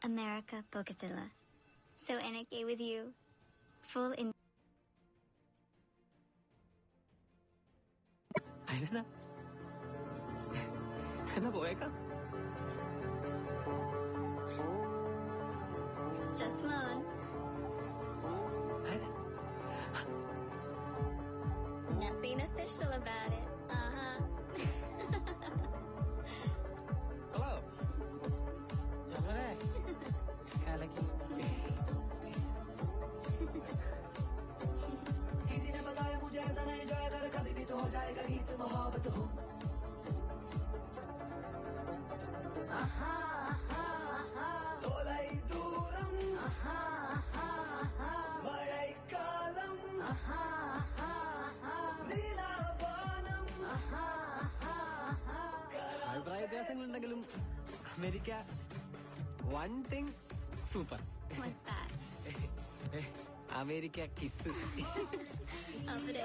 America Pocatilla. So Enake with you. Full in അതിനെന്താ? എന്നാ പോയേക്കാം. Jasmine. Nothing official about it. Hello. किसी ने बताया मुझे ऐसा नहीं जो अगर कभी भी तो हो जाएगा गीत मोहब्बत हो तोलाई दूरम मഴை കാലം നീലാവാനം അഭിപ്രായ വ്യത്യാസങ്ങളുണ്ടെങ്കിലും America one thing super. What's that? America kiss. I'm gonna